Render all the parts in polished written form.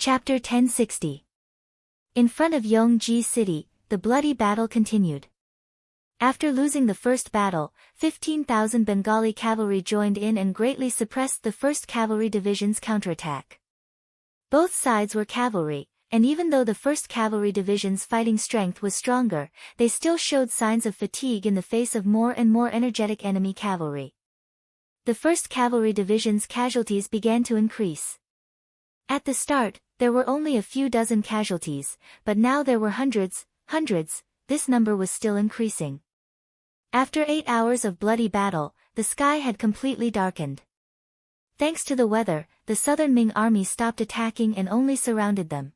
Chapter 1060. In front of Yongji City, the bloody battle continued. After losing the first battle, 15,000 Bengali cavalry joined in and greatly suppressed the 1st Cavalry Division's counterattack. Both sides were cavalry, and even though the 1st Cavalry Division's fighting strength was stronger, they still showed signs of fatigue in the face of more and more energetic enemy cavalry. The 1st Cavalry Division's casualties began to increase. At the start, there were only a few dozen casualties, but now there were hundreds. This number was still increasing. After 8 hours of bloody battle, the sky had completely darkened. Thanks to the weather, the southern Ming army stopped attacking and only surrounded them.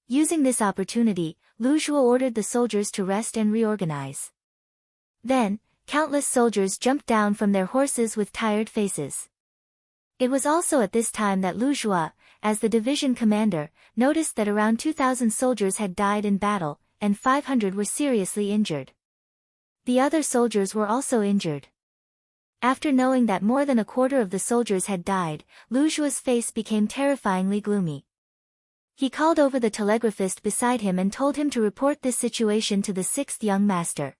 Using this opportunity, Lu Zhuo ordered the soldiers to rest and reorganize. Then, countless soldiers jumped down from their horses with tired faces. It was also at this time that Lu Zhuo, as the division commander, noticed that around 2,000 soldiers had died in battle, and 500 were seriously injured. The other soldiers were also injured. After knowing that more than a quarter of the soldiers had died, Lu Zhuo's face became terrifyingly gloomy. He called over the telegraphist beside him and told him to report this situation to the 6th young master.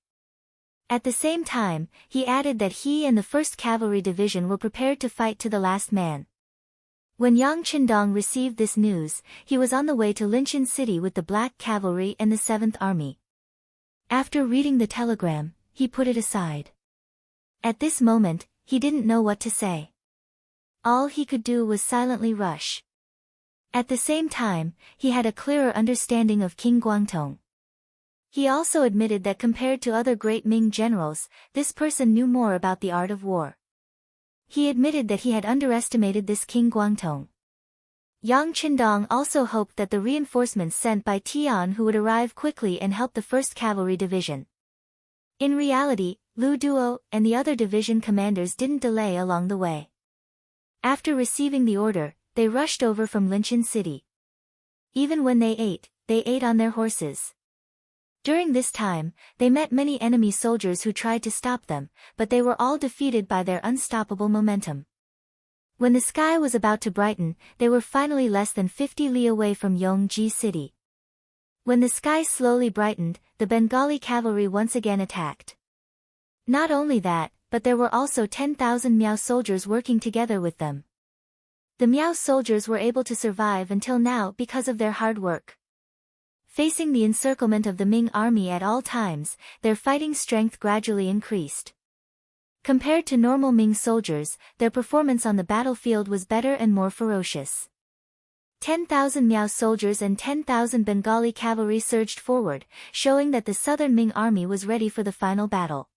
At the same time, he added that he and the 1st Cavalry Division were prepared to fight to the last man. When Yang Qindong received this news, he was on the way to Linchin City with the Black Cavalry and the 7th Army. After reading the telegram, he put it aside. At this moment, he didn't know what to say. All he could do was silently rush. At the same time, he had a clearer understanding of King Guangtong. He also admitted that compared to other great Ming generals, this person knew more about the art of war. He admitted that he had underestimated this King Guangtong. Yang Qindong also hoped that the reinforcements sent by Tian who would arrive quickly and help the 1st Cavalry Division. In reality, Lu Duo and the other division commanders didn't delay along the way. After receiving the order, they rushed over from Linchin City. Even when they ate on their horses. During this time, they met many enemy soldiers who tried to stop them, but they were all defeated by their unstoppable momentum. When the sky was about to brighten, they were finally less than 50 li away from Yongji City. When the sky slowly brightened, the Bengali cavalry once again attacked. Not only that, but there were also 10,000 Miao soldiers working together with them. The Miao soldiers were able to survive until now because of their hard work. Facing the encirclement of the Ming army at all times, their fighting strength gradually increased. Compared to normal Ming soldiers, their performance on the battlefield was better and more ferocious. 10,000 Miao soldiers and 10,000 Bengali cavalry surged forward, showing that the southern Ming army was ready for the final battle.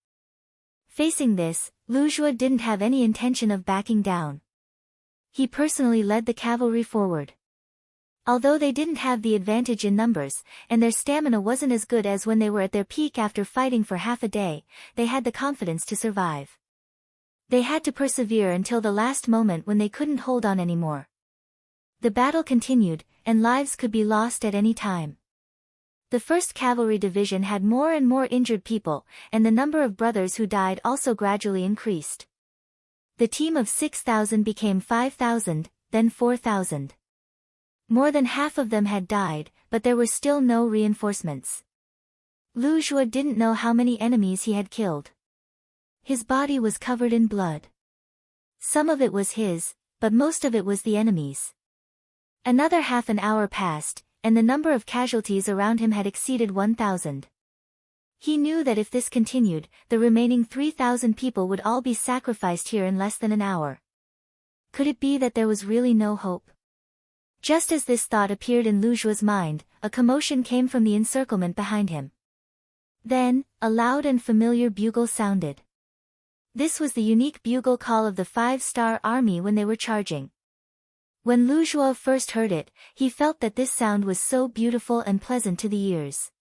Facing this, Lu Zhuo didn't have any intention of backing down. He personally led the cavalry forward. Although they didn't have the advantage in numbers, and their stamina wasn't as good as when they were at their peak after fighting for half a day, they had the confidence to survive. They had to persevere until the last moment when they couldn't hold on anymore. The battle continued, and lives could be lost at any time. The 1st Cavalry Division had more and more injured people, and the number of brothers who died also gradually increased. The team of 6,000 became 5,000, then 4,000. More than half of them had died, but there were still no reinforcements. Lu Zhuo didn't know how many enemies he had killed. His body was covered in blood. Some of it was his, but most of it was the enemy's. Another half an hour passed, and the number of casualties around him had exceeded 1,000. He knew that if this continued, the remaining 3,000 people would all be sacrificed here in less than an hour. Could it be that there was really no hope? Just as this thought appeared in Lu Zhuo's mind, a commotion came from the encirclement behind him. Then, a loud and familiar bugle sounded. This was the unique bugle call of the 5-star army when they were charging. When Lu Zhuo first heard it, he felt that this sound was so beautiful and pleasant to the ears.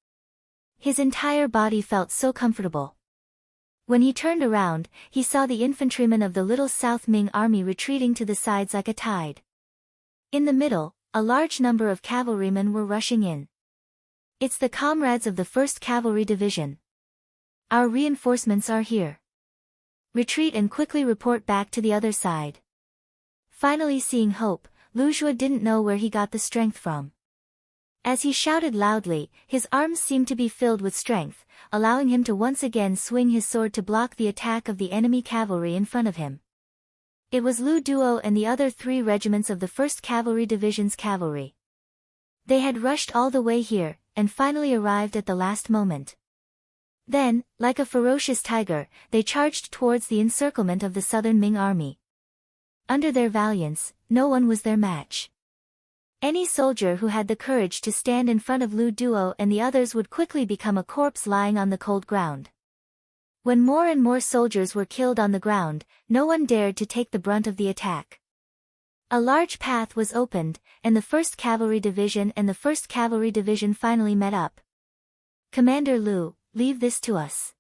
His entire body felt so comfortable. When he turned around, he saw the infantrymen of the Little South Ming army retreating to the sides like a tide. In the middle, a large number of cavalrymen were rushing in. It's the comrades of the 1st Cavalry Division. Our reinforcements are here. Retreat and quickly report back to the other side. Finally seeing hope, Lu Zhua didn't know where he got the strength from. As he shouted loudly, his arms seemed to be filled with strength, allowing him to once again swing his sword to block the attack of the enemy cavalry in front of him. It was Lu Duo and the other 3 regiments of the 1st Cavalry Division's cavalry. They had rushed all the way here, and finally arrived at the last moment. Then, like a ferocious tiger, they charged towards the encirclement of the southern Ming army. Under their valiance, no one was their match. Any soldier who had the courage to stand in front of Lu Duo and the others would quickly become a corpse lying on the cold ground. When more and more soldiers were killed on the ground, no one dared to take the brunt of the attack. A large path was opened, and the 1st Cavalry Division and the 1st Cavalry Division finally met up. "Commander Lu, leave this to us.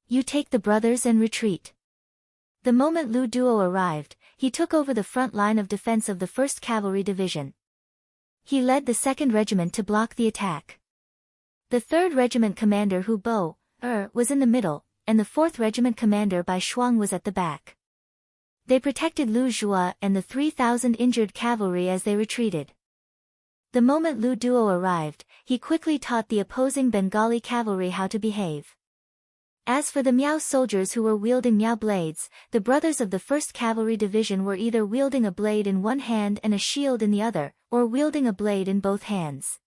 You take the brothers and retreat." The moment Lu Duo arrived, he took over the front line of defense of the 1st Cavalry Division. He led the 2nd Regiment to block the attack. The 3rd Regiment commander Hu Bo was in the middle, and the 4th Regiment commander Bai Shuang was at the back. They protected Lu Zhua and the 3,000 injured cavalry as they retreated. The moment Lu Duo arrived, he quickly taught the opposing Bengali cavalry how to behave. As for the Miao soldiers who were wielding Miao blades, the brothers of the 1st Cavalry Division were either wielding a blade in one hand and a shield in the other, or wielding a blade in both hands.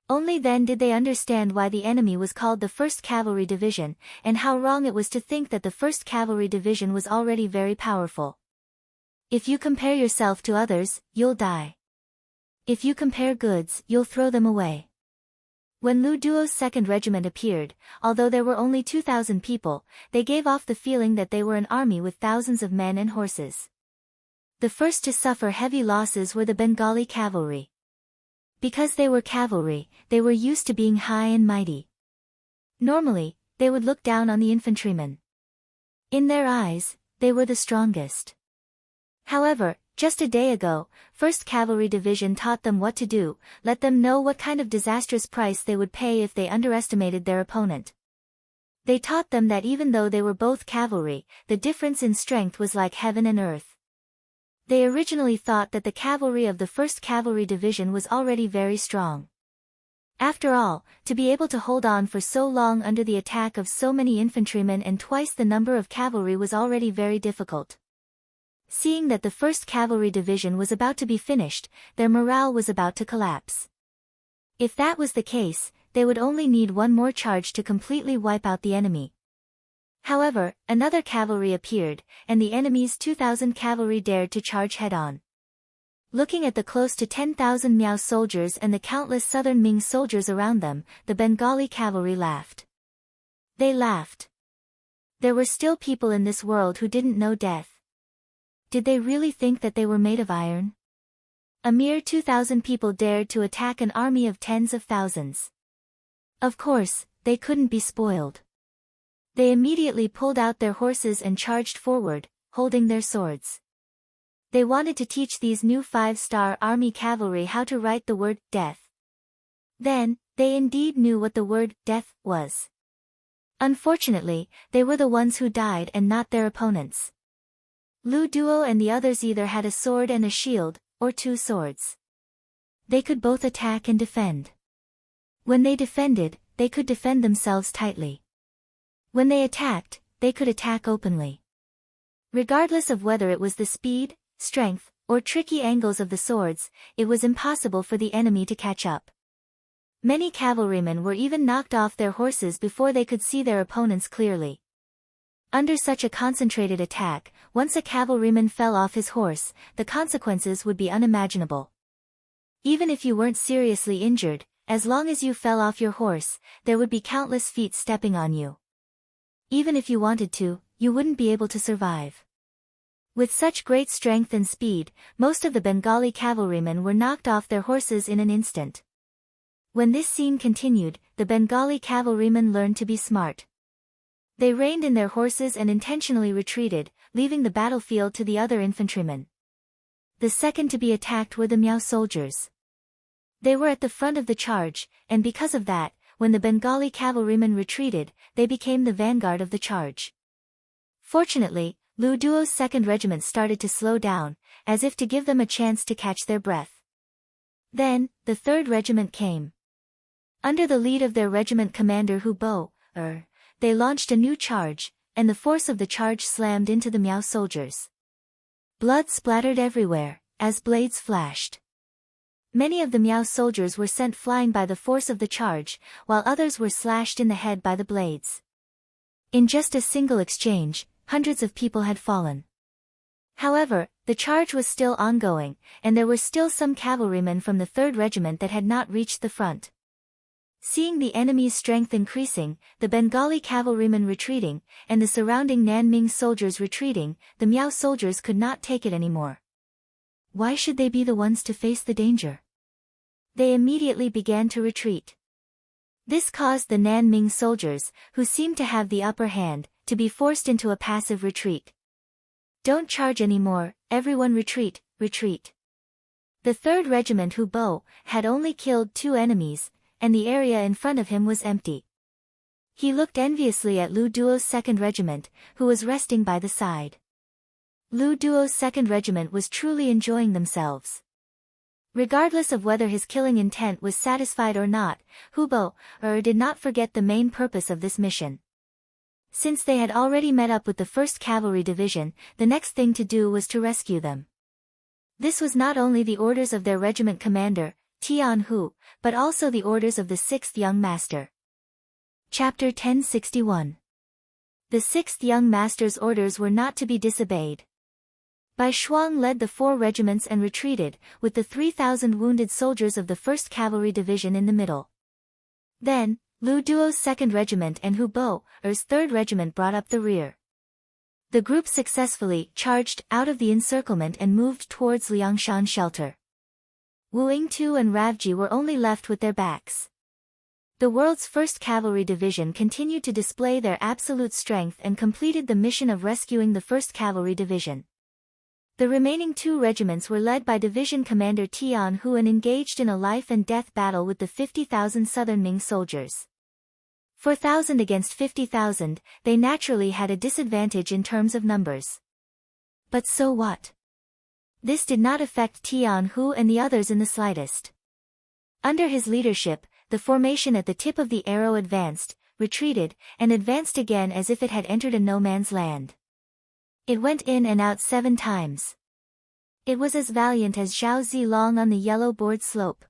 Only then did they understand why the enemy was called the 1st Cavalry Division, and how wrong it was to think that the 1st Cavalry Division was already very powerful. If you compare yourself to others, you'll die. If you compare goods, you'll throw them away. When Lu Duo's 2nd Regiment appeared, although there were only 2,000 people, they gave off the feeling that they were an army with thousands of men and horses. The first to suffer heavy losses were the Bengali cavalry. Because they were cavalry, they were used to being high and mighty. Normally, they would look down on the infantrymen. In their eyes, they were the strongest. However, just a day ago, 1st Cavalry Division taught them what to do, let them know what kind of disastrous price they would pay if they underestimated their opponent. They taught them that even though they were both cavalry, the difference in strength was like heaven and earth. They originally thought that the cavalry of the 1st Cavalry Division was already very strong. After all, to be able to hold on for so long under the attack of so many infantrymen and twice the number of cavalry was already very difficult. Seeing that the 1st Cavalry Division was about to be finished, their morale was about to collapse. If that was the case, they would only need one more charge to completely wipe out the enemy. However, another cavalry appeared, and the enemy's 2,000 cavalry dared to charge head-on. Looking at the close to 10,000 Miao soldiers and the countless southern Ming soldiers around them, the Bengali cavalry laughed. They laughed. There were still people in this world who didn't know death. Did they really think that they were made of iron? A mere 2,000 people dared to attack an army of tens of thousands. Of course, they couldn't be spoiled. They immediately pulled out their horses and charged forward, holding their swords. They wanted to teach these new 5-star army cavalry how to write the word death. Then, they indeed knew what the word death was. Unfortunately, they were the ones who died and not their opponents. Lu Duo and the others either had a sword and a shield, or 2 swords. They could both attack and defend. When they defended, they could defend themselves tightly. When they attacked, they could attack openly. Regardless of whether it was the speed, strength, or tricky angles of the swords, it was impossible for the enemy to catch up. Many cavalrymen were even knocked off their horses before they could see their opponents clearly. Under such a concentrated attack, once a cavalryman fell off his horse, the consequences would be unimaginable. Even if you weren't seriously injured, as long as you fell off your horse, there would be countless feet stepping on you. Even if you wanted to, you wouldn't be able to survive. With such great strength and speed, most of the Bengali cavalrymen were knocked off their horses in an instant. When this scene continued, the Bengali cavalrymen learned to be smart. They reined in their horses and intentionally retreated, leaving the battlefield to the other infantrymen. The second to be attacked were the Miao soldiers. They were at the front of the charge, and because of that, when the Bengali cavalrymen retreated, they became the vanguard of the charge. Fortunately, Lu Duo's second regiment started to slow down, as if to give them a chance to catch their breath. Then, the third regiment came. Under the lead of their regiment commander Hu Bo, they launched a new charge, and the force of the charge slammed into the Miao soldiers. Blood splattered everywhere, as blades flashed. Many of the Miao soldiers were sent flying by the force of the charge, while others were slashed in the head by the blades. In just a single exchange, hundreds of people had fallen. However, the charge was still ongoing, and there were still some cavalrymen from the 3rd Regiment that had not reached the front. Seeing the enemy's strength increasing, the Bengali cavalrymen retreating, and the surrounding Nanming soldiers retreating, the Miao soldiers could not take it anymore. Why should they be the ones to face the danger? They immediately began to retreat. This caused the Nanming soldiers, who seemed to have the upper hand, to be forced into a passive retreat. Don't charge anymore, everyone retreat, retreat. The 3rd Regiment Hu Bo had only killed 2 enemies, and the area in front of him was empty. He looked enviously at Lu Duo's 2nd Regiment, who was resting by the side. Lu Duo's 2nd Regiment was truly enjoying themselves. Regardless of whether his killing intent was satisfied or not, Hu Bo did not forget the main purpose of this mission. Since they had already met up with the 1st Cavalry Division, the next thing to do was to rescue them. This was not only the orders of their regiment commander, Tian Hu, but also the orders of the 6th Young Master. Chapter 1061. The 6th Young Master's orders were not to be disobeyed. Bai Shuang led the 4 regiments and retreated, with the 3,000 wounded soldiers of the 1st Cavalry Division in the middle. Then, Lu Duo's 2nd Regiment and Hu Bo's 3rd Regiment brought up the rear. The group successfully charged out of the encirclement and moved towards Liangshan shelter. Wu Yingtu and Ravji were only left with their backs. The world's 1st Cavalry Division continued to display their absolute strength and completed the mission of rescuing the 1st Cavalry Division. The remaining 2 regiments were led by Division Commander Tian Hu and engaged in a life-and-death battle with the 50,000 Southern Ming soldiers. 4,000 against 50,000, they naturally had a disadvantage in terms of numbers. But so what? This did not affect Tian Hu and the others in the slightest. Under his leadership, the formation at the tip of the arrow advanced, retreated, and advanced again as if it had entered a no-man's land. It went in and out 7 times. It was as valiant as Zhao Zilong on the yellow board slope.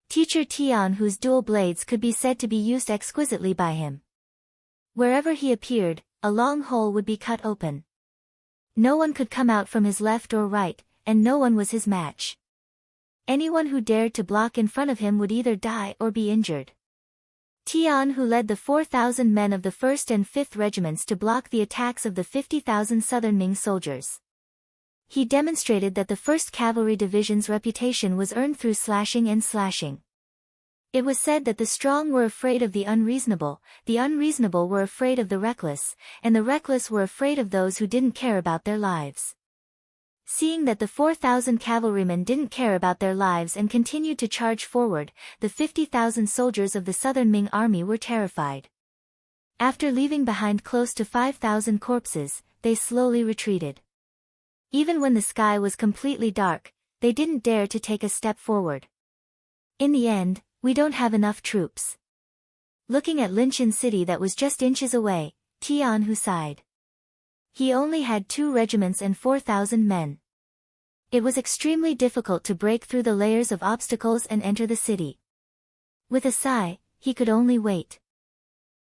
Teacher Tian Hu's dual blades could be said to be used exquisitely by him. Wherever he appeared, a long hole would be cut open. No one could come out from his left or right, and no one was his match. Anyone who dared to block in front of him would either die or be injured. Tian Hu led the 4,000 men of the 1st and 5th Regiments to block the attacks of the 50,000 Southern Ming soldiers. He demonstrated that the 1st Cavalry Division's reputation was earned through slashing and slashing. It was said that the strong were afraid of the unreasonable were afraid of the reckless, and the reckless were afraid of those who didn't care about their lives. Seeing that the 4,000 cavalrymen didn't care about their lives and continued to charge forward, the 50,000 soldiers of the Southern Ming army were terrified. After leaving behind close to 5,000 corpses, they slowly retreated. Even when the sky was completely dark, they didn't dare to take a step forward. In the end, we don't have enough troops. Looking at Linshan City that was just inches away, Tian Hu sighed. He only had 2 regiments and 4,000 men. It was extremely difficult to break through the layers of obstacles and enter the city. With a sigh, he could only wait.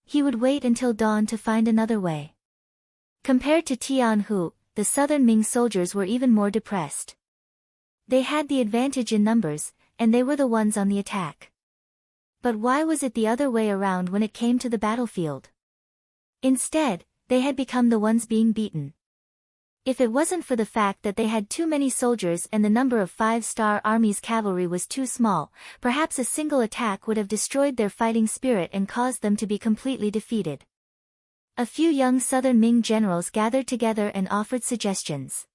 He would wait until dawn to find another way. Compared to Tian Hu, the Southern Ming soldiers were even more depressed. They had the advantage in numbers, and they were the ones on the attack. But why was it the other way around when it came to the battlefield? Instead, they had become the ones being beaten. If it wasn't for the fact that they had too many soldiers and the number of 5-star army's cavalry was too small, perhaps a single attack would have destroyed their fighting spirit and caused them to be completely defeated. A few young Southern Ming generals gathered together and offered suggestions.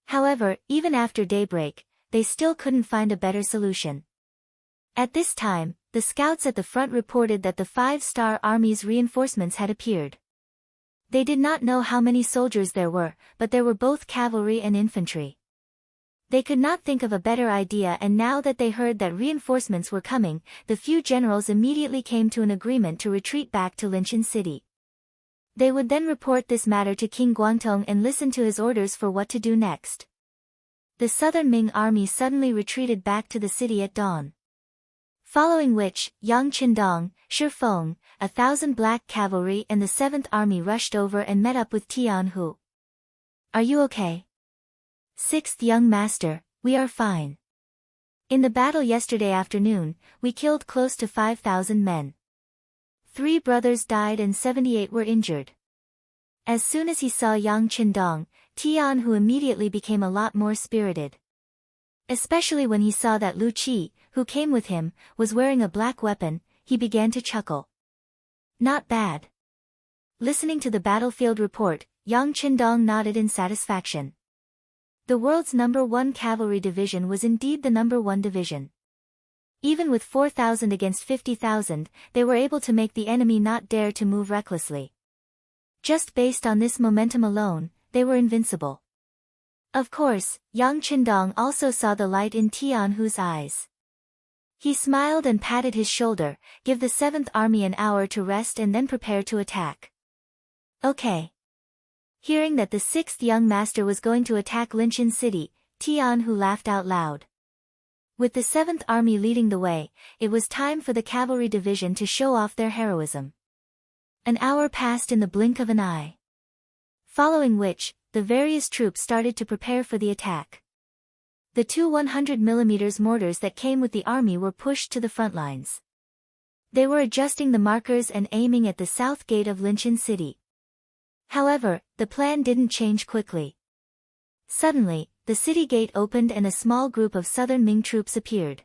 However, even after daybreak, they still couldn't find a better solution. At this time, the scouts at the front reported that the 5-star army's reinforcements had appeared. They did not know how many soldiers there were, but there were both cavalry and infantry. They could not think of a better idea, and now that they heard that reinforcements were coming, the few generals immediately came to an agreement to retreat back to Linchin City. They would then report this matter to King Guangtong and listen to his orders for what to do next. The southern Ming army suddenly retreated back to the city at dawn. Following which, Yang Qindong, Shi Feng, 1,000 black cavalry and the 7th Army rushed over and met up with Tian Hu. "Are you okay?" "6th young master, we are fine. In the battle yesterday afternoon, we killed close to 5,000 men. 3 brothers died and 78 were injured." As soon as he saw Yang Qindong, Tian Hu immediately became a lot more spirited. Especially when he saw that Lu Qi, who came with him, was wearing a black weapon, he began to chuckle. "Not bad." Listening to the battlefield report, Yang Qindong nodded in satisfaction. The world's #1 cavalry division was indeed the #1 division. Even with 4,000 against 50,000, they were able to make the enemy not dare to move recklessly. Just based on this momentum alone, they were invincible. Of course, Yang Qindong also saw the light in Tian Hu's eyes. He smiled and patted his shoulder. "Give the 7th Army an hour to rest and then prepare to attack." "Okay." Hearing that the 6th young master was going to attack Linchin City, Tian Hu laughed out loud. With the 7th Army leading the way, it was time for the cavalry division to show off their heroism. An hour passed in the blink of an eye. Following which, the various troops started to prepare for the attack. The 2 100mm mortars that came with the army were pushed to the front lines. They were adjusting the markers and aiming at the south gate of Linchin City. However, the plan didn't change quickly. Suddenly, the city gate opened and a small group of southern Ming troops appeared.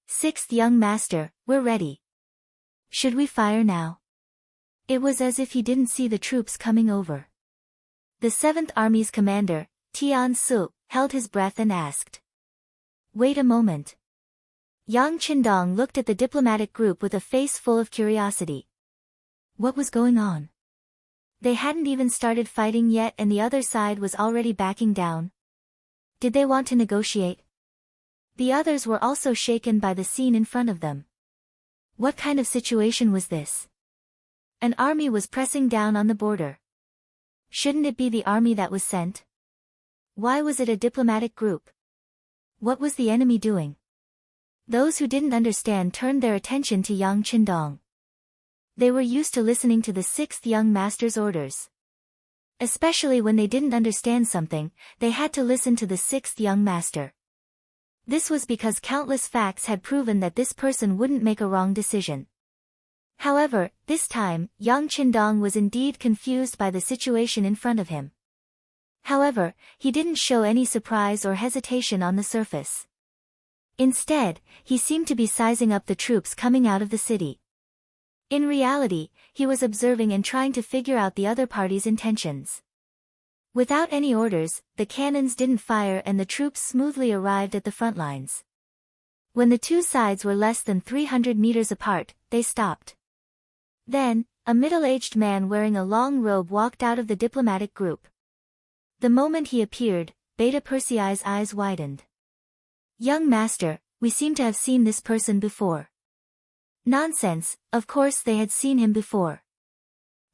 "6th young master, we're ready. Should we fire now?" It was as if he didn't see the troops coming over. The 7th Army's commander, Tian Su, held his breath and asked. "Wait a moment." Yang Qindong looked at the diplomatic group with a face full of curiosity. What was going on? They hadn't even started fighting yet and the other side was already backing down. Did they want to negotiate? The others were also shaken by the scene in front of them. What kind of situation was this? An army was pressing down on the border. Shouldn't it be the army that was sent? Why was it a diplomatic group? What was the enemy doing? Those who didn't understand turned their attention to Yang Qindong. They were used to listening to the 6th young master's orders. Especially when they didn't understand something, they had to listen to the 6th young master. This was because countless facts had proven that this person wouldn't make a wrong decision. However, this time, Yang Qindong was indeed confused by the situation in front of him. However, he didn't show any surprise or hesitation on the surface. Instead, he seemed to be sizing up the troops coming out of the city. In reality, he was observing and trying to figure out the other party's intentions. Without any orders, the cannons didn't fire and the troops smoothly arrived at the front lines. When the two sides were less than 300 meters apart, they stopped. Then, a middle-aged man wearing a long robe walked out of the diplomatic group. The moment he appeared, Beta Persei's eyes widened. "Young master, we seem to have seen this person before." Nonsense, of course they had seen him before.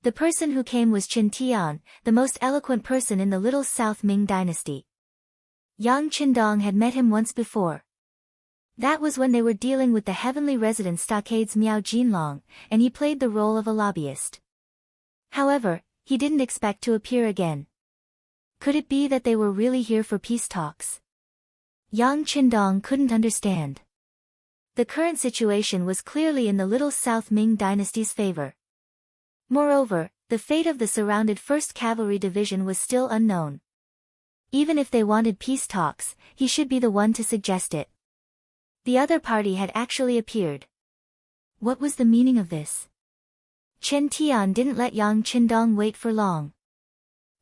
The person who came was Qin Tian, the most eloquent person in the Little South Ming dynasty. Yang Qindong had met him once before. That was when they were dealing with the heavenly resident stockades Miao Jinlong, and he played the role of a lobbyist. However, he didn't expect to appear again. Could it be that they were really here for peace talks? Yang Qindong couldn't understand. The current situation was clearly in the Little South Ming dynasty's favor. Moreover, the fate of the surrounded 1st Cavalry Division was still unknown. Even if they wanted peace talks, he should be the one to suggest it. The other party had actually appeared. What was the meaning of this? Chen Tian didn't let Yang Qindong wait for long.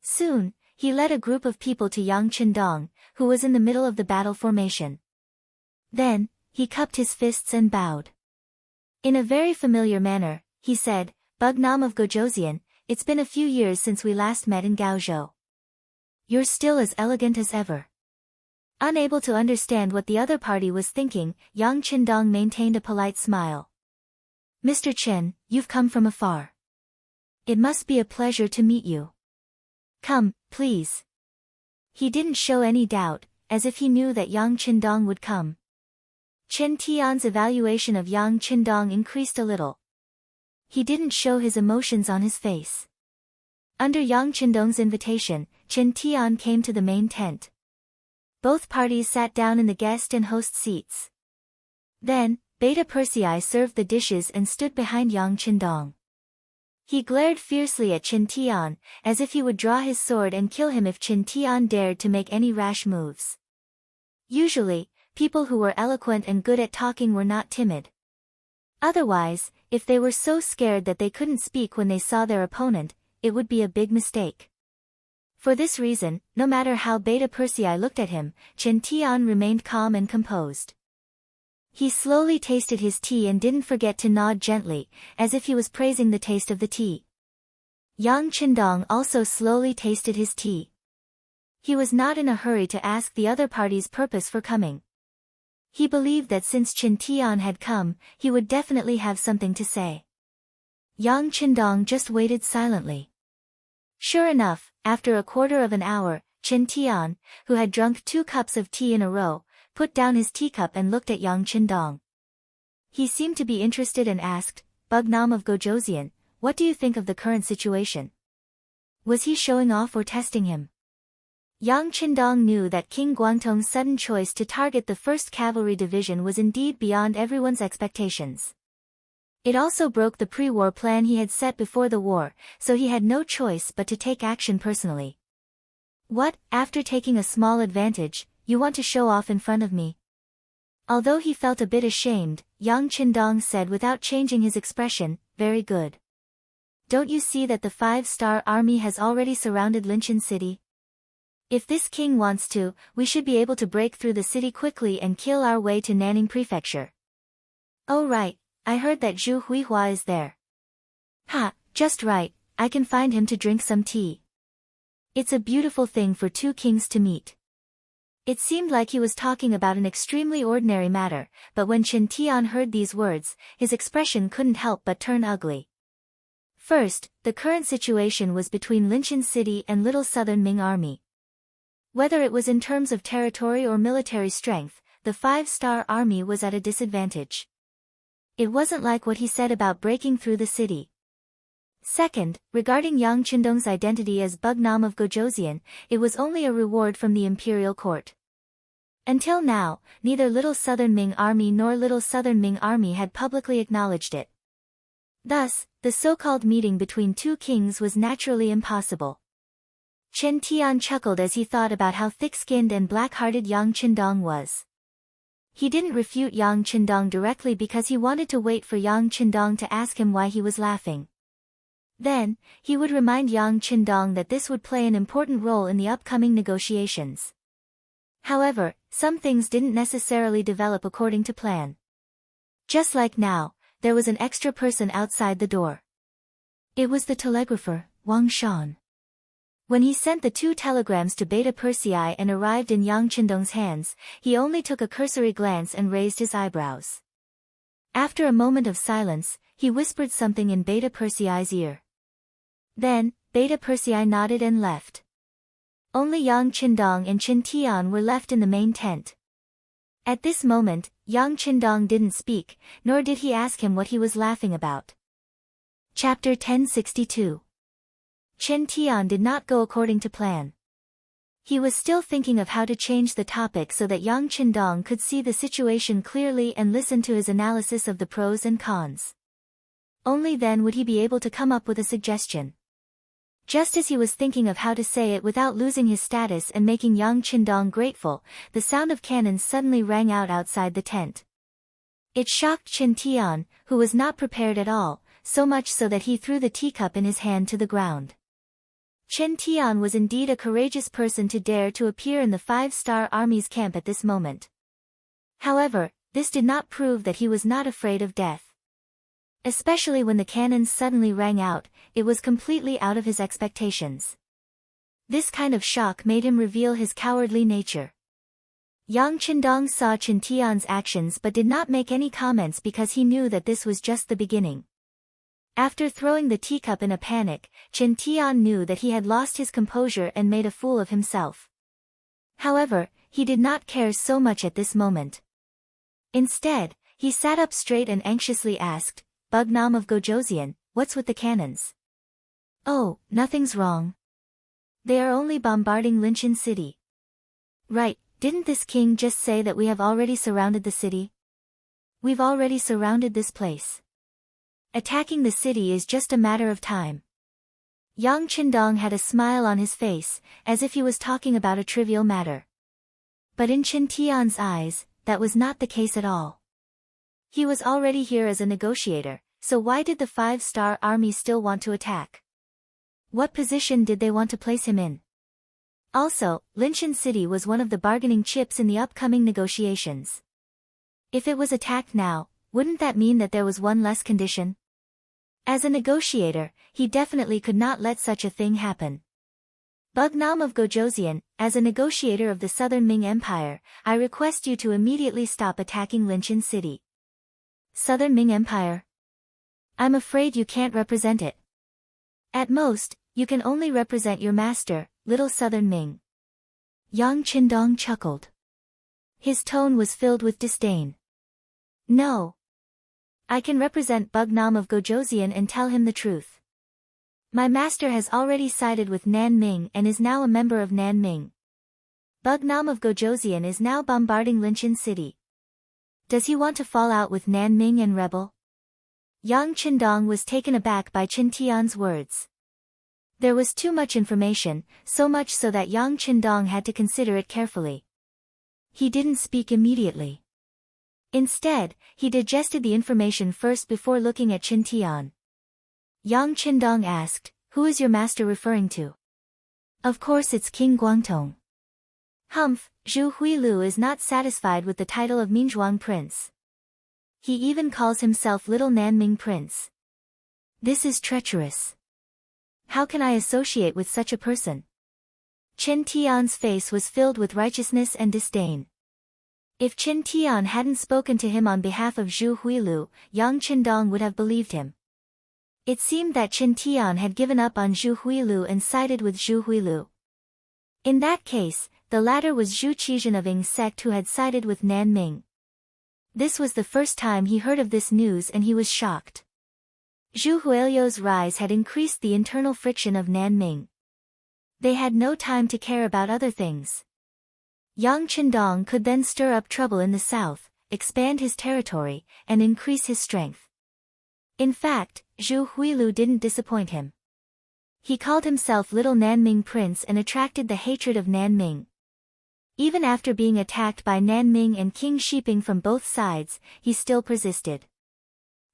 Soon, he led a group of people to Yang Qindong, who was in the middle of the battle formation. Then, he cupped his fists and bowed. In a very familiar manner, he said, "Bugnam of Gojoseon, it's been a few years since we last met in Gaozhou. You're still as elegant as ever." Unable to understand what the other party was thinking, Yang Qindong maintained a polite smile. "Mr. Chen, you've come from afar. It must be a pleasure to meet you. Come, please." He didn't show any doubt, as if he knew that Yang Qindong would come. Chen Tian's evaluation of Yang Qindong increased a little. He didn't show his emotions on his face. Under Yang Qindong's invitation, Chen Tian came to the main tent. Both parties sat down in the guest and host seats. Then, Beta Persei served the dishes and stood behind Yang Qindong. He glared fiercely at Chen Tian, as if he would draw his sword and kill him if Chen Tian dared to make any rash moves. Usually, people who were eloquent and good at talking were not timid. Otherwise, if they were so scared that they couldn't speak when they saw their opponent, it would be a big mistake. For this reason, no matter how Beta Persei looked at him, Chen Tian remained calm and composed. He slowly tasted his tea and didn't forget to nod gently, as if he was praising the taste of the tea. Yang Qindong also slowly tasted his tea. He was not in a hurry to ask the other party's purpose for coming. He believed that since Chen Tian had come, he would definitely have something to say. Yang Qindong just waited silently. Sure enough, after a quarter of an hour, Chen Tian, who had drunk 2 cups of tea in a row, put down his teacup and looked at Yang Qindong. He seemed to be interested and asked, "Bugnam of Gojouzian, what do you think of the current situation?" Was he showing off or testing him? Yang Qindong knew that King Guangtong's sudden choice to target the 1st Cavalry Division was indeed beyond everyone's expectations. It also broke the pre-war plan he had set before the war, so he had no choice but to take action personally. "What, after taking a small advantage, you want to show off in front of me?" Although he felt a bit ashamed, Yang Qindong said without changing his expression, "Very good. Don't you see that the 5-star army has already surrounded Linchin city? If this king wants to, we should be able to break through the city quickly and kill our way to Nanning Prefecture." "Oh right, I heard that Zhu Huihua is there." "Ha, just right, I can find him to drink some tea." It's a beautiful thing for 2 kings to meet. It seemed like he was talking about an extremely ordinary matter, but when Chen Tian heard these words, his expression couldn't help but turn ugly. First, the current situation was between Linchin City and Little Southern Ming Army. Whether it was in terms of territory or military strength, the 5-star army was at a disadvantage. It wasn't like what he said about breaking through the city. Second, regarding Yang Qindong's identity as Bugnam of Gojouzian, it was only a reward from the imperial court. Until now, neither Little Southern Ming Army nor Little Southern Ming Army had publicly acknowledged it. Thus, the so-called meeting between 2 kings was naturally impossible. Chen Tian chuckled as he thought about how thick-skinned and black-hearted Yang Qindong was. He didn't refute Yang Qindong directly because he wanted to wait for Yang Qindong to ask him why he was laughing. Then, he would remind Yang Qindong that this would play an important role in the upcoming negotiations. However, some things didn't necessarily develop according to plan. Just like now, there was an extra person outside the door. It was the telegrapher, Wang Shan. When he sent the 2 telegrams to Beta Persei and arrived in Yang Qindong's hands, he only took a cursory glance and raised his eyebrows. After a moment of silence, he whispered something in Beta Persei's ear. Then, Beta Persei nodded and left. Only Yang Qindong and Chen Tian were left in the main tent. At this moment, Yang Qindong didn't speak, nor did he ask him what he was laughing about. Chapter 1062. Chen Tian did not go according to plan. He was still thinking of how to change the topic so that Yang Qindong could see the situation clearly and listen to his analysis of the pros and cons. Only then would he be able to come up with a suggestion. Just as he was thinking of how to say it without losing his status and making Yang Qindong grateful, the sound of cannons suddenly rang out outside the tent. It shocked Chen Tian, who was not prepared at all, so much so that he threw the teacup in his hand to the ground. Chen Tian was indeed a courageous person to dare to appear in the 5-star army's camp at this moment. However, this did not prove that he was not afraid of death. Especially when the cannons suddenly rang out, it was completely out of his expectations. This kind of shock made him reveal his cowardly nature. Yang Qindong saw Chen Tian's actions but did not make any comments because he knew that this was just the beginning. After throwing the teacup in a panic, Chen Tian knew that he had lost his composure and made a fool of himself. However, he did not care so much at this moment. Instead, he sat up straight and anxiously asked, "Bugnam of Gojoseon, what's with the cannons?" "Oh, nothing's wrong. They are only bombarding Linchin City." "Right, didn't this king just say that we have already surrounded the city?" "We've already surrounded this place. Attacking the city is just a matter of time." Yang Qindong had a smile on his face, as if he was talking about a trivial matter. But in Chen Tian's eyes, that was not the case at all. He was already here as a negotiator, so why did the 5-star army still want to attack? What position did they want to place him in? Also, Linchin City was one of the bargaining chips in the upcoming negotiations. If it was attacked now, wouldn't that mean that there was one less condition? As a negotiator, he definitely could not let such a thing happen. "Bugnam of Gojoseon, as a negotiator of the Southern Ming Empire, I request you to immediately stop attacking Linchin City." "Southern Ming Empire? I'm afraid you can't represent it. At most, you can only represent your master, Little Southern Ming." Yang Qindong chuckled. His tone was filled with disdain. "No. I can represent Bugnam of Gojoseon and tell him the truth. My master has already sided with Nanming and is now a member of Nanming. Bugnam of Gojoseon is now bombarding Linchin City. Does he want to fall out with Nanming and rebel?" Yang Qindong was taken aback by Chen Tian's words. There was too much information, so much so that Yang Qindong had to consider it carefully. He didn't speak immediately. Instead, he digested the information first before looking at Chen Tian. Yang Qindong asked, "Who is your master referring to?" "Of course it's King Guangtong." "Humph, Zhu Huilu is not satisfied with the title of Minzhuang Prince. He even calls himself Little Nanming Prince. This is treacherous. How can I associate with such a person?" Chen Tian's face was filled with righteousness and disdain. If Chen Tian hadn't spoken to him on behalf of Zhu Huilu, Yang Qindong would have believed him. It seemed that Chen Tian had given up on Zhu Huilu and sided with Zhu Huilu. In that case, the latter was Zhu Qizhen of Ying sect who had sided with Nanming. This was the first time he heard of this news and he was shocked. Zhu Huilio's rise had increased the internal friction of Nanming. They had no time to care about other things. Yang Qindong could then stir up trouble in the south, expand his territory, and increase his strength. In fact, Zhu Huilu didn't disappoint him. He called himself Little Nanming Prince and attracted the hatred of Nanming. Even after being attacked by Nanming and King Shiping from both sides, he still persisted.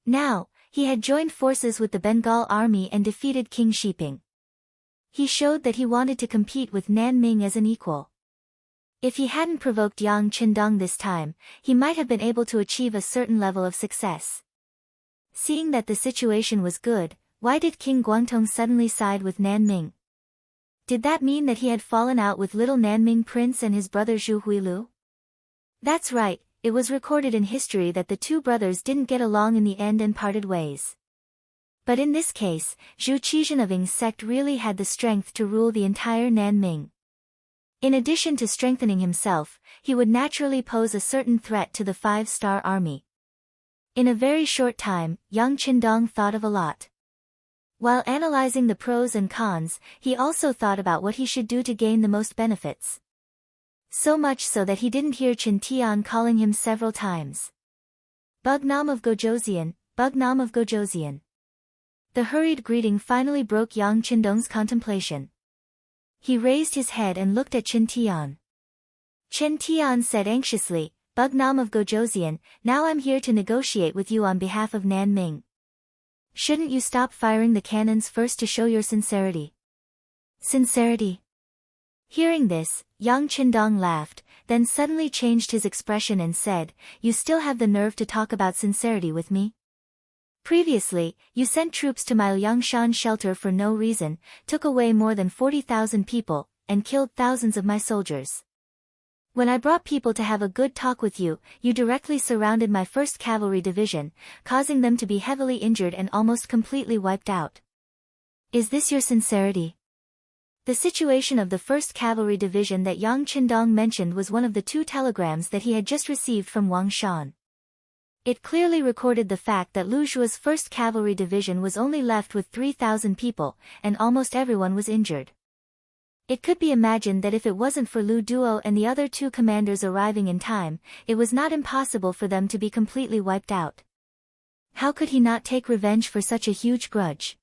Now, he had joined forces with the Bengal army and defeated King Shiping. He showed that he wanted to compete with Nanming as an equal. If he hadn't provoked Yang Qindong this time, he might have been able to achieve a certain level of success. Seeing that the situation was good, why did King Guangtong suddenly side with Nanming? Did that mean that he had fallen out with Little Nanming Prince and his brother Zhu Huilu? That's right, it was recorded in history that the two brothers didn't get along in the end and parted ways. But in this case, Zhu Qizhen of Ying sect really had the strength to rule the entire Nanming. In addition to strengthening himself, he would naturally pose a certain threat to the 5-star army. In a very short time, Yang Qindong thought of a lot. While analyzing the pros and cons, he also thought about what he should do to gain the most benefits. So much so that he didn't hear Chen Tian calling him several times. "Bugnam of Gojoseon, Bugnam of Gojoseon." The hurried greeting finally broke Yang Qindong's contemplation. He raised his head and looked at Chen Tian. Chen Tian said anxiously, "Bugnam of Gojoseon, now I'm here to negotiate with you on behalf of Nanming. Shouldn't you stop firing the cannons first to show your sincerity?" "Sincerity?" Hearing this, Yang Qindong laughed, then suddenly changed his expression and said, "You still have the nerve to talk about sincerity with me? Previously, you sent troops to my Liangshan shelter for no reason, took away more than 40,000 people, and killed thousands of my soldiers. When I brought people to have a good talk with you, you directly surrounded my 1st Cavalry Division, causing them to be heavily injured and almost completely wiped out. Is this your sincerity? The situation of the 1st Cavalry Division that Yang Qindong mentioned was one of the 2 telegrams that he had just received from Wang Shan. It clearly recorded the fact that Lu Zhuo's 1st Cavalry Division was only left with 3,000 people, and almost everyone was injured. It could be imagined that if it wasn't for Lu Duo and the other 2 commanders arriving in time, it was not impossible for them to be completely wiped out. How could he not take revenge for such a huge grudge?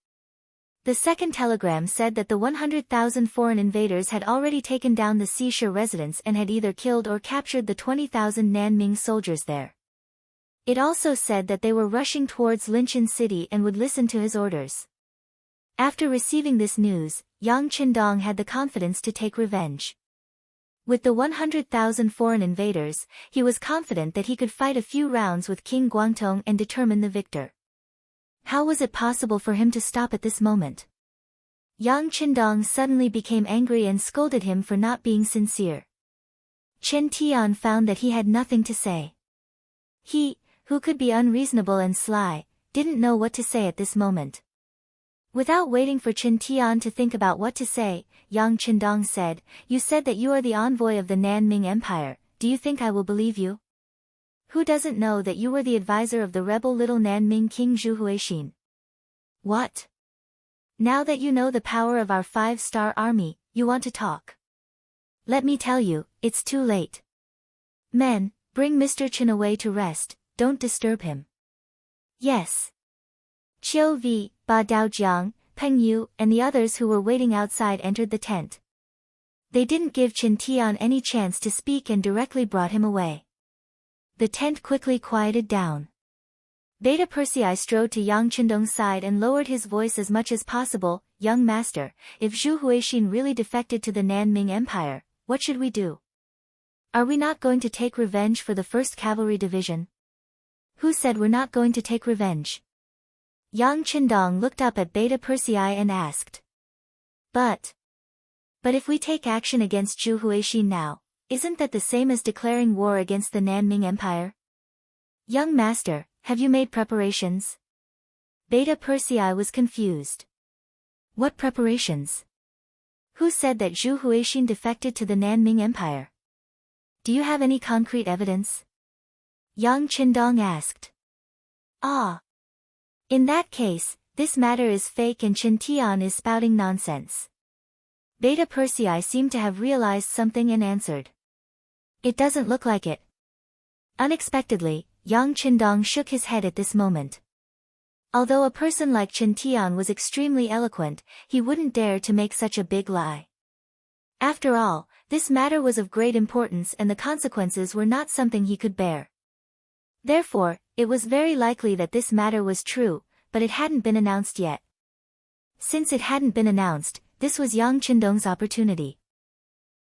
The 2nd telegram said that the 100,000 foreign invaders had already taken down the Xisha residence and had either killed or captured the 20,000 Nanming soldiers there. It also said that they were rushing towards Linchin City and would listen to his orders. After receiving this news, Yang Qindong had the confidence to take revenge. With the 100,000 foreign invaders, he was confident that he could fight a few rounds with King Guangtong and determine the victor. How was it possible for him to stop at this moment? Yang Qindong suddenly became angry and scolded him for not being sincere. Chen Tian found that he had nothing to say. He, who could be unreasonable and sly, didn't know what to say at this moment. Without waiting for Chen Tian to think about what to say, Yang Qindong said, "You said that you are the envoy of the Nanming Empire, do you think I will believe you? Who doesn't know that you were the advisor of the rebel little Nanming King Zhu Huixin? What? Now that you know the power of our 5-star army, you want to talk? Let me tell you, it's too late. Men, bring Mr. Chen away to rest, don't disturb him." Yes. Qiu Vi, Ba Daojiang, Peng Yu, and the others who were waiting outside entered the tent. They didn't give Chen Tian any chance to speak and directly brought him away. The tent quickly quieted down. Beta Persei strode to Yang Qindong's side and lowered his voice as much as possible. "Young master, if Zhu Huixin really defected to the Nanming Empire, what should we do? Are we not going to take revenge for the 1st Cavalry Division?" "Who said we're not going to take revenge?" Yang Qindong looked up at Beta Persei and asked. But if we take action against Zhu Huixin now, isn't that the same as declaring war against the Nanming Empire? Young master, have you made preparations? Beta Persei was confused. What preparations? Who said that Zhu Huixin defected to the Nanming Empire? Do you have any concrete evidence? Yang Qindong asked. Ah. In that case, this matter is fake and Chen Tian is spouting nonsense. Beta Persei seemed to have realized something and answered. It doesn't look like it. Unexpectedly, Yang Qindong shook his head at this moment. Although a person like Chen Tian was extremely eloquent, he wouldn't dare to make such a big lie. After all, this matter was of great importance and the consequences were not something he could bear. Therefore, it was very likely that this matter was true, but it hadn't been announced yet. Since it hadn't been announced, this was Yang Qindong's opportunity.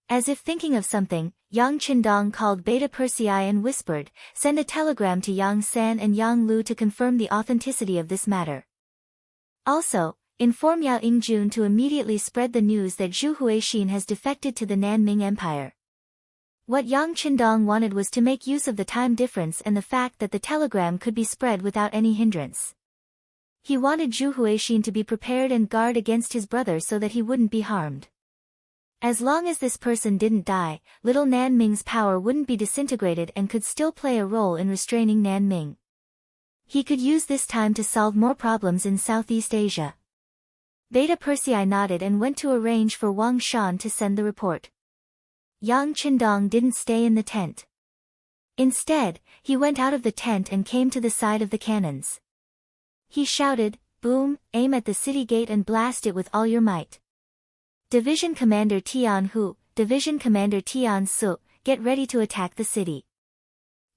As if thinking of something, Yang Qindong called Beta Persei and whispered, "Send a telegram to Yang San and Yang Lu to confirm the authenticity of this matter. Also, inform Yao Yingjun to immediately spread the news that Zhu Huixin has defected to the Nanming Empire." What Yang Qindong wanted was to make use of the time difference and the fact that the telegram could be spread without any hindrance. He wanted Zhu Huixin to be prepared and guard against his brother so that he wouldn't be harmed. As long as this person didn't die, little Nanming's power wouldn't be disintegrated and could still play a role in restraining Nanming. He could use this time to solve more problems in Southeast Asia. Beta Persei nodded and went to arrange for Wang Shan to send the report. Yang Qindong didn't stay in the tent. Instead, he went out of the tent and came to the side of the cannons. He shouted, "Boom, aim at the city gate and blast it with all your might. Division Commander Tian Hu, Division Commander Tian Su, get ready to attack the city.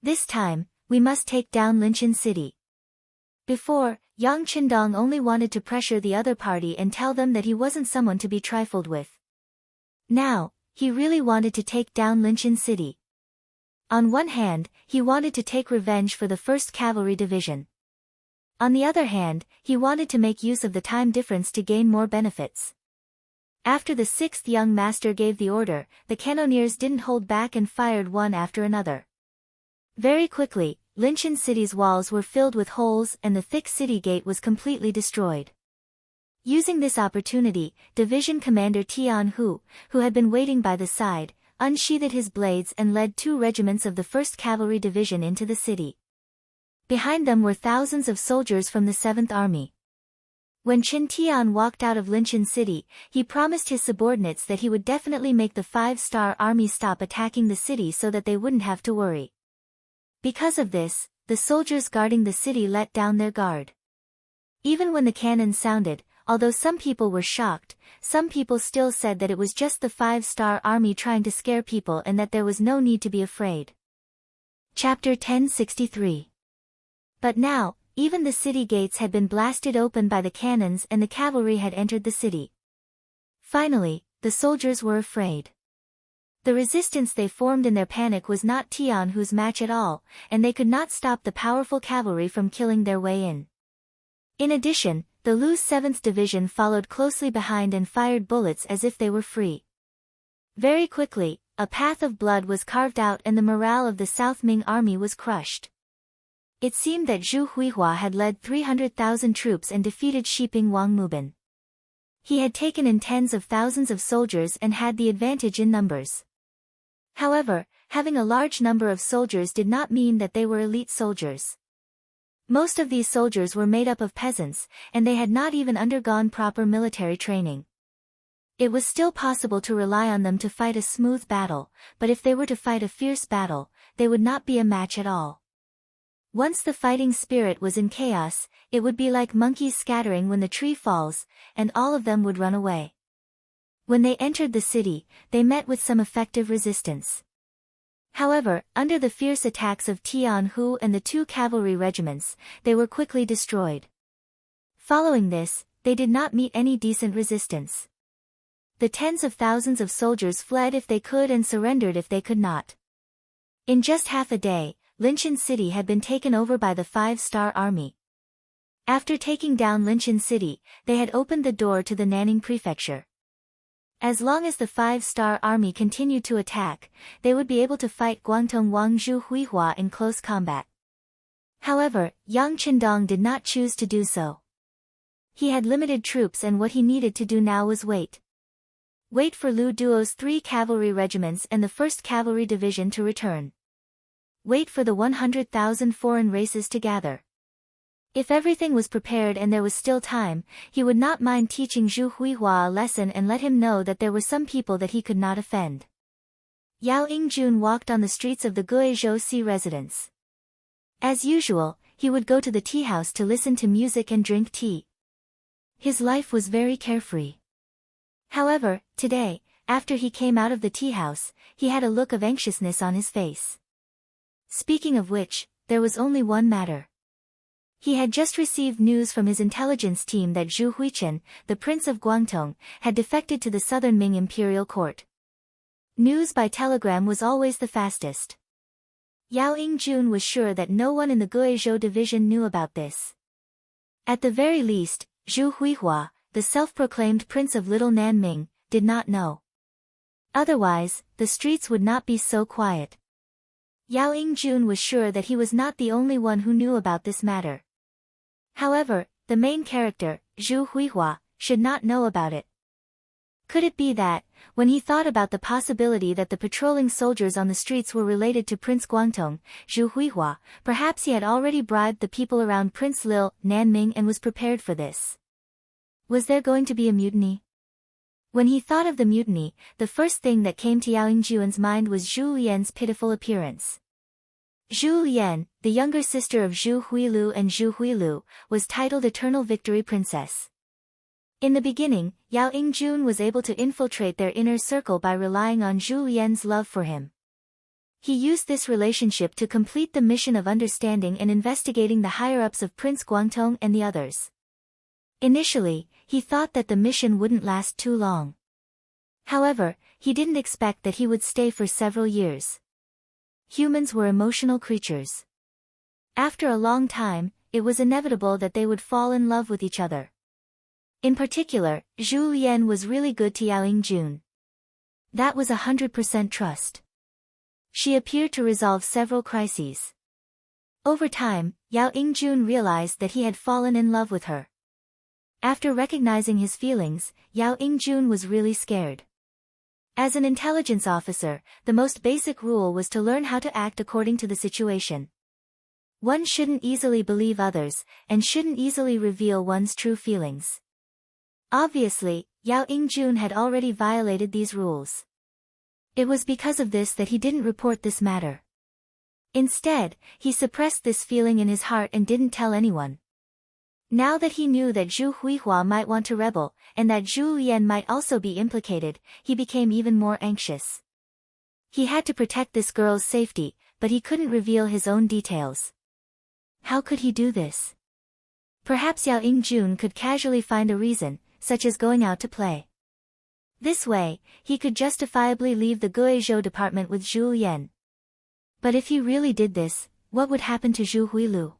This time, we must take down Linchin City." Before, Yang Qindong only wanted to pressure the other party and tell them that he wasn't someone to be trifled with. Now, he really wanted to take down Linchin City. On one hand, he wanted to take revenge for the 1st Cavalry Division. On the other hand, he wanted to make use of the time difference to gain more benefits. After the sixth young master gave the order, the cannoneers didn't hold back and fired one after another. Very quickly, Linshan City's walls were filled with holes and the thick city gate was completely destroyed. Using this opportunity, Division Commander Tian Hu, who had been waiting by the side, unsheathed his blades and led 2 regiments of the 1st Cavalry Division into the city. Behind them were thousands of soldiers from the 7th Army. When Qin Tian walked out of Linshan City, he promised his subordinates that he would definitely make the 5-star army stop attacking the city so that they wouldn't have to worry. Because of this, the soldiers guarding the city let down their guard. Even when the cannon sounded, although some people were shocked, some people still said that it was just the 5-star army trying to scare people and that there was no need to be afraid. Chapter 1063. But now, even the city gates had been blasted open by the cannons and the cavalry had entered the city. Finally, the soldiers were afraid. The resistance they formed in their panic was not Tian Hu's match at all, and they could not stop the powerful cavalry from killing their way in. In addition, the Lu's 7th Division followed closely behind and fired bullets as if they were free. Very quickly, a path of blood was carved out and the morale of the South Ming army was crushed. It seemed that Zhu Huihua had led 300,000 troops and defeated Shiping Wang Mubin. He had taken in tens of thousands of soldiers and had the advantage in numbers. However, having a large number of soldiers did not mean that they were elite soldiers. Most of these soldiers were made up of peasants, and they had not even undergone proper military training. It was still possible to rely on them to fight a smooth battle, but if they were to fight a fierce battle, they would not be a match at all. Once the fighting spirit was in chaos, it would be like monkeys scattering when the tree falls, and all of them would run away. When they entered the city, they met with some effective resistance. However, under the fierce attacks of Tian Hu and the 2 cavalry regiments, they were quickly destroyed. Following this, they did not meet any decent resistance. The tens of thousands of soldiers fled if they could and surrendered if they could not. In just half a day, Linshan City had been taken over by the 5-star army. After taking down Linshan City, they had opened the door to the Nanning Prefecture. As long as the 5-star army continued to attack, they would be able to fight Guangdong Wang Zhu Huihua in close combat. However, Yang Qindong did not choose to do so. He had limited troops and what he needed to do now was wait. Wait for Lu Duo's 3 cavalry regiments and the 1st Cavalry Division to return. Wait for the 100,000 foreign races to gather. If everything was prepared and there was still time, he would not mind teaching Zhu Huihua a lesson and let him know that there were some people that he could not offend. Yao Yingjun walked on the streets of the Guizhou Sea residence. As usual, he would go to the tea house to listen to music and drink tea. His life was very carefree. However, today, after he came out of the tea house, he had a look of anxiousness on his face. Speaking of which, there was only one matter. He had just received news from his intelligence team that Zhu Huichen, the Prince of Guangdong, had defected to the Southern Ming Imperial Court. News by telegram was always the fastest. Yao Yingjun was sure that no one in the Guizhou division knew about this. At the very least, Zhu Huihua, the self-proclaimed Prince of Little Nanming, did not know. Otherwise, the streets would not be so quiet. Yao Yingjun was sure that he was not the only one who knew about this matter. However, the main character, Zhu Huihua, should not know about it. Could it be that, when he thought about the possibility that the patrolling soldiers on the streets were related to Prince Guangdong, Zhu Huihua, perhaps he had already bribed the people around Prince Lil Nanming and was prepared for this? Was there going to be a mutiny? When he thought of the mutiny, the first thing that came to Yao Yingjun's mind was Zhu Lian's pitiful appearance. Zhu Lian, the younger sister of Zhu Huilu and Zhu Huilu, was titled Eternal Victory Princess. In the beginning, Yao Yingjun was able to infiltrate their inner circle by relying on Zhu Lian's love for him. He used this relationship to complete the mission of understanding and investigating the higher-ups of Prince Guangdong and the others. Initially, he thought that the mission wouldn't last too long. However, he didn't expect that he would stay for several years. Humans were emotional creatures. After a long time, it was inevitable that they would fall in love with each other. In particular, Zhu Lian was really good to Yao Yingjun. That was 100% trust. She appeared to resolve several crises. Over time, Yao Yingjun realized that he had fallen in love with her. After recognizing his feelings, Yao Yingjun was really scared. As an intelligence officer, the most basic rule was to learn how to act according to the situation. One shouldn't easily believe others, and shouldn't easily reveal one's true feelings. Obviously, Yao Yingjun had already violated these rules. It was because of this that he didn't report this matter. Instead, he suppressed this feeling in his heart and didn't tell anyone. Now that he knew that Zhu Huihua might want to rebel, and that Zhu Lian might also be implicated, he became even more anxious. He had to protect this girl's safety, but he couldn't reveal his own details. How could he do this? Perhaps Yao Yingjun could casually find a reason, such as going out to play. This way, he could justifiably leave the Guizhou department with Zhu Lian. But if he really did this, what would happen to Zhu Huilu?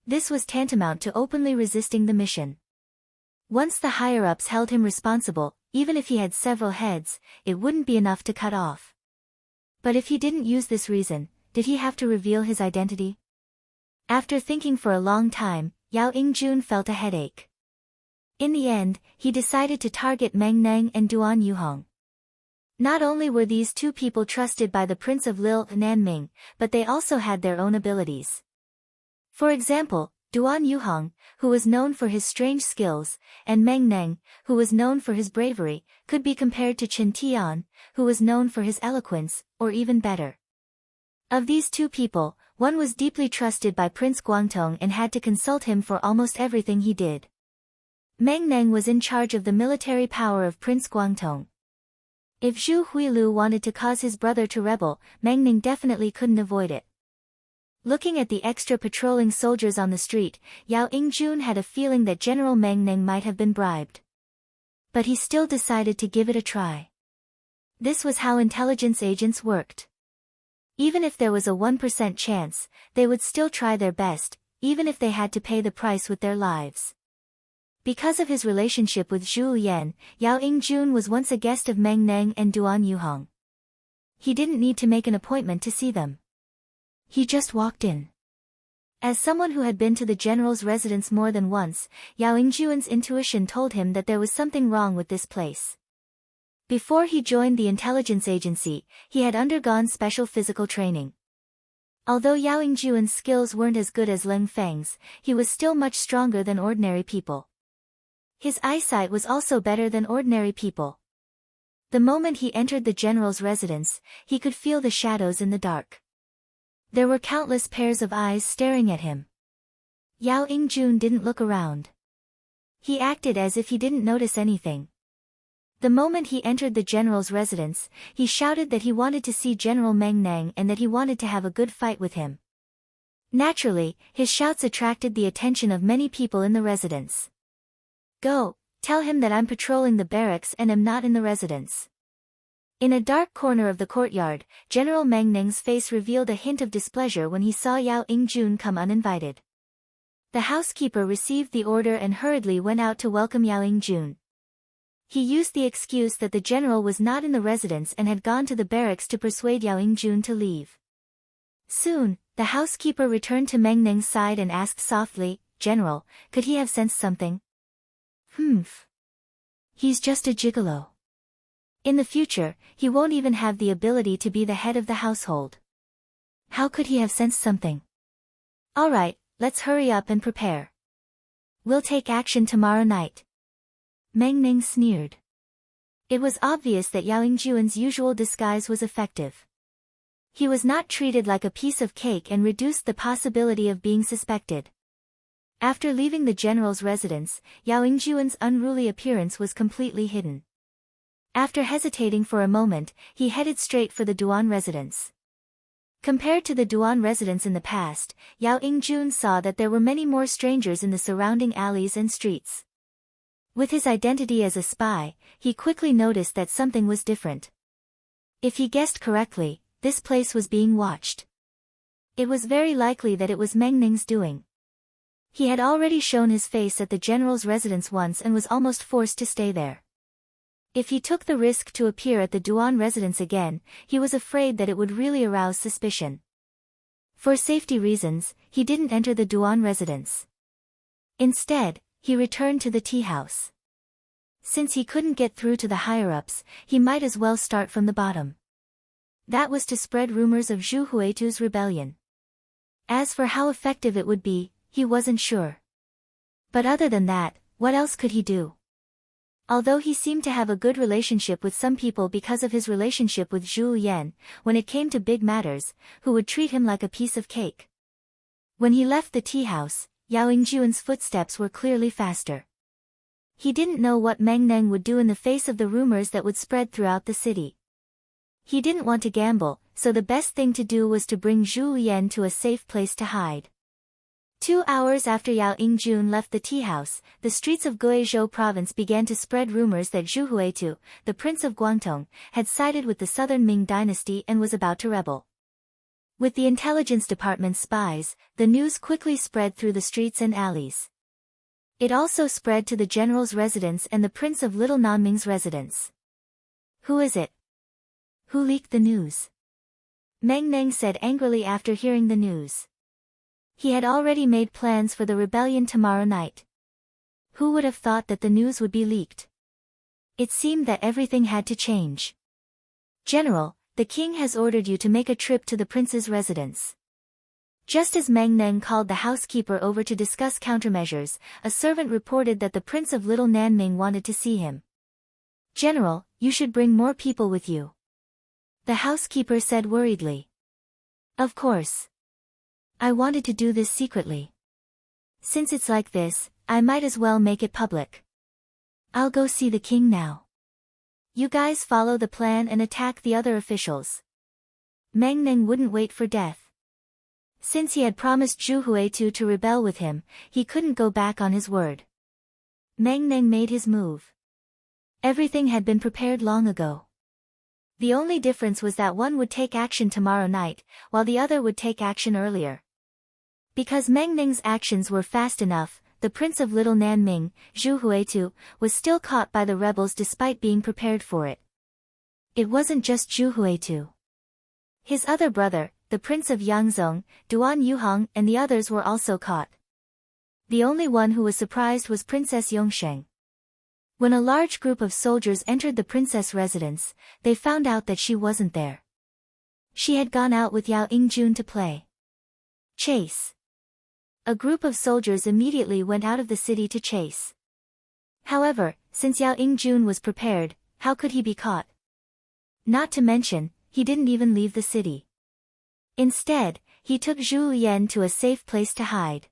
This was tantamount to openly resisting the mission. Once the higher-ups held him responsible, even if he had several heads, it wouldn't be enough to cut off. But if he didn't use this reason, did he have to reveal his identity? After thinking for a long time, Yao Yingjun felt a headache. In the end, he decided to target Meng Neng and Duan Yuhong. Not only were these two people trusted by the Prince of Lil Nanming, but they also had their own abilities. For example, Duan Yuhong, who was known for his strange skills, and Meng Neng, who was known for his bravery, could be compared to Chen Tian, who was known for his eloquence, or even better. Of these two people, one was deeply trusted by Prince Guangtong and had to consult him for almost everything he did. Meng Neng was in charge of the military power of Prince Guangtong. If Zhu Huilu wanted to cause his brother to rebel, Meng Neng definitely couldn't avoid it. Looking at the extra patrolling soldiers on the street, Yao Yingjun had a feeling that General Meng Neng might have been bribed. But he still decided to give it a try. This was how intelligence agents worked. Even if there was a 1% chance, they would still try their best, even if they had to pay the price with their lives. Because of his relationship with Zhu Lian, Yao Yingjun was once a guest of Meng Neng and Duan Yuhong. He didn't need to make an appointment to see them. He just walked in. As someone who had been to the general's residence more than once, Yao Yingjun's intuition told him that there was something wrong with this place. Before he joined the intelligence agency, he had undergone special physical training. Although Yao Yingjun's skills weren't as good as Leng Feng's, he was still much stronger than ordinary people. His eyesight was also better than ordinary people. The moment he entered the general's residence, he could feel the shadows in the dark. There were countless pairs of eyes staring at him. Yao Yingjun didn't look around. He acted as if he didn't notice anything. The moment he entered the general's residence, he shouted that he wanted to see General Meng Neng and that he wanted to have a good fight with him. Naturally, his shouts attracted the attention of many people in the residence. "Go, tell him that I'm patrolling the barracks and am not in the residence." In a dark corner of the courtyard, General Meng Neng's face revealed a hint of displeasure when he saw Yao Yingjun come uninvited. The housekeeper received the order and hurriedly went out to welcome Yao Yingjun. He used the excuse that the general was not in the residence and had gone to the barracks to persuade Yao Yingjun to leave. Soon, the housekeeper returned to Meng Neng's side and asked softly, "General, could he have sensed something?" "Humph. He's just a gigolo. In the future, he won't even have the ability to be the head of the household. How could he have sensed something? All right, let's hurry up and prepare. We'll take action tomorrow night." Meng Neng sneered. It was obvious that Yao Yingjun's usual disguise was effective. He was not treated like a piece of cake and reduced the possibility of being suspected. After leaving the general's residence, Yao Yingjun's unruly appearance was completely hidden. After hesitating for a moment, he headed straight for the Duan residence. Compared to the Duan residence in the past, Yao Yingjun saw that there were many more strangers in the surrounding alleys and streets. With his identity as a spy, he quickly noticed that something was different. If he guessed correctly, this place was being watched. It was very likely that it was Meng Ning's doing. He had already shown his face at the general's residence once and was almost forced to stay there. If he took the risk to appear at the Duan residence again, he was afraid that it would really arouse suspicion. For safety reasons, he didn't enter the Duan residence. Instead, he returned to the tea house. Since he couldn't get through to the higher-ups, he might as well start from the bottom. That was to spread rumors of Zhu Huitu's rebellion. As for how effective it would be, he wasn't sure. But other than that, what else could he do? Although he seemed to have a good relationship with some people because of his relationship with Zhu Yan, when it came to big matters, who would treat him like a piece of cake. When he left the tea house, Yao Yingjuan's footsteps were clearly faster. He didn't know what Meng Neng would do in the face of the rumors that would spread throughout the city. He didn't want to gamble, so the best thing to do was to bring Zhu Yan to a safe place to hide. 2 hours after Yao Yingjun left the tea house, the streets of Guizhou province began to spread rumors that Zhu Huitu, the prince of Guangdong, had sided with the southern Ming dynasty and was about to rebel. With the intelligence department's spies, the news quickly spread through the streets and alleys. It also spread to the general's residence and the prince of Little Nanming's residence. "Who is it? Who leaked the news?" Meng Neng said angrily after hearing the news. He had already made plans for the rebellion tomorrow night. Who would have thought that the news would be leaked? It seemed that everything had to change. "General, the king has ordered you to make a trip to the prince's residence." Just as Meng Neng called the housekeeper over to discuss countermeasures, a servant reported that the prince of Little Nanming wanted to see him. "General, you should bring more people with you," the housekeeper said worriedly. "Of course. I wanted to do this secretly. Since it's like this, I might as well make it public. I'll go see the king now. You guys follow the plan and attack the other officials." Meng Neng wouldn't wait for death. Since he had promised Zhu Huitu to rebel with him, he couldn't go back on his word. Meng Neng made his move. Everything had been prepared long ago. The only difference was that one would take action tomorrow night, while the other would take action earlier. Because Meng Neng's actions were fast enough, the prince of Little Nanming, Zhu Huitu, was still caught by the rebels despite being prepared for it. It wasn't just Zhu Huitu. His other brother, the prince of Yangzong, Duan Yuhong, and the others were also caught. The only one who was surprised was Princess Yongsheng. When a large group of soldiers entered the princess' residence, they found out that she wasn't there. She had gone out with Yao Yingjun to play chase. A group of soldiers immediately went out of the city to chase. However, since Yao Yingjun was prepared, how could he be caught? Not to mention, he didn't even leave the city. Instead, he took Zhu Yan to a safe place to hide.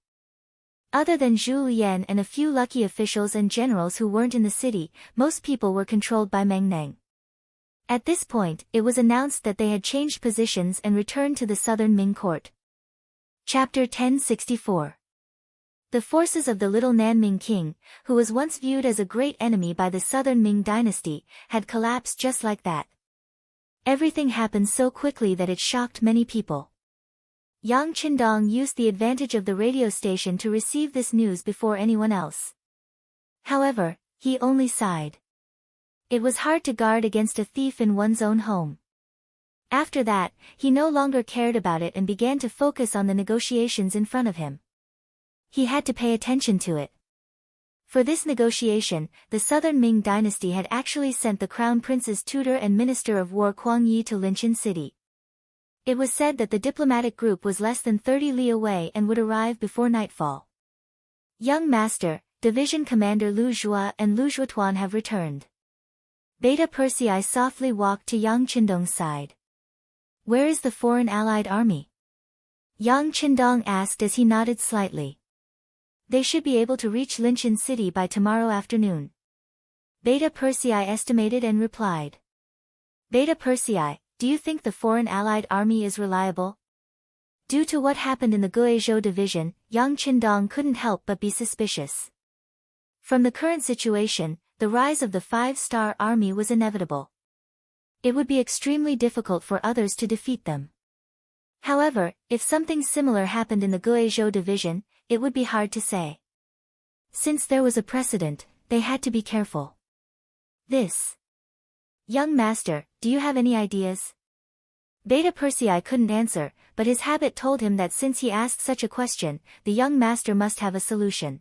Other than Zhu Yan and a few lucky officials and generals who weren't in the city, most people were controlled by Meng Neng. At this point, it was announced that they had changed positions and returned to the southern Ming court. Chapter 1064. The forces of the Little Nanming king, who was once viewed as a great enemy by the southern Ming dynasty, had collapsed just like that. Everything happened so quickly that it shocked many people. Yang Qindong used the advantage of the radio station to receive this news before anyone else. However, he only sighed. It was hard to guard against a thief in one's own home. After that, he no longer cared about it and began to focus on the negotiations in front of him. He had to pay attention to it. For this negotiation, the southern Ming dynasty had actually sent the crown prince's tutor and minister of war Kuang Yi to Linchin City. It was said that the diplomatic group was less than 30 li away and would arrive before nightfall. Young Master, Division Commander Lu Zhua and Lu Zhuotuan have returned. Beta Persei softly walked to Yang Qindong's side. "Where is the foreign allied army?" Yang Qindong asked as he nodded slightly. "They should be able to reach Linchin City by tomorrow afternoon." Beta Persei estimated and replied. "Beta Persei, do you think the foreign allied army is reliable?" Due to what happened in the Guizhou division, Yang Qindong couldn't help but be suspicious. From the current situation, the rise of the five-star army was inevitable. It would be extremely difficult for others to defeat them. However, if something similar happened in the Guizhou division, it would be hard to say. Since there was a precedent, they had to be careful. This. Young master, do you have any ideas? Beta Persei couldn't answer, but his habit told him that since he asked such a question, the young master must have a solution.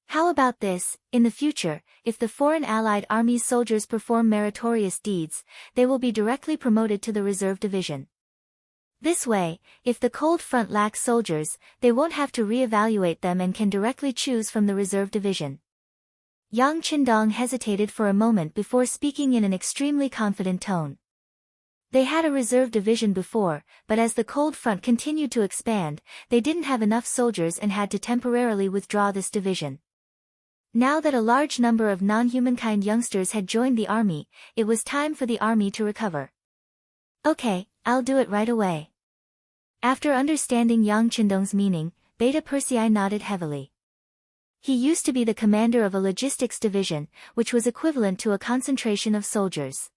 How about this? In the future, if the foreign allied army's soldiers perform meritorious deeds, they will be directly promoted to the reserve division. This way, if the cold front lacks soldiers, they won't have to re-evaluate them and can directly choose from the reserve division. Yang Qindong hesitated for a moment before speaking in an extremely confident tone. They had a reserve division before, but as the cold front continued to expand, they didn't have enough soldiers and had to temporarily withdraw this division. Now that a large number of non-humankind youngsters had joined the army, it was time for the army to recover. Okay, I'll do it right away. After understanding Yang Qindong's meaning, Beta Persei nodded heavily. He used to be the commander of a logistics division, which was equivalent to a concentration of soldiers.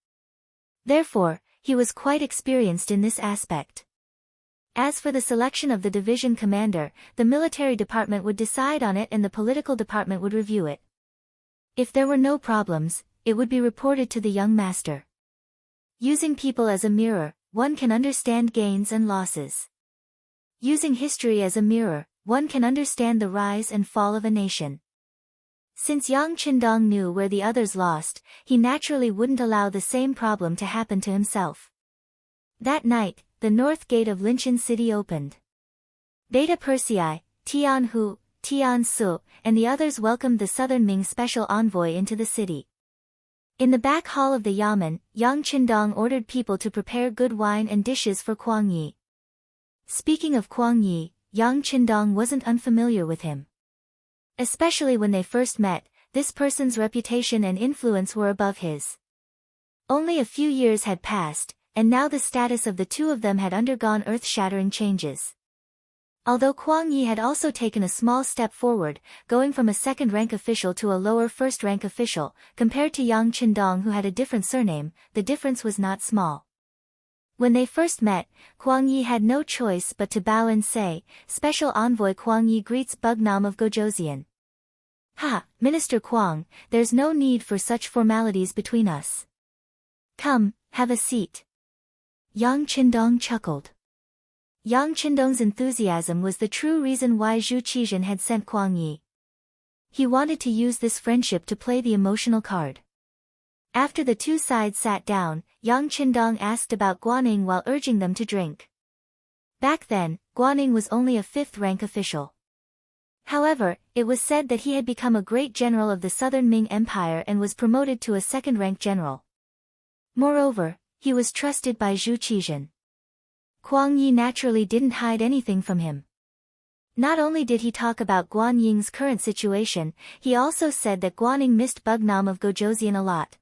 Therefore, he was quite experienced in this aspect. As for the selection of the division commander, the military department would decide on it and the political department would review it. If there were no problems, it would be reported to the young master. Using people as a mirror, one can understand gains and losses. Using history as a mirror, one can understand the rise and fall of a nation. Since Yang Qindong knew where the others lost, he naturally wouldn't allow the same problem to happen to himself. That night, the north gate of Linchin City opened. Beta Persei, Tian Hu, Tian Su, and the others welcomed the Southern Ming special envoy into the city. In the back hall of the yamen, Yang Qindong ordered people to prepare good wine and dishes for Kuang Yi. Speaking of Kuang Yi, Yang Qindong wasn't unfamiliar with him. Especially when they first met, this person's reputation and influence were above his. Only a few years had passed, and now the status of the two of them had undergone earth-shattering changes. Although Kuang Yi had also taken a small step forward, going from a second-rank official to a lower first-rank official, compared to Yang Qindong who had a different surname, the difference was not small. When they first met, Kuang Yi had no choice but to bow and say, "Special Envoy Kuang Yi greets Bugnam of Gojoseon." "Ha, Minister Kuang, there's no need for such formalities between us. Come, have a seat." Yang Qindong chuckled. Yang Qindong's enthusiasm was the true reason why Zhu Qizhen had sent Kuang Yi. He wanted to use this friendship to play the emotional card. After the two sides sat down, Yang Qindong asked about Guaning while urging them to drink. Back then, Guaning was only a fifth-rank official. However, it was said that he had become a great general of the Southern Ming Empire and was promoted to a second-rank general. Moreover, he was trusted by Zhu Qizhen. Kuang Yi naturally didn't hide anything from him. Not only did he talk about Guan Ying's current situation, he also said that Guaning missed Bugnam of Gojoseon a lot.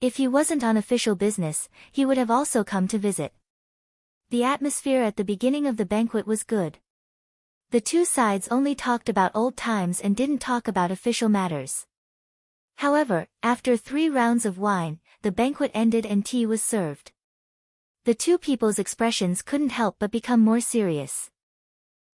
If he wasn't on official business, he would have also come to visit. The atmosphere at the beginning of the banquet was good. The two sides only talked about old times and didn't talk about official matters. However, after 3 rounds of wine, the banquet ended and tea was served. The two people's expressions couldn't help but become more serious.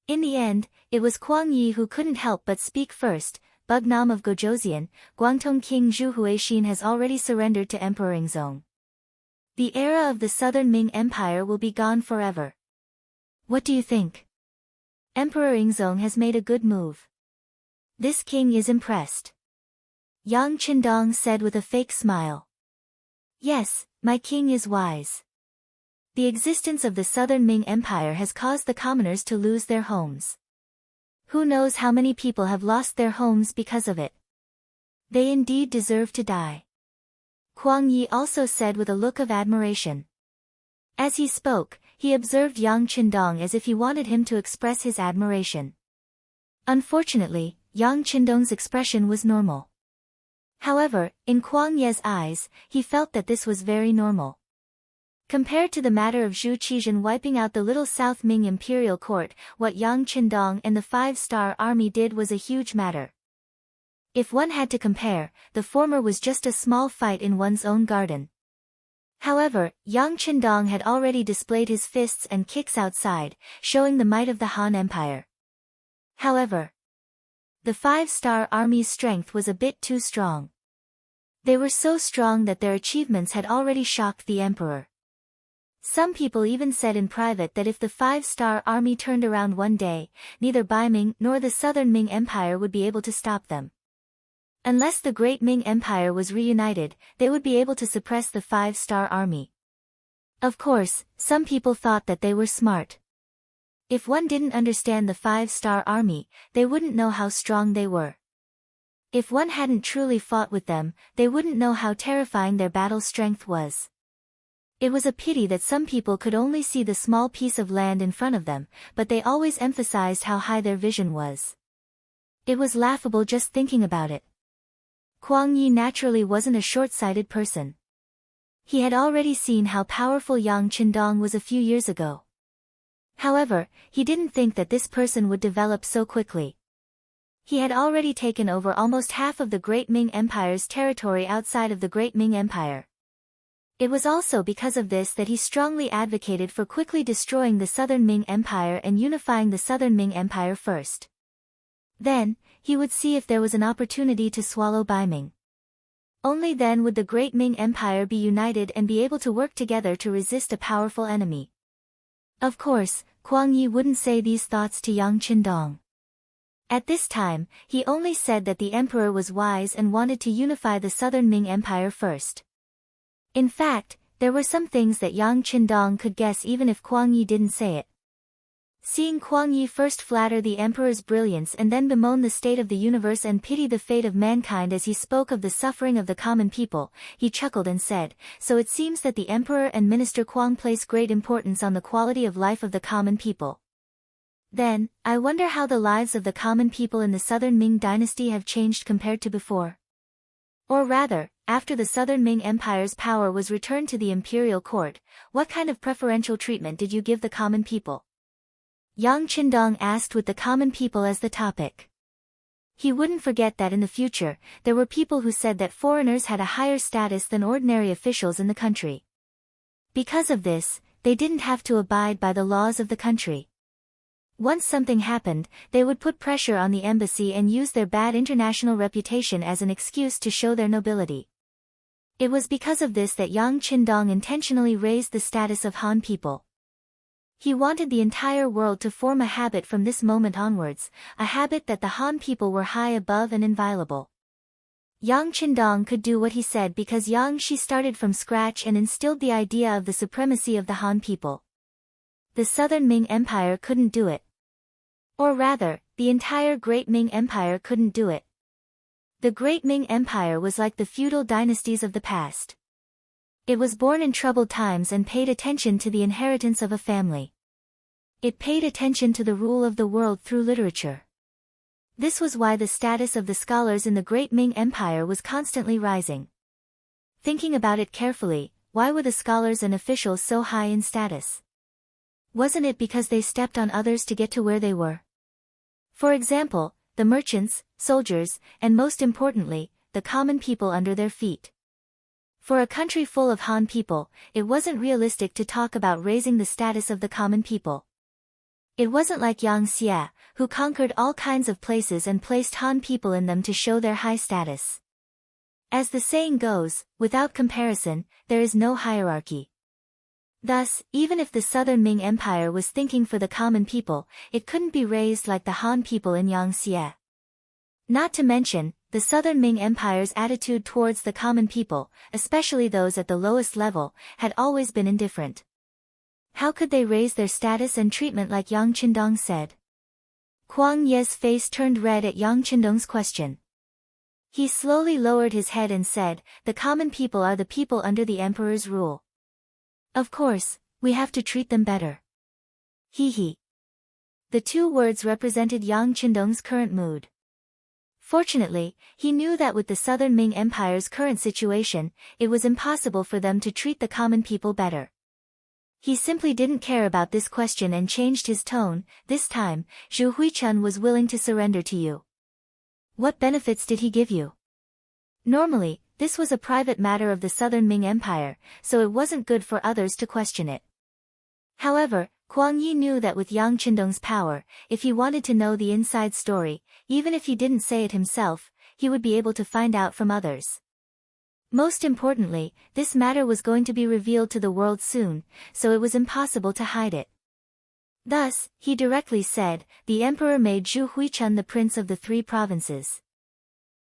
In the end, it was Kuang Yi who couldn't help but speak first. "Bugnam of Gojoseon, Guangdong King Zhu Huixin has already surrendered to Emperor Yingzong. The era of the Southern Ming Empire will be gone forever. What do you think? Emperor Yingzong has made a good move. This king is impressed." Yang Qindong said with a fake smile. "Yes, my king is wise. The existence of the Southern Ming Empire has caused the commoners to lose their homes. Who knows how many people have lost their homes because of it. They indeed deserve to die." Kuang Yi also said with a look of admiration. As he spoke, he observed Yang Qindong as if he wanted him to express his admiration. Unfortunately, Yang Qindong's expression was normal. However, in Kuang Ye's eyes, he felt that this was very normal. Compared to the matter of Zhu Qizhen wiping out the little South Ming imperial court, what Yang Qindong and the 5-star army did was a huge matter. If one had to compare, the former was just a small fight in one's own garden. However, Yang Qindong had already displayed his fists and kicks outside, showing the might of the Han Empire. However, the 5-star army's strength was a bit too strong. They were so strong that their achievements had already shocked the emperor. Some people even said in private that if the 5-star army turned around one day, neither Ming nor the Southern Ming Empire would be able to stop them. Unless the Great Ming Empire was reunited, they would be able to suppress the 5-star army. Of course, some people thought that they were smart. If one didn't understand the 5-star army, they wouldn't know how strong they were. If one hadn't truly fought with them, they wouldn't know how terrifying their battle strength was. It was a pity that some people could only see the small piece of land in front of them, but they always emphasized how high their vision was. It was laughable just thinking about it. Kuang Yi naturally wasn't a short-sighted person. He had already seen how powerful Yang Qindong was a few years ago. However, he didn't think that this person would develop so quickly. He had already taken over almost half of the Great Ming Empire's territory outside of the Great Ming Empire. It was also because of this that he strongly advocated for quickly destroying the Southern Ming Empire and unifying the Southern Ming Empire first. Then, he would see if there was an opportunity to swallow Ming. Only then would the Great Ming Empire be united and be able to work together to resist a powerful enemy. Of course, Kuang Yi wouldn't say these thoughts to Yang Qindong. At this time, he only said that the emperor was wise and wanted to unify the Southern Ming Empire first. In fact, there were some things that Yang Qindong could guess even if Kuang Yi didn't say it. Seeing Kuang Yi first flatter the emperor's brilliance and then bemoan the state of the universe and pity the fate of mankind as he spoke of the suffering of the common people, he chuckled and said, "So it seems that the emperor and Minister Kuang place great importance on the quality of life of the common people. Then, I wonder how the lives of the common people in the Southern Ming dynasty have changed compared to before. Or rather, after the Southern Ming Empire's power was returned to the imperial court, what kind of preferential treatment did you give the common people?" Yang Qindong asked with the common people as the topic. He wouldn't forget that in the future, there were people who said that foreigners had a higher status than ordinary officials in the country. Because of this, they didn't have to abide by the laws of the country. Once something happened, they would put pressure on the embassy and use their bad international reputation as an excuse to show their nobility. It was because of this that Yang Qindong intentionally raised the status of Han people. He wanted the entire world to form a habit from this moment onwards, a habit that the Han people were high above and inviolable. Yang Qindong could do what he said because Yang Shi started from scratch and instilled the idea of the supremacy of the Han people. The Southern Ming Empire couldn't do it. Or rather, the entire Great Ming Empire couldn't do it. The Great Ming Empire was like the feudal dynasties of the past. It was born in troubled times and paid attention to the inheritance of a family. It paid attention to the rule of the world through literature. This was why the status of the scholars in the Great Ming Empire was constantly rising. Thinking about it carefully, why were the scholars and officials so high in status? Wasn't it because they stepped on others to get to where they were? For example, the merchants, soldiers, and most importantly, the common people under their feet. For a country full of Han people, it wasn't realistic to talk about raising the status of the common people. It wasn't like Yang Xie, who conquered all kinds of places and placed Han people in them to show their high status. As the saying goes, without comparison, there is no hierarchy. Thus, even if the Southern Ming Empire was thinking for the common people, it couldn't be raised like the Han people in Yang Xie. Not to mention, the Southern Ming Empire's attitude towards the common people, especially those at the lowest level, had always been indifferent. How could they raise their status and treatment like Yang Qindong said? Kuang Ye's face turned red at Yang Qindong's question. He slowly lowered his head and said, "The common people are the people under the emperor's rule. Of course, we have to treat them better." He. The two words represented Yang Qindong's current mood. Fortunately, he knew that with the Southern Ming Empire's current situation, it was impossible for them to treat the common people better. He simply didn't care about this question and changed his tone. "This time, Zhu Huichun was willing to surrender to you. What benefits did he give you?" Normally, this was a private matter of the Southern Ming Empire, so it wasn't good for others to question it. However, Kuang Yi knew that with Yang Qindong's power, if he wanted to know the inside story, even if he didn't say it himself, he would be able to find out from others. Most importantly, this matter was going to be revealed to the world soon, so it was impossible to hide it. Thus, he directly said, the emperor made Zhu Huichun the prince of the 3 provinces.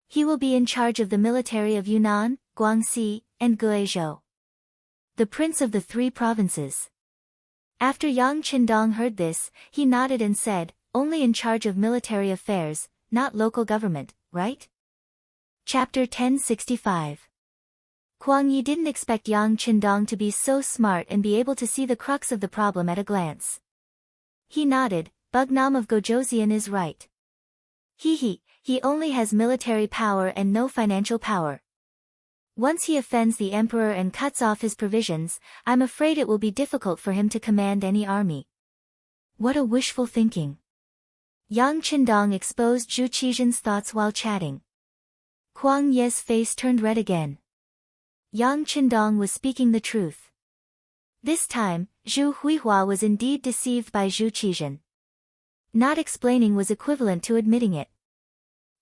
He will be in charge of the military of Yunnan, Guangxi, and Guizhou. The prince of the 3 provinces. After Yang Qindong heard this, he nodded and said, only in charge of military affairs, not local government, right? Chapter 1065. Kuang Yi didn't expect Yang Qindong to be so smart and be able to see the crux of the problem at a glance. He nodded, Bugnam of Gojoseon is right. He only has military power and no financial power. Once he offends the emperor and cuts off his provisions, I'm afraid it will be difficult for him to command any army. What a wishful thinking. Yang Qindong exposed Zhu Qizhen's thoughts while chatting. Kuang Ye's face turned red again. Yang Qindong was speaking the truth. This time, Zhu Huihua was indeed deceived by Zhu Qizhen. Not explaining was equivalent to admitting it.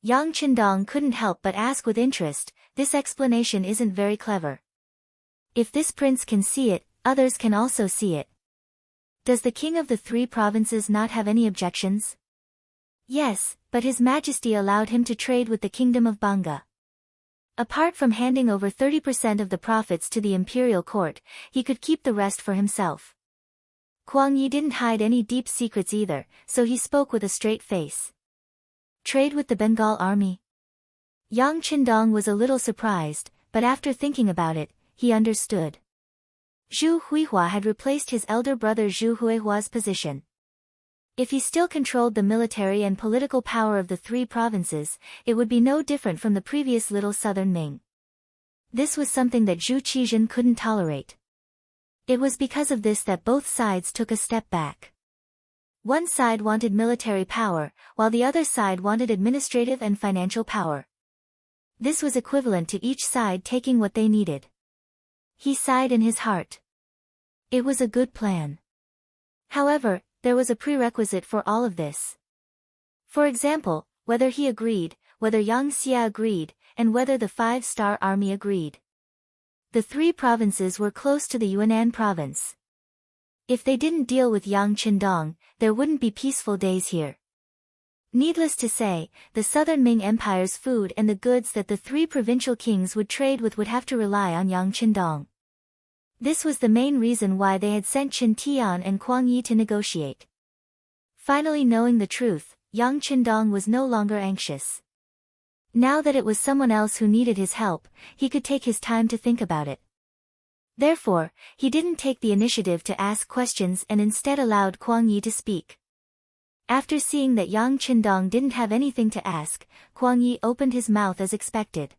Yang Qindong couldn't help but ask with interest, this explanation isn't very clever. If this prince can see it, others can also see it. Does the king of the 3 provinces not have any objections? Yes, but His Majesty allowed him to trade with the kingdom of Banga. Apart from handing over 30% of the profits to the imperial court, he could keep the rest for himself. Kuang Yi didn't hide any deep secrets either, so he spoke with a straight face. Trade with the Bengal army? Yang Qindong was a little surprised, but after thinking about it, he understood. Zhu Huihua had replaced his elder brother Zhu Huihua's position. If he still controlled the military and political power of the 3 provinces, it would be no different from the previous Little Southern Ming. This was something that Zhu Qizhen couldn't tolerate. It was because of this that both sides took a step back. One side wanted military power, while the other side wanted administrative and financial power. This was equivalent to each side taking what they needed. He sighed in his heart. It was a good plan. However, there was a prerequisite for all of this. For example, whether he agreed, whether Yang Xia agreed, and whether the 5-star army agreed. The 3 provinces were close to the Yunnan province. If they didn't deal with Yang Qindong, there wouldn't be peaceful days here. Needless to say, the Southern Ming Empire's food and the goods that the 3 provincial kings would trade with would have to rely on Yang Qindong. This was the main reason why they had sent Qin Tian and Kuang Yi to negotiate. Finally knowing the truth, Yang Qindong was no longer anxious. Now that it was someone else who needed his help, he could take his time to think about it. Therefore, he didn't take the initiative to ask questions and instead allowed Kuang Yi to speak. After seeing that Yang Qindong didn't have anything to ask, Kuang Yi opened his mouth as expected.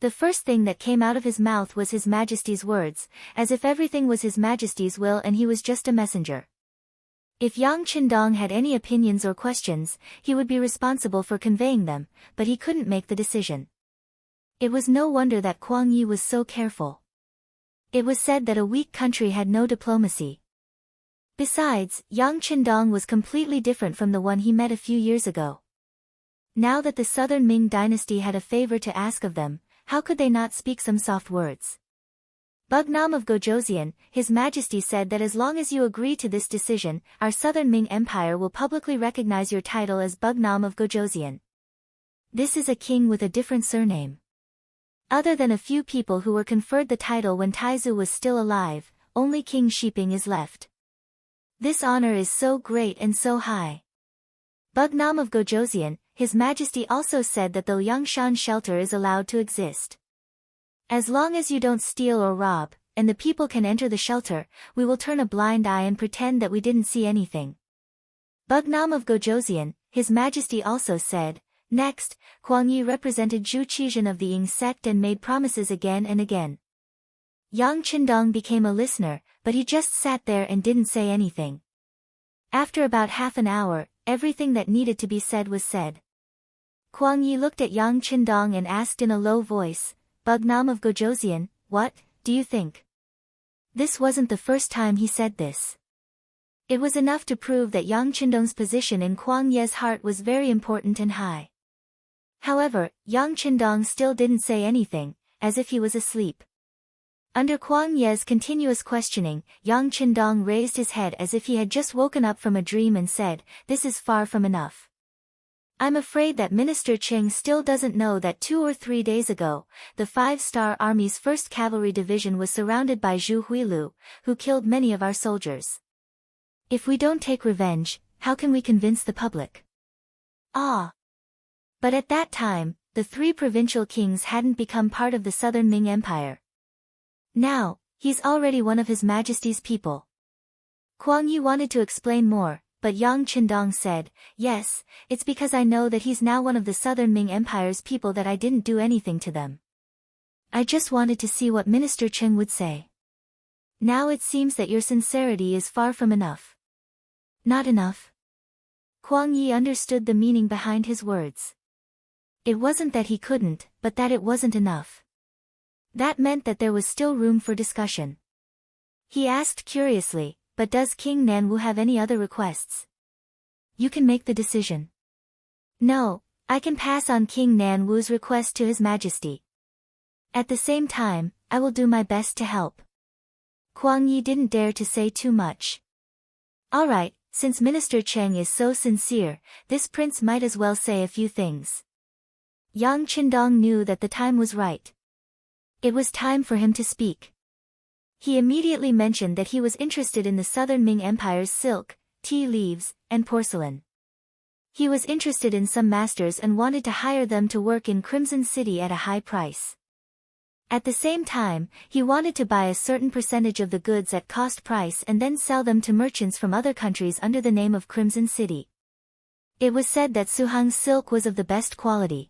The first thing that came out of his mouth was His Majesty's words, as if everything was His Majesty's will and he was just a messenger. If Yang Qindong had any opinions or questions, he would be responsible for conveying them, but he couldn't make the decision. It was no wonder that Kuang Yi was so careful. It was said that a weak country had no diplomacy. Besides, Yang Qindong was completely different from the one he met a few years ago. Now that the Southern Ming dynasty had a favor to ask of them, how could they not speak some soft words? Bugnam of Gojoseon, His Majesty said that as long as you agree to this decision, our Southern Ming Empire will publicly recognize your title as Bugnam of Gojoseon. This is a king with a different surname. Other than a few people who were conferred the title when Taizu was still alive, only King Shiping is left. This honor is so great and so high. Bugnam of Gojoseon, His Majesty also said that the Liangshan shelter is allowed to exist. As long as you don't steal or rob, and the people can enter the shelter, we will turn a blind eye and pretend that we didn't see anything. Bugnam of Gojoseon, His Majesty also said. Next, Kuang Yi represented Zhu Qizhen of the Ying sect and made promises again and again. Yang Qindong became a listener, but he just sat there and didn't say anything. After about half an hour, everything that needed to be said was said. Kuang Yi looked at Yang Qindong and asked in a low voice, Bugnam of Gojoseon, what do you think? This wasn't the first time he said this. It was enough to prove that Yang Qindong's position in Kuang Ye's heart was very important and high. However, Yang Qindong still didn't say anything, as if he was asleep. Under Kuang Ye's continuous questioning, Yang Qindong raised his head as if he had just woken up from a dream and said, "This is far from enough. I'm afraid that Minister Qing still doesn't know that 2 or 3 days ago, the 5-star Army's 1st Cavalry Division was surrounded by Zhu Huilu, who killed many of our soldiers. If we don't take revenge, how can we convince the public?" Ah! But at that time, the 3 provincial kings hadn't become part of the Southern Ming Empire. Now, he's already one of His Majesty's people. Kuang Yi wanted to explain more, but Yang Qindong said, "Yes, it's because I know that he's now one of the Southern Ming Empire's people that I didn't do anything to them. I just wanted to see what Minister Qing would say. Now it seems that your sincerity is far from enough." Not enough? Kuang Yi understood the meaning behind his words. It wasn't that he couldn't, but that it wasn't enough. That meant that there was still room for discussion. He asked curiously, "But does King Nanwu have any other requests?" "You can make the decision." "No, I can pass on King Nanwu's request to His Majesty. At the same time, I will do my best to help." Kuang Yi didn't dare to say too much. "All right, since Minister Qing is so sincere, this prince might as well say a few things." Yang Qindong knew that the time was right. It was time for him to speak. He immediately mentioned that he was interested in the Southern Ming Empire's silk, tea leaves, and porcelain. He was interested in some masters and wanted to hire them to work in Crimson City at a high price. At the same time, he wanted to buy a certain percentage of the goods at cost price and then sell them to merchants from other countries under the name of Crimson City. It was said that Suhang's silk was of the best quality.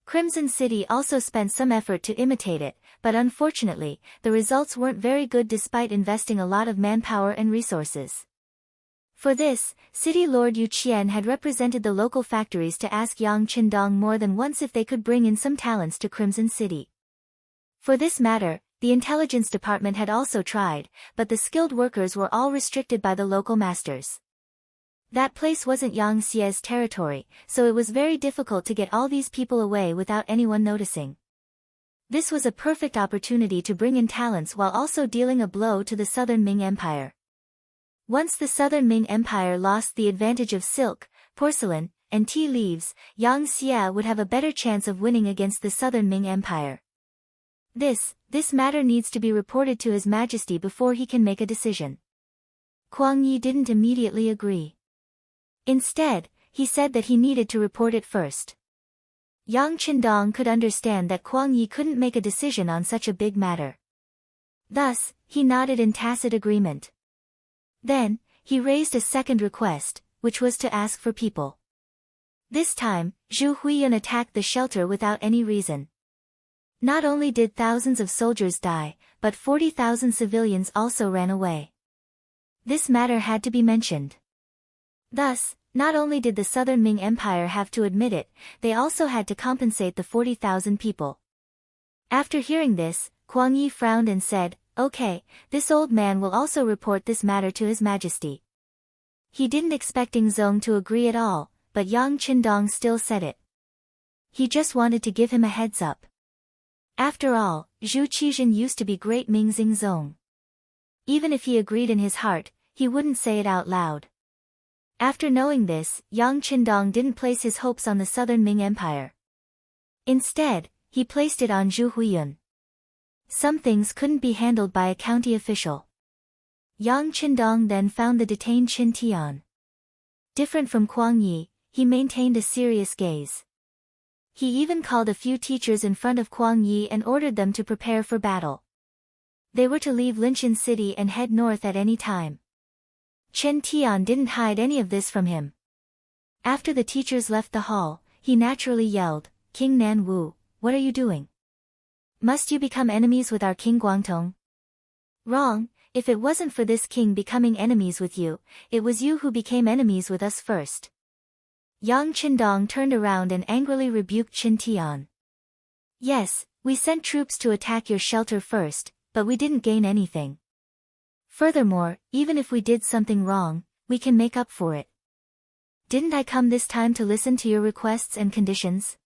Crimson City also spent some effort to imitate it, but unfortunately, the results weren't very good despite investing a lot of manpower and resources. For this, City Lord Yu Qian had represented the local factories to ask Yang Qindong more than once if they could bring in some talents to Crimson City. For this matter, the intelligence department had also tried, but the skilled workers were all restricted by the local masters. That place wasn't Yang Xie's territory, so it was very difficult to get all these people away without anyone noticing. This was a perfect opportunity to bring in talents while also dealing a blow to the Southern Ming Empire. Once the Southern Ming Empire lost the advantage of silk, porcelain, and tea leaves, Yang Xie would have a better chance of winning against the Southern Ming Empire. This matter needs to be reported to His Majesty before he can make a decision. Kuang Yi didn't immediately agree. Instead, he said that he needed to report it first. Yang Qindong could understand that Kuang Yi couldn't make a decision on such a big matter. Thus, he nodded in tacit agreement. Then, he raised a second request, which was to ask for people. This time, Zhu Huiyun attacked the shelter without any reason. Not only did thousands of soldiers die, but 40,000 civilians also ran away. This matter had to be mentioned. Thus, not only did the Southern Ming Empire have to admit it, they also had to compensate the 40,000 people. After hearing this, Kuang Yi frowned and said, "Okay, this old man will also report this matter to His Majesty." He didn't expect Zong to agree at all, but Yang Qindong still said it. He just wanted to give him a heads up. After all, Zhu Qizhen used to be great Mingxing Zong. Even if he agreed in his heart, he wouldn't say it out loud. After knowing this, Yang Qindong didn't place his hopes on the Southern Ming Empire. Instead, he placed it on Zhu Huiyun. Some things couldn't be handled by a county official. Yang Qindong then found the detained Qin Tian. Different from Kuang Yi, he maintained a serious gaze. He even called a few teachers in front of Kuang Yi and ordered them to prepare for battle. They were to leave Linqian City and head north at any time. Chen Tian didn't hide any of this from him. After the teachers left the hall, he naturally yelled, "King Nanwu, what are you doing? Must you become enemies with our King Guangtong?" "Wrong, if it wasn't for this king becoming enemies with you, it was you who became enemies with us first." Yang Qindong turned around and angrily rebuked Qin Tian. "Yes, we sent troops to attack your shelter first, but we didn't gain anything. Furthermore, even if we did something wrong, we can make up for it. Didn't I come this time to listen to your requests and conditions?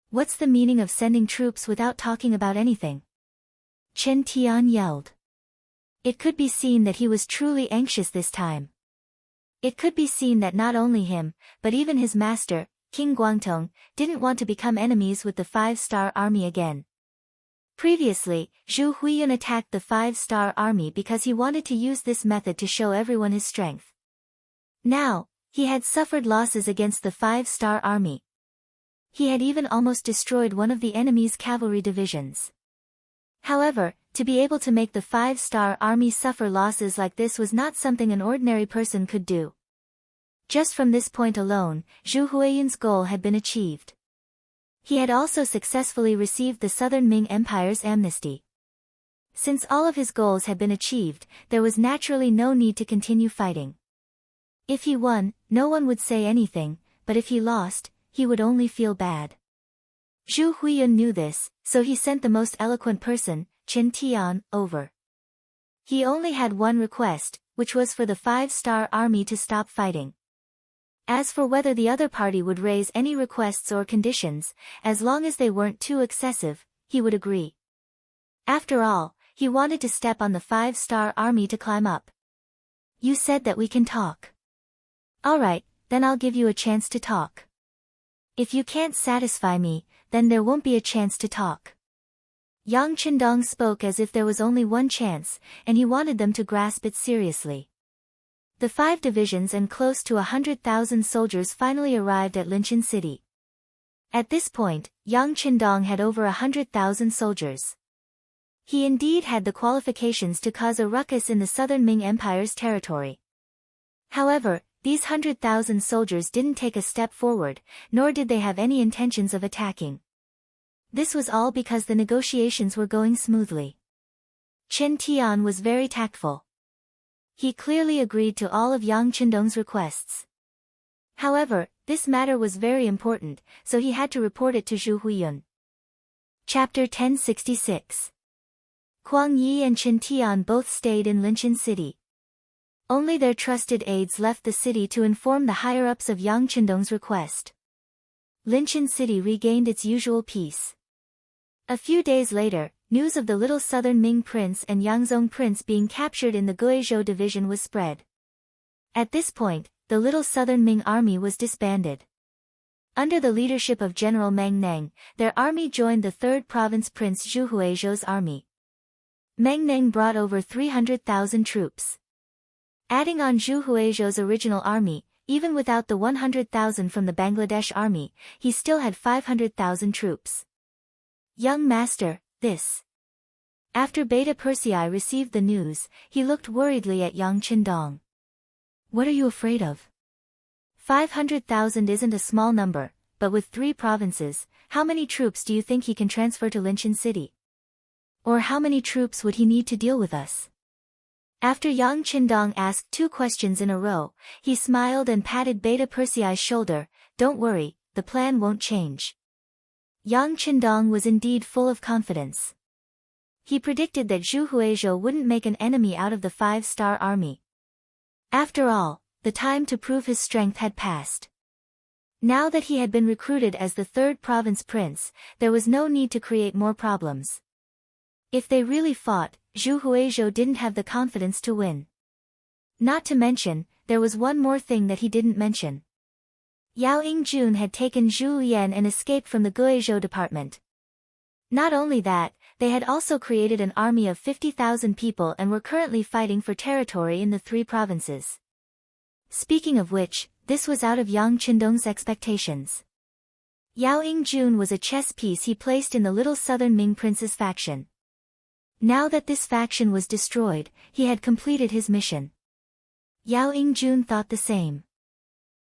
What's the meaning of sending troops without talking about anything? Chen Tian yelled. It could be seen that he was truly anxious this time. It could be seen that not only him, but even his master, King Guangtong, didn't want to become enemies with the 5-star army again. Previously, Zhu Huiyun attacked the 5-star army because he wanted to use this method to show everyone his strength. Now, he had suffered losses against the 5-star army. He had even almost destroyed one of the enemy's cavalry divisions. However, to be able to make the 5-star army suffer losses like this was not something an ordinary person could do. Just from this point alone, Zhu Huiyun's goal had been achieved. He had also successfully received the Southern Ming Empire's amnesty. Since all of his goals had been achieved, there was naturally no need to continue fighting. If he won, no one would say anything, but if he lost, he would only feel bad. Zhu Huiyun knew this, so he sent the most eloquent person, Chen Tian, over. He only had one request, which was for the 5-star army to stop fighting. As for whether the other party would raise any requests or conditions, as long as they weren't too excessive, he would agree. After all, he wanted to step on the 5-star army to climb up. You said that we can talk. Alright, then I'll give you a chance to talk. If you can't satisfy me, then there won't be a chance to talk. Yang Qindong spoke as if there was only one chance, and he wanted them to grasp it seriously. The 5 divisions and close to 100,000 soldiers finally arrived at Linchin City. At this point, Yang Qindong had over 100,000 soldiers. He indeed had the qualifications to cause a ruckus in the Southern Ming Empire's territory. However, these 100,000 soldiers didn't take a step forward, nor did they have any intentions of attacking. This was all because the negotiations were going smoothly. Chen Tian was very tactful. He clearly agreed to all of Yang Qindong's requests. However, this matter was very important, so he had to report it to Zhu Huiyun. Chapter 1066. Kuang Yi and Chen Tian both stayed in Linchin City. Only their trusted aides left the city to inform the higher-ups of Yang Qindong's request. Linchin City regained its usual peace. A few days later, news of the little Southern Ming Prince and Yangzhong Prince being captured in the Guizhou division was spread. At this point, the little Southern Ming army was disbanded. Under the leadership of General Meng Neng, their army joined the 3rd Province Prince Zhu Huizhou's army. Meng Neng brought over 300,000 troops. Adding on Zhu Huizhou's original army, even without the 100,000 from the Bangladesh army, he still had 500,000 troops. Young master, this. After Beta Persei received the news, he looked worriedly at Yang Qindong. What are you afraid of? 500,000 isn't a small number, but with 3 provinces, how many troops do you think he can transfer to Linchin City? Or how many troops would he need to deal with us? After Yang Qindong asked 2 questions in a row, he smiled and patted Beta Persei's shoulder. Don't worry, the plan won't change. Yang Qindong was indeed full of confidence. He predicted that Zhu Huizhou wouldn't make an enemy out of the 5-star army. After all, the time to prove his strength had passed. Now that he had been recruited as the 3rd province prince, there was no need to create more problems. If they really fought, Zhu Huizhou didn't have the confidence to win. Not to mention, there was one more thing that he didn't mention. Yao Yingjun had taken Zhu Yan and escaped from the Guizhou department. Not only that, they had also created an army of 50,000 people and were currently fighting for territory in the 3 provinces. Speaking of which, this was out of Yang Qindong's expectations. Yao Yingjun was a chess piece he placed in the little Southern Ming Prince's faction. Now that this faction was destroyed, he had completed his mission. Yao Yingjun thought the same.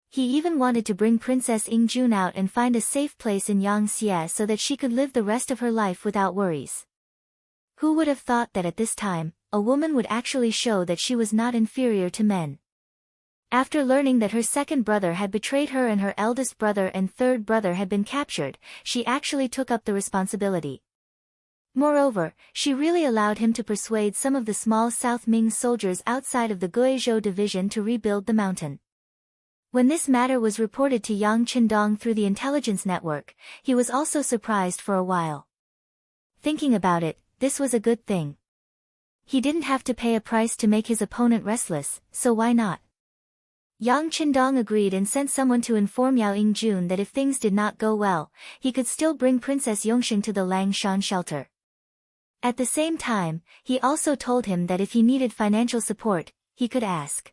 He even wanted to bring Princess Yingjun out and find a safe place in Yangxie so that she could live the rest of her life without worries. Who would have thought that at this time, a woman would actually show that she was not inferior to men? After learning that her 2nd brother had betrayed her and her eldest brother and 3rd brother had been captured, she actually took up the responsibility. Moreover, she really allowed him to persuade some of the small South Ming soldiers outside of the Guizhou division to rebuild the mountain. When this matter was reported to Yang Qindong through the intelligence network, he was also surprised for a while. Thinking about it, this was a good thing. He didn't have to pay a price to make his opponent restless, so why not? Yang Qindong agreed and sent someone to inform Yao Yingjun that if things did not go well, he could still bring Princess Yongxing to the Langshan shelter. At the same time, he also told him that if he needed financial support, he could ask.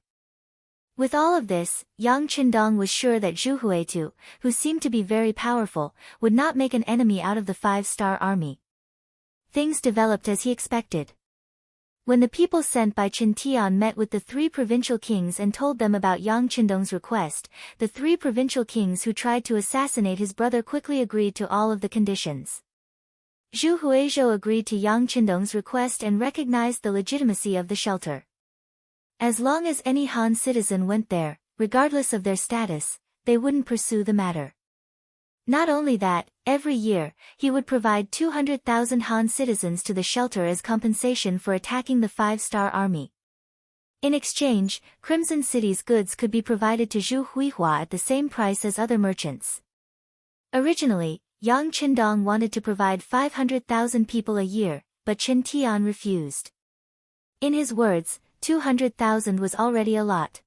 With all of this, Yang Qindong was sure that Zhu Huitu, who seemed to be very powerful, would not make an enemy out of the five-star army. Things developed as he expected. When the people sent by Qin Tian met with the three provincial kings and told them about Yang Qindong's request, the three provincial kings who tried to assassinate his brother quickly agreed to all of the conditions. Zhu Huizhou agreed to Yang Qindong's request and recognized the legitimacy of the shelter. As long as any Han citizen went there, regardless of their status, they wouldn't pursue the matter. Not only that, every year, he would provide 200,000 Han citizens to the shelter as compensation for attacking the five-star army. In exchange, Crimson City's goods could be provided to Zhu Huihua at the same price as other merchants. Originally, Yang Qindong wanted to provide 500,000 people a year, but Qin Tian refused. In his words, 200,000 was already a lot.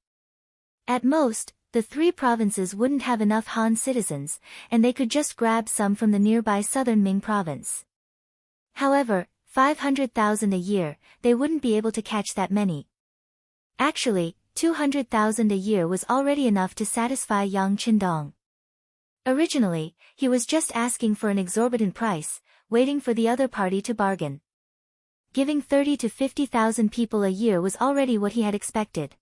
At most, the three provinces wouldn't have enough Han citizens, and they could just grab some from the nearby southern Ming province. However, 500,000 a year, they wouldn't be able to catch that many. Actually, 200,000 a year was already enough to satisfy Yang Qindong. Originally, he was just asking for an exorbitant price, waiting for the other party to bargain. Giving 30 to 50,000 people a year was already what he had expected.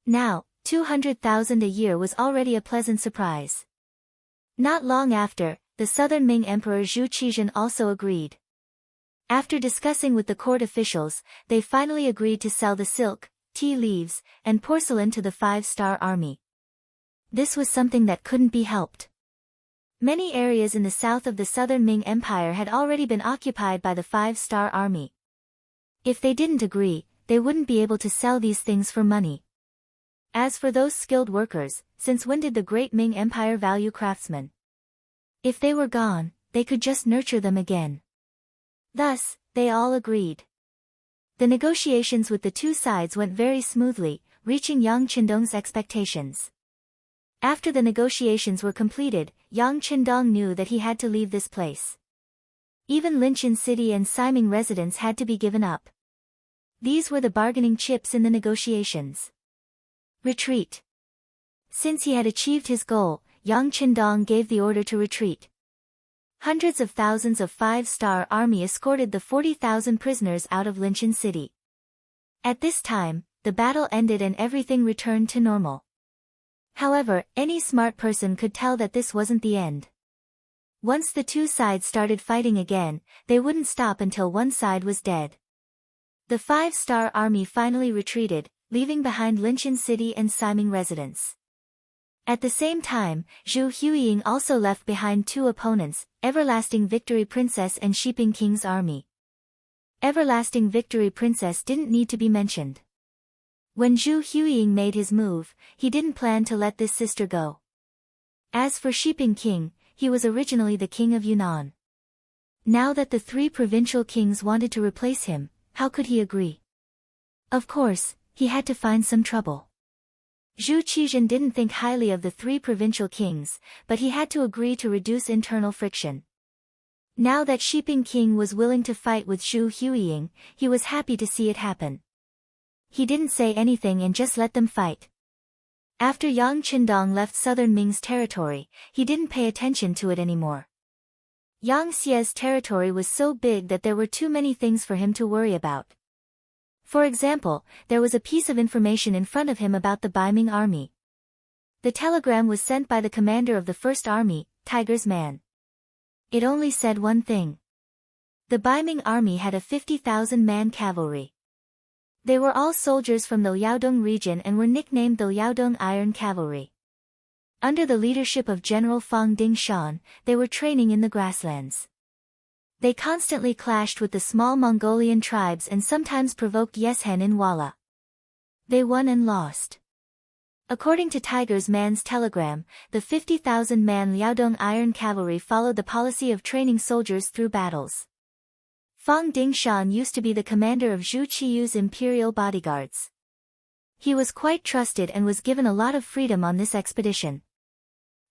Now, 200,000 a year was already a pleasant surprise. Not long after, the southern Ming Emperor Zhu Qizhen also agreed. After discussing with the court officials, they finally agreed to sell the silk, tea leaves, and porcelain to the five-star army. This was something that couldn't be helped. Many areas in the south of the southern Ming Empire had already been occupied by the five-star army. If they didn't agree, they wouldn't be able to sell these things for money. As for those skilled workers, since when did the great Ming Empire value craftsmen? If they were gone, they could just nurture them again. Thus, they all agreed. The negotiations with the two sides went very smoothly, reaching Yang Qindong's expectations. After the negotiations were completed, Yang Qindong knew that he had to leave this place. Even Linchin City and Siming residence had to be given up. These were the bargaining chips in the negotiations. Retreat. Since he had achieved his goal, Yang Qindong gave the order to retreat. Hundreds of thousands of five-star army escorted the 40,000 prisoners out of Linchin City. At this time, the battle ended and everything returned to normal. However, any smart person could tell that this wasn't the end. Once the two sides started fighting again, they wouldn't stop until one side was dead. The five-star army finally retreated, leaving behind Linchin City and Siming residence. At the same time, Zhu Huiying also left behind two opponents, Everlasting Victory Princess and Shiping King's army. Everlasting Victory Princess didn't need to be mentioned. When Zhu Huiying made his move, he didn't plan to let this sister go. As for Shiping King, he was originally the king of Yunnan. Now that the three provincial kings wanted to replace him, how could he agree? Of course, he had to find some trouble. Zhu Qizhen didn't think highly of the three provincial kings, but he had to agree to reduce internal friction. Now that Shiping King was willing to fight with Zhu Huiying, he was happy to see it happen. He didn't say anything and just let them fight. After Yang Qindong left southern Ming's territory, he didn't pay attention to it anymore. Yang Xie's territory was so big that there were too many things for him to worry about. For example, there was a piece of information in front of him about the Baiming army. The telegram was sent by the commander of the First Army, Tiger's Man. It only said one thing. The Baiming army had a 50,000-man cavalry. They were all soldiers from the Liaodong region and were nicknamed the Liaodong Iron Cavalry. Under the leadership of General Fang Dingshan, they were training in the grasslands. They constantly clashed with the small Mongolian tribes and sometimes provoked Yeshen in Walla. They won and lost. According to Tiger's Man's telegram, the 50,000-man Liaodong Iron Cavalry followed the policy of training soldiers through battles. Fang Dingshan used to be the commander of Zhu Qiyu's imperial bodyguards. He was quite trusted and was given a lot of freedom on this expedition.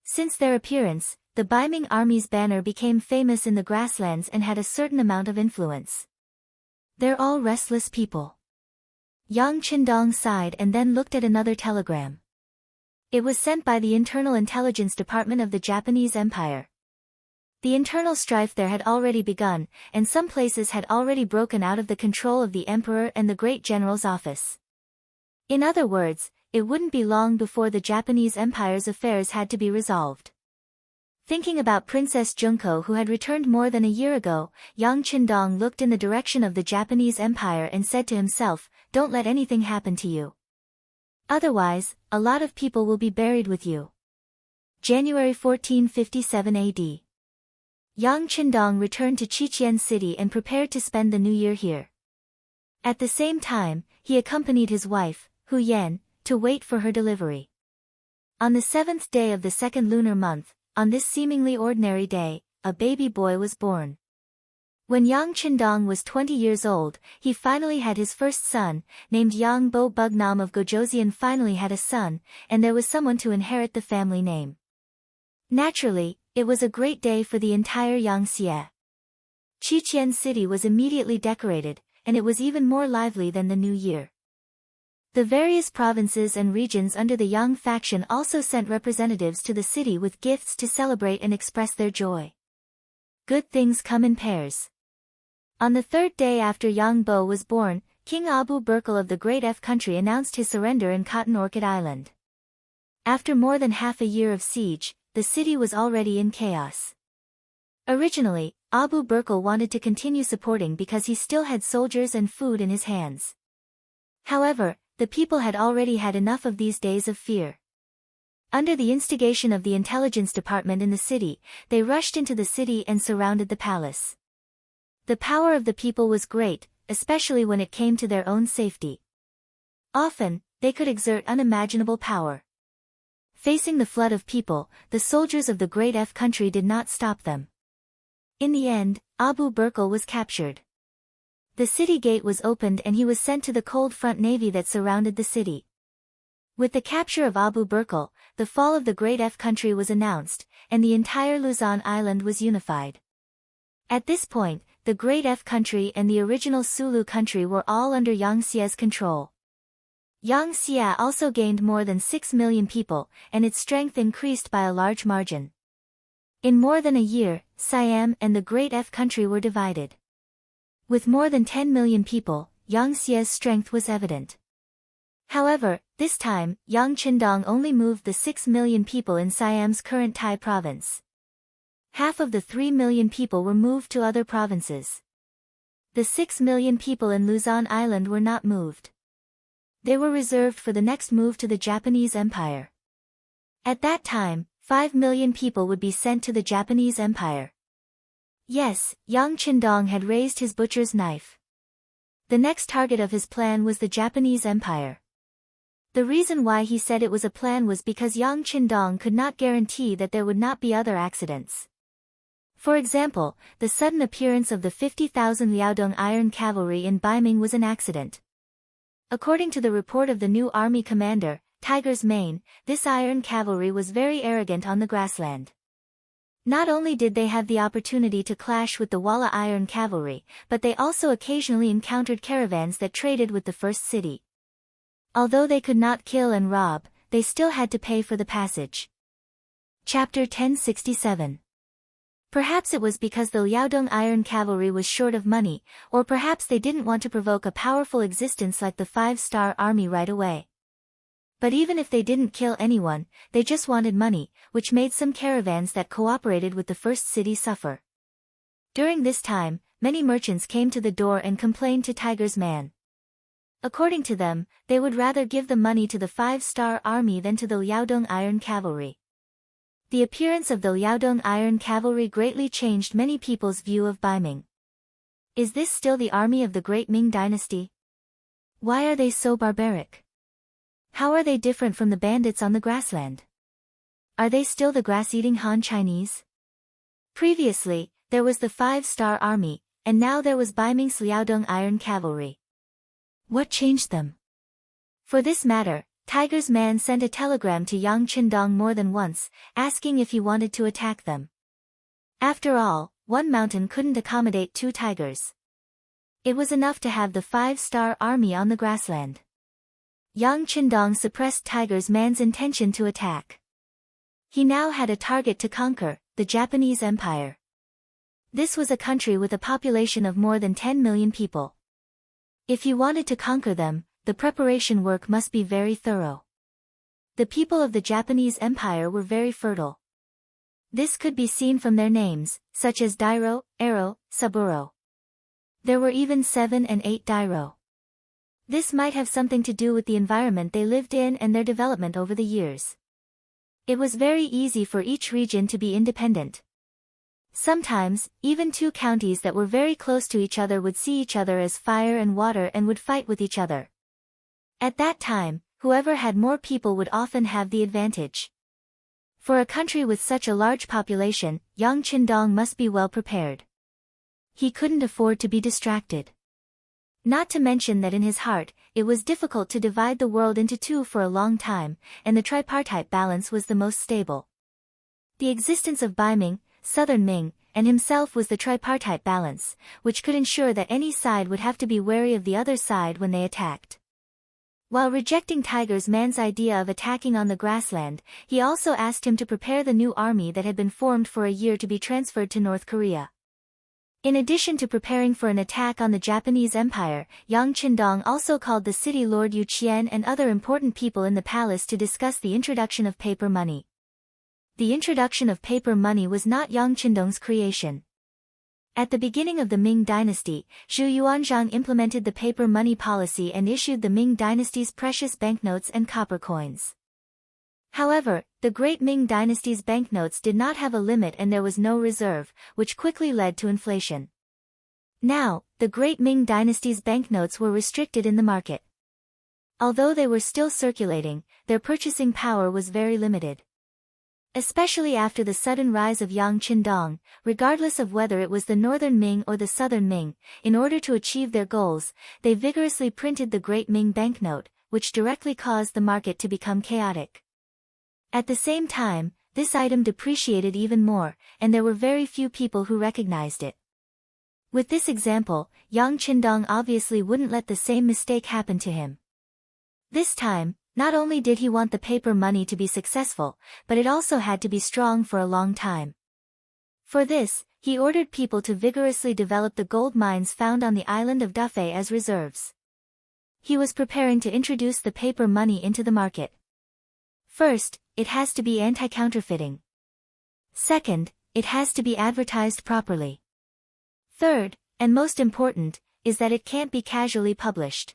Since their appearance, the Baiming army's banner became famous in the grasslands and had a certain amount of influence. They're all restless people. Yang Qindong sighed and then looked at another telegram. It was sent by the Internal Intelligence Department of the Japanese Empire. The internal strife there had already begun, and some places had already broken out of the control of the emperor and the great general's office. In other words, it wouldn't be long before the Japanese Empire's affairs had to be resolved. Thinking about Princess Junko, who had returned more than a year ago, Yang Qindong looked in the direction of the Japanese Empire and said to himself, "Don't let anything happen to you. Otherwise, a lot of people will be buried with you." January 1457 AD. Yang Qindong returned to Qiqian City and prepared to spend the new year here. At the same time, he accompanied his wife, Hu Yan, to wait for her delivery. On the 7th day of the second lunar month, on this seemingly ordinary day, a baby boy was born. When Yang Qindong was 20 years old, he finally had his first son, named Yang Bo Bugnam of Gojoseon finally had a son, and there was someone to inherit the family name. Naturally, it was a great day for the entire Yangtze. Qiqian City was immediately decorated, and it was even more lively than the New Year. The various provinces and regions under the Yang faction also sent representatives to the city with gifts to celebrate and express their joy. Good things come in pairs. On the third day after Yang Bo was born, King Abu Burkle of the Great F country announced his surrender in Cotton Orchid Island. After more than half a year of siege, the city was already in chaos. Originally, Abu Burkle wanted to continue supporting because he still had soldiers and food in his hands. However, the people had already had enough of these days of fear. Under the instigation of the intelligence department in the city, they rushed into the city and surrounded the palace. The power of the people was great, especially when it came to their own safety. Often, they could exert unimaginable power. Facing the flood of people, the soldiers of the Great F country did not stop them. In the end, Abu Burkle was captured. The city gate was opened and he was sent to the cold front navy that surrounded the city. With the capture of Abu Burkle, the fall of the Great F country was announced, and the entire Luzon Island was unified. At this point, the Great F country and the original Sulu country were all under Yangtze's control. Yangtze also gained more than 6 million people, and its strength increased by a large margin. In more than a year, Siam and the Great F country were divided. With more than 10 million people, Yangtze's strength was evident. However, this time, Yang Qindong only moved the 6 million people in Siam's current Thai province. Half of the 3 million people were moved to other provinces. The 6 million people in Luzon Island were not moved. They were reserved for the next move to the Japanese Empire. At that time, 5 million people would be sent to the Japanese Empire. Yes, Yang Qindong had raised his butcher's knife. The next target of his plan was the Japanese Empire. The reason why he said it was a plan was because Yang Qindong could not guarantee that there would not be other accidents. For example, the sudden appearance of the 50,000 Liaodong Iron Cavalry in Baiming was an accident. According to the report of the new army commander, Tiger's Mane, this iron cavalry was very arrogant on the grassland. Not only did they have the opportunity to clash with the Walla Iron Cavalry, but they also occasionally encountered caravans that traded with the first city. Although they could not kill and rob, they still had to pay for the passage. Chapter 1067. Perhaps it was because the Liaodong Iron Cavalry was short of money, or perhaps they didn't want to provoke a powerful existence like the 5-star army right away. But even if they didn't kill anyone, they just wanted money, which made some caravans that cooperated with the first city suffer. During this time, many merchants came to the door and complained to Tiger's Man. According to them, they would rather give the money to the 5-star army than to the Liaodong Iron Cavalry. The appearance of the Liaodong Iron Cavalry greatly changed many people's view of Baiming. Is this still the army of the great Ming dynasty? Why are they so barbaric? How are they different from the bandits on the grassland? Are they still the grass-eating Han Chinese? Previously, there was the 5-star army, and now there was Baiming's Liaodong Iron Cavalry. What changed them? For this matter, Tiger's man sent a telegram to Yang Qindong more than once, asking if he wanted to attack them. After all, one mountain couldn't accommodate 2 tigers. It was enough to have the 5-star army on the grassland. Yang Qindong suppressed Tiger's man's intention to attack. He now had a target to conquer, the Japanese Empire. This was a country with a population of more than 10 million people. If he wanted to conquer them, the preparation work must be very thorough. The people of the Japanese Empire were very fertile. This could be seen from their names, such as Dairo, Ero, Saburo. There were even 7 and 8 Dairo. This might have something to do with the environment they lived in and their development over the years. It was very easy for each region to be independent. Sometimes, even 2 counties that were very close to each other would see each other as fire and water and would fight with each other. At that time, whoever had more people would often have the advantage. For a country with such a large population, Yang Qindong must be well prepared. He couldn't afford to be distracted. Not to mention that in his heart, it was difficult to divide the world into 2 for a long time, and the tripartite balance was the most stable. The existence of Baiming, Southern Ming, and himself was the tripartite balance, which could ensure that any side would have to be wary of the other side when they attacked. While rejecting Tiger's man's idea of attacking on the grassland, he also asked him to prepare the new army that had been formed for a year to be transferred to North Korea. In addition to preparing for an attack on the Japanese Empire, Yang Qindong also called the city lord Yu Qian and other important people in the palace to discuss the introduction of paper money. The introduction of paper money was not Yang Qindong's creation. At the beginning of the Ming dynasty, Zhu Yuanzhang implemented the paper money policy and issued the Ming dynasty's precious banknotes and copper coins. However, the great Ming dynasty's banknotes did not have a limit and there was no reserve, which quickly led to inflation. Now, the great Ming dynasty's banknotes were restricted in the market. Although they were still circulating, their purchasing power was very limited. Especially after the sudden rise of Yang Qindong, regardless of whether it was the Northern Ming or the Southern Ming, in order to achieve their goals, they vigorously printed the Great Ming banknote, which directly caused the market to become chaotic. At the same time, this item depreciated even more, and there were very few people who recognized it. With this example, Yang Qindong obviously wouldn't let the same mistake happen to him. This time, not only did he want the paper money to be successful, but it also had to be strong for a long time. For this, he ordered people to vigorously develop the gold mines found on the island of Dufei as reserves. He was preparing to introduce the paper money into the market. First, it has to be anti-counterfeiting. Second, it has to be advertised properly. Third, and most important, is that it can't be casually published.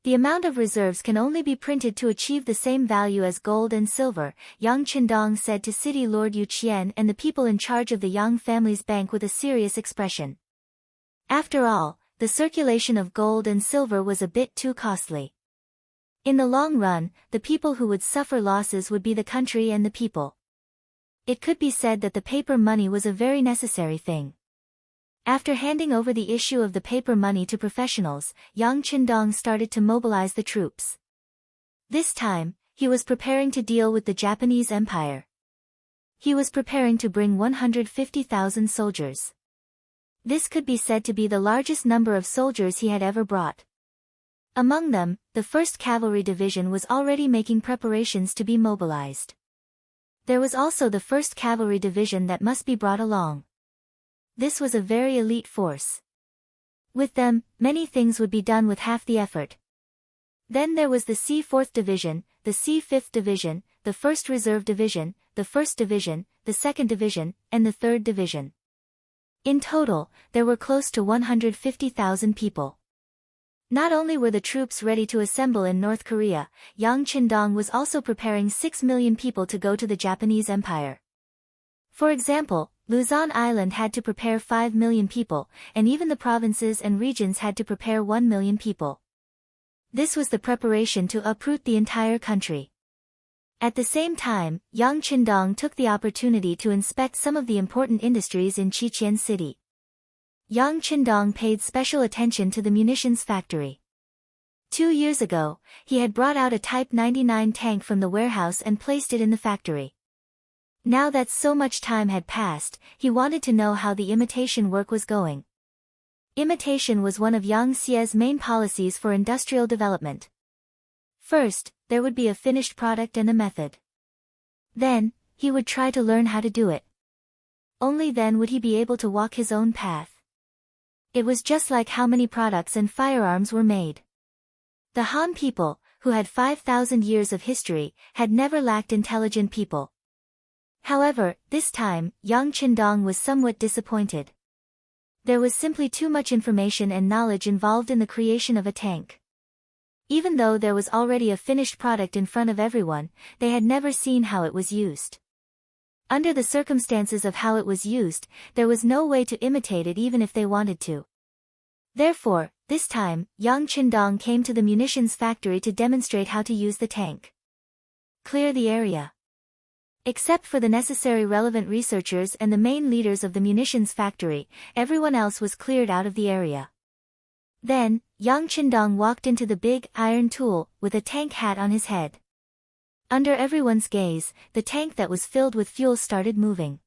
The amount of reserves can only be printed to achieve the same value as gold and silver, Yang Qindong said to City Lord Yu Qian and the people in charge of the Yang family's bank with a serious expression. After all, the circulation of gold and silver was a bit too costly. In the long run, the people who would suffer losses would be the country and the people. It could be said that the paper money was a very necessary thing. After handing over the issue of the paper money to professionals, Yang Qindong started to mobilize the troops. This time, he was preparing to deal with the Japanese Empire. He was preparing to bring 150,000 soldiers. This could be said to be the largest number of soldiers he had ever brought. Among them, the 1st Cavalry Division was already making preparations to be mobilized. There was also the 1st Cavalry Division that must be brought along. This was a very elite force. With them, many things would be done with half the effort. Then there was the C-4th Division, the C-5th Division, the 1st Reserve Division, the 1st Division, the 2nd Division, and the 3rd Division. In total, there were close to 150,000 people. Not only were the troops ready to assemble in North Korea, Yang Qindong was also preparing 6 million people to go to the Japanese Empire. For example, Luzon Island had to prepare 5 million people, and even the provinces and regions had to prepare 1 million people. This was the preparation to uproot the entire country. At the same time, Yang Qindong took the opportunity to inspect some of the important industries in Chichen City. Yang Qindong paid special attention to the munitions factory. 2 years ago, he had brought out a Type 99 tank from the warehouse and placed it in the factory. Now that so much time had passed, he wanted to know how the imitation work was going. Imitation was one of Yang Xie's main policies for industrial development. First, there would be a finished product and a method. Then, he would try to learn how to do it. Only then would he be able to walk his own path. It was just like how many products and firearms were made. The Han people, who had 5,000 years of history, had never lacked intelligent people. However, this time, Yang Qindong was somewhat disappointed. There was simply too much information and knowledge involved in the creation of a tank. Even though there was already a finished product in front of everyone, they had never seen how it was used. Under the circumstances of how it was used, there was no way to imitate it even if they wanted to. Therefore, this time, Yang Qindong came to the munitions factory to demonstrate how to use the tank. Clear the area. Except for the necessary relevant researchers and the main leaders of the munitions factory, everyone else was cleared out of the area. Then, Yang Qindong walked into the big iron tool with a tank hat on his head. Under everyone's gaze, the tank that was filled with fuel started moving.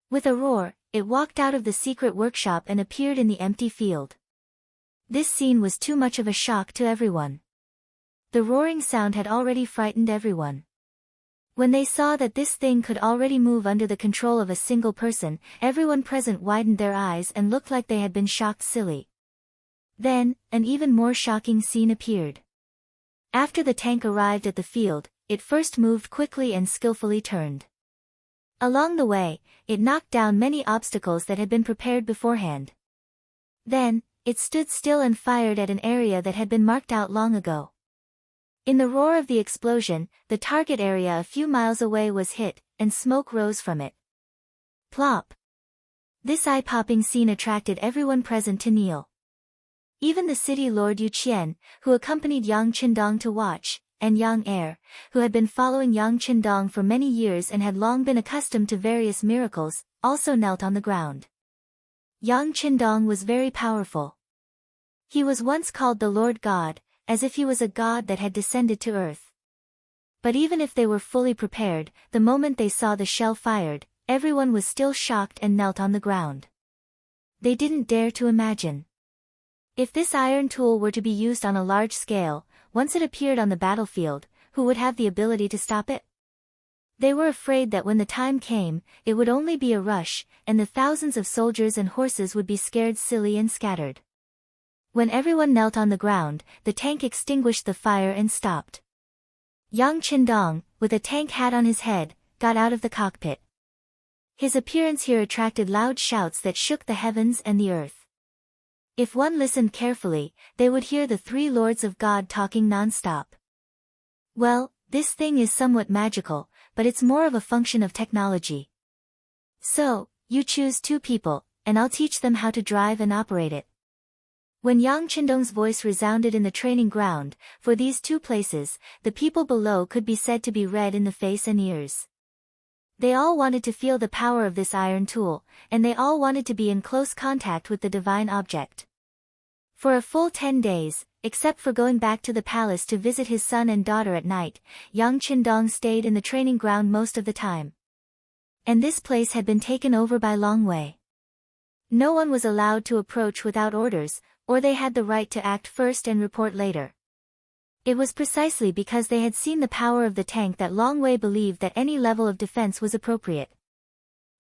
With a roar, it walked out of the secret workshop and appeared in the empty field. This scene was too much of a shock to everyone. The roaring sound had already frightened everyone. When they saw that this thing could already move under the control of a single person, everyone present widened their eyes and looked like they had been shocked silly. Then, an even more shocking scene appeared. After the tank arrived at the field, it first moved quickly and skillfully turned. Along the way, it knocked down many obstacles that had been prepared beforehand. Then, it stood still and fired at an area that had been marked out long ago. In the roar of the explosion, the target area a few miles away was hit, and smoke rose from it. Plop! This eye-popping scene attracted everyone present to kneel. Even the city lord Yu Qian, who accompanied Yang Qindong to watch, and Yang Er, who had been following Yang Qindong for many years and had long been accustomed to various miracles, also knelt on the ground. Yang Qindong was very powerful. He was once called the Lord God, as if he was a god that had descended to earth. But even if they were fully prepared, the moment they saw the shell fired, everyone was still shocked and knelt on the ground. They didn't dare to imagine. If this iron tool were to be used on a large scale, once it appeared on the battlefield, who would have the ability to stop it? They were afraid that when the time came, it would only be a rush, and the thousands of soldiers and horses would be scared silly and scattered. When everyone knelt on the ground, the tank extinguished the fire and stopped. Yang Qindong, with a tank hat on his head, got out of the cockpit. His appearance here attracted loud shouts that shook the heavens and the earth. If one listened carefully, they would hear the three lords of God talking non-stop. Well, this thing is somewhat magical, but it's more of a function of technology. So, you choose 2 people, and I'll teach them how to drive and operate it. When Yang Qindong's voice resounded in the training ground, for these 2 places, the people below could be said to be red in the face and ears. They all wanted to feel the power of this iron tool, and they all wanted to be in close contact with the divine object. For a full 10 days, except for going back to the palace to visit his son and daughter at night, Yang Qindong stayed in the training ground most of the time. And this place had been taken over by Long Wei. No one was allowed to approach without orders, or they had the right to act first and report later. It was precisely because they had seen the power of the tank that Long Wei believed that any level of defense was appropriate.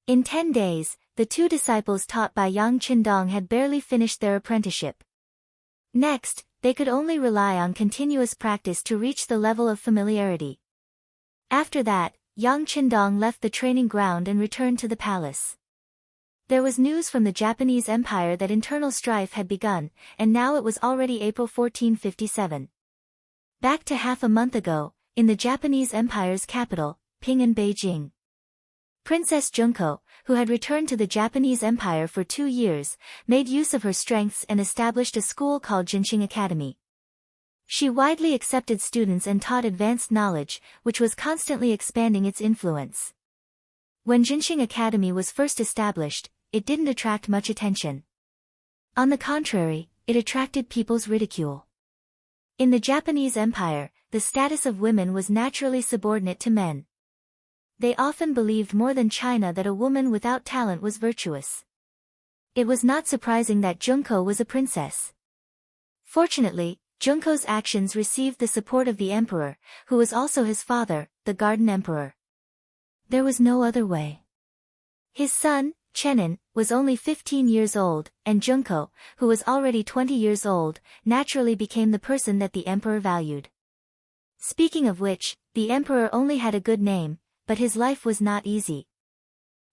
In 10 days, the 2 disciples taught by Yang Qindong had barely finished their apprenticeship. Next, they could only rely on continuous practice to reach the level of familiarity. After that, Yang Qindong left the training ground and returned to the palace. There was news from the Japanese Empire that internal strife had begun, and now it was already April 1457. Back to half a month ago, in the Japanese Empire's capital, Qing and Beijing. Princess Junko, who had returned to the Japanese Empire for 2 years, made use of her strengths and established a school called Jinxing Academy. She widely accepted students and taught advanced knowledge, which was constantly expanding its influence. When Jinxing Academy was first established, it didn't attract much attention. On the contrary, it attracted people's ridicule. In the Japanese Empire, the status of women was naturally subordinate to men. They often believed more than China that a woman without talent was virtuous. It was not surprising that Junko was a princess. Fortunately, Junko's actions received the support of the emperor, who was also his father, the Garden Emperor. There was no other way. His son, Chenin, was only 15 years old, and Junko, who was already 20 years old, naturally became the person that the emperor valued. Speaking of which, the emperor only had a good name, but his life was not easy.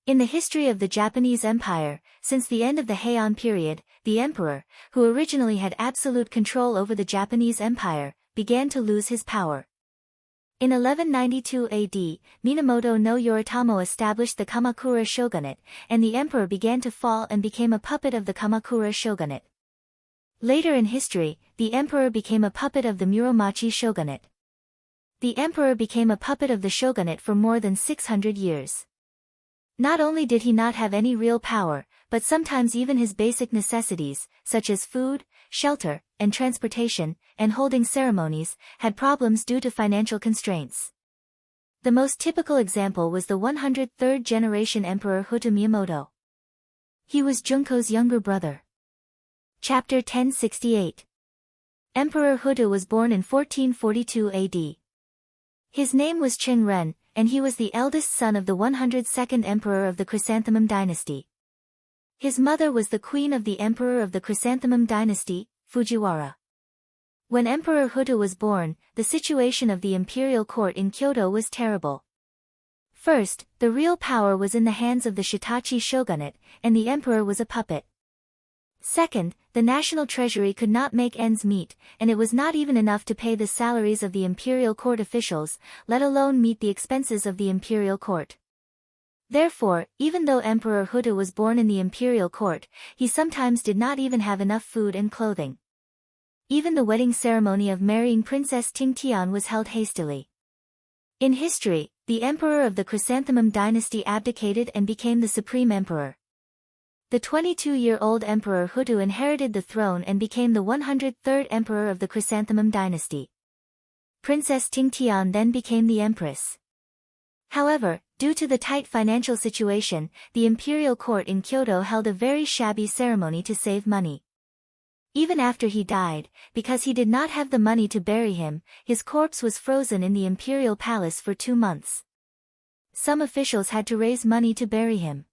In the history of the Japanese Empire, since the end of the Heian period, the emperor, who originally had absolute control over the Japanese Empire, began to lose his power. In 1192 AD, Minamoto no Yoritomo established the Kamakura shogunate, and the emperor began to fall and became a puppet of the Kamakura shogunate. Later in history, the emperor became a puppet of the Muromachi shogunate. The emperor became a puppet of the shogunate for more than 600 years. Not only did he not have any real power, but sometimes even his basic necessities, such as food, shelter, and transportation, and holding ceremonies, had problems due to financial constraints. The most typical example was the 103rd generation Emperor Hotta Miyamoto. He was Junko's younger brother. Chapter 1068. Emperor Hotta was born in 1442 AD. His name was Qing Ren, and he was the eldest son of the 102nd emperor of the Chrysanthemum dynasty. His mother was the queen of the emperor of the Chrysanthemum dynasty, Fujiwara. When Emperor Hotta was born, the situation of the imperial court in Kyoto was terrible. First, the real power was in the hands of the Shitachi shogunate, and the emperor was a puppet. Second, the national treasury could not make ends meet, and it was not even enough to pay the salaries of the imperial court officials, let alone meet the expenses of the imperial court. Therefore, even though Emperor Hotta was born in the imperial court, he sometimes did not even have enough food and clothing. Even the wedding ceremony of marrying Princess Tingtian was held hastily. In history, the emperor of the Chrysanthemum dynasty abdicated and became the supreme emperor. The 22-year-old Emperor Hotta inherited the throne and became the 103rd emperor of the Chrysanthemum dynasty. Princess Tingtian then became the empress. However, due to the tight financial situation, the imperial court in Kyoto held a very shabby ceremony to save money. Even after he died, because he did not have the money to bury him, his corpse was frozen in the imperial palace for 2 months. Some officials had to raise money to bury him.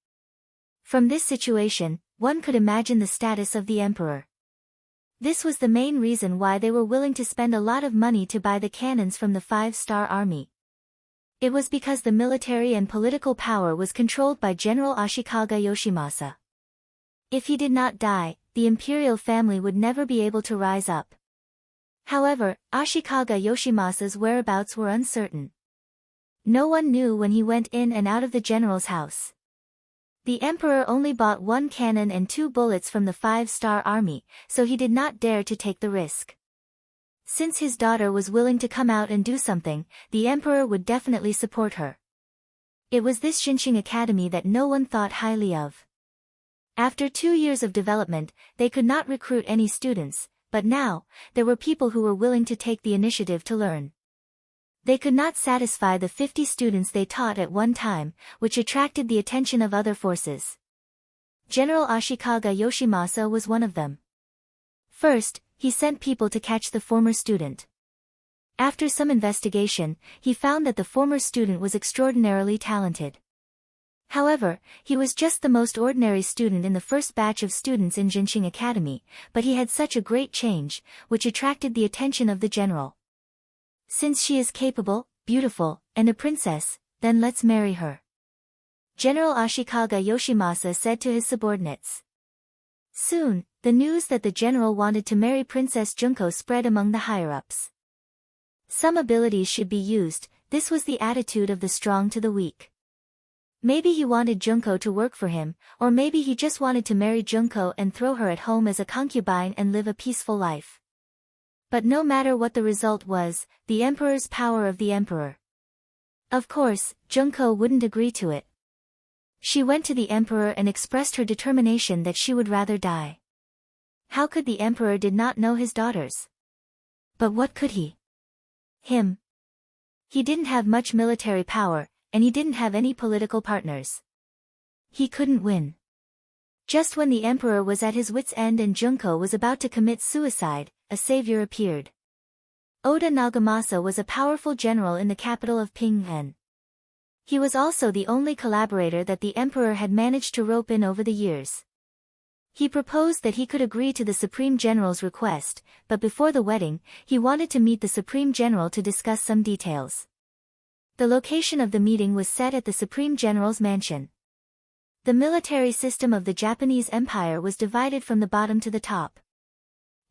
From this situation, one could imagine the status of the emperor. This was the main reason why they were willing to spend a lot of money to buy the cannons from the 5-star army. It was because the military and political power was controlled by General Ashikaga Yoshimasa. If he did not die, the imperial family would never be able to rise up. However, Ashikaga Yoshimasa's whereabouts were uncertain. No one knew when he went in and out of the general's house. The emperor only bought 1 cannon and 2 bullets from the 5-star army, so he did not dare to take the risk. Since his daughter was willing to come out and do something, the emperor would definitely support her. It was this Jinxing Academy that no one thought highly of. After 2 years of development, they could not recruit any students, but now, there were people who were willing to take the initiative to learn. They could not satisfy the 50 students they taught at one time, which attracted the attention of other forces. General Ashikaga Yoshimasa was one of them. First, he sent people to catch the former student. After some investigation, he found that the former student was extraordinarily talented. However, he was just the most ordinary student in the first batch of students in Jinxing Academy, but he had such a great change, which attracted the attention of the general. Since she is capable, beautiful, and a princess, then let's marry her. General Ashikaga Yoshimasa said to his subordinates. Soon, the news that the general wanted to marry Princess Junko spread among the higher-ups. Some abilities should be used, this was the attitude of the strong to the weak. Maybe he wanted Junko to work for him, or maybe he just wanted to marry Junko and throw her at home as a concubine and live a peaceful life. But no matter what the result was, the emperor's power of the emperor. Of course, Junko wouldn't agree to it. She went to the emperor and expressed her determination that she would rather die. How could the emperor did not know his daughters? But what could he? He didn't have much military power, and he didn't have any political partners. He couldn't win. Just when the emperor was at his wit's end and Junko was about to commit suicide, a savior appeared. Oda Nagamasa was a powerful general in the capital of Qing. He was also the only collaborator that the emperor had managed to rope in over the years. He proposed that he could agree to the Supreme General's request, but before the wedding, he wanted to meet the Supreme General to discuss some details. The location of the meeting was set at the Supreme General's mansion. The military system of the Japanese Empire was divided from the bottom to the top.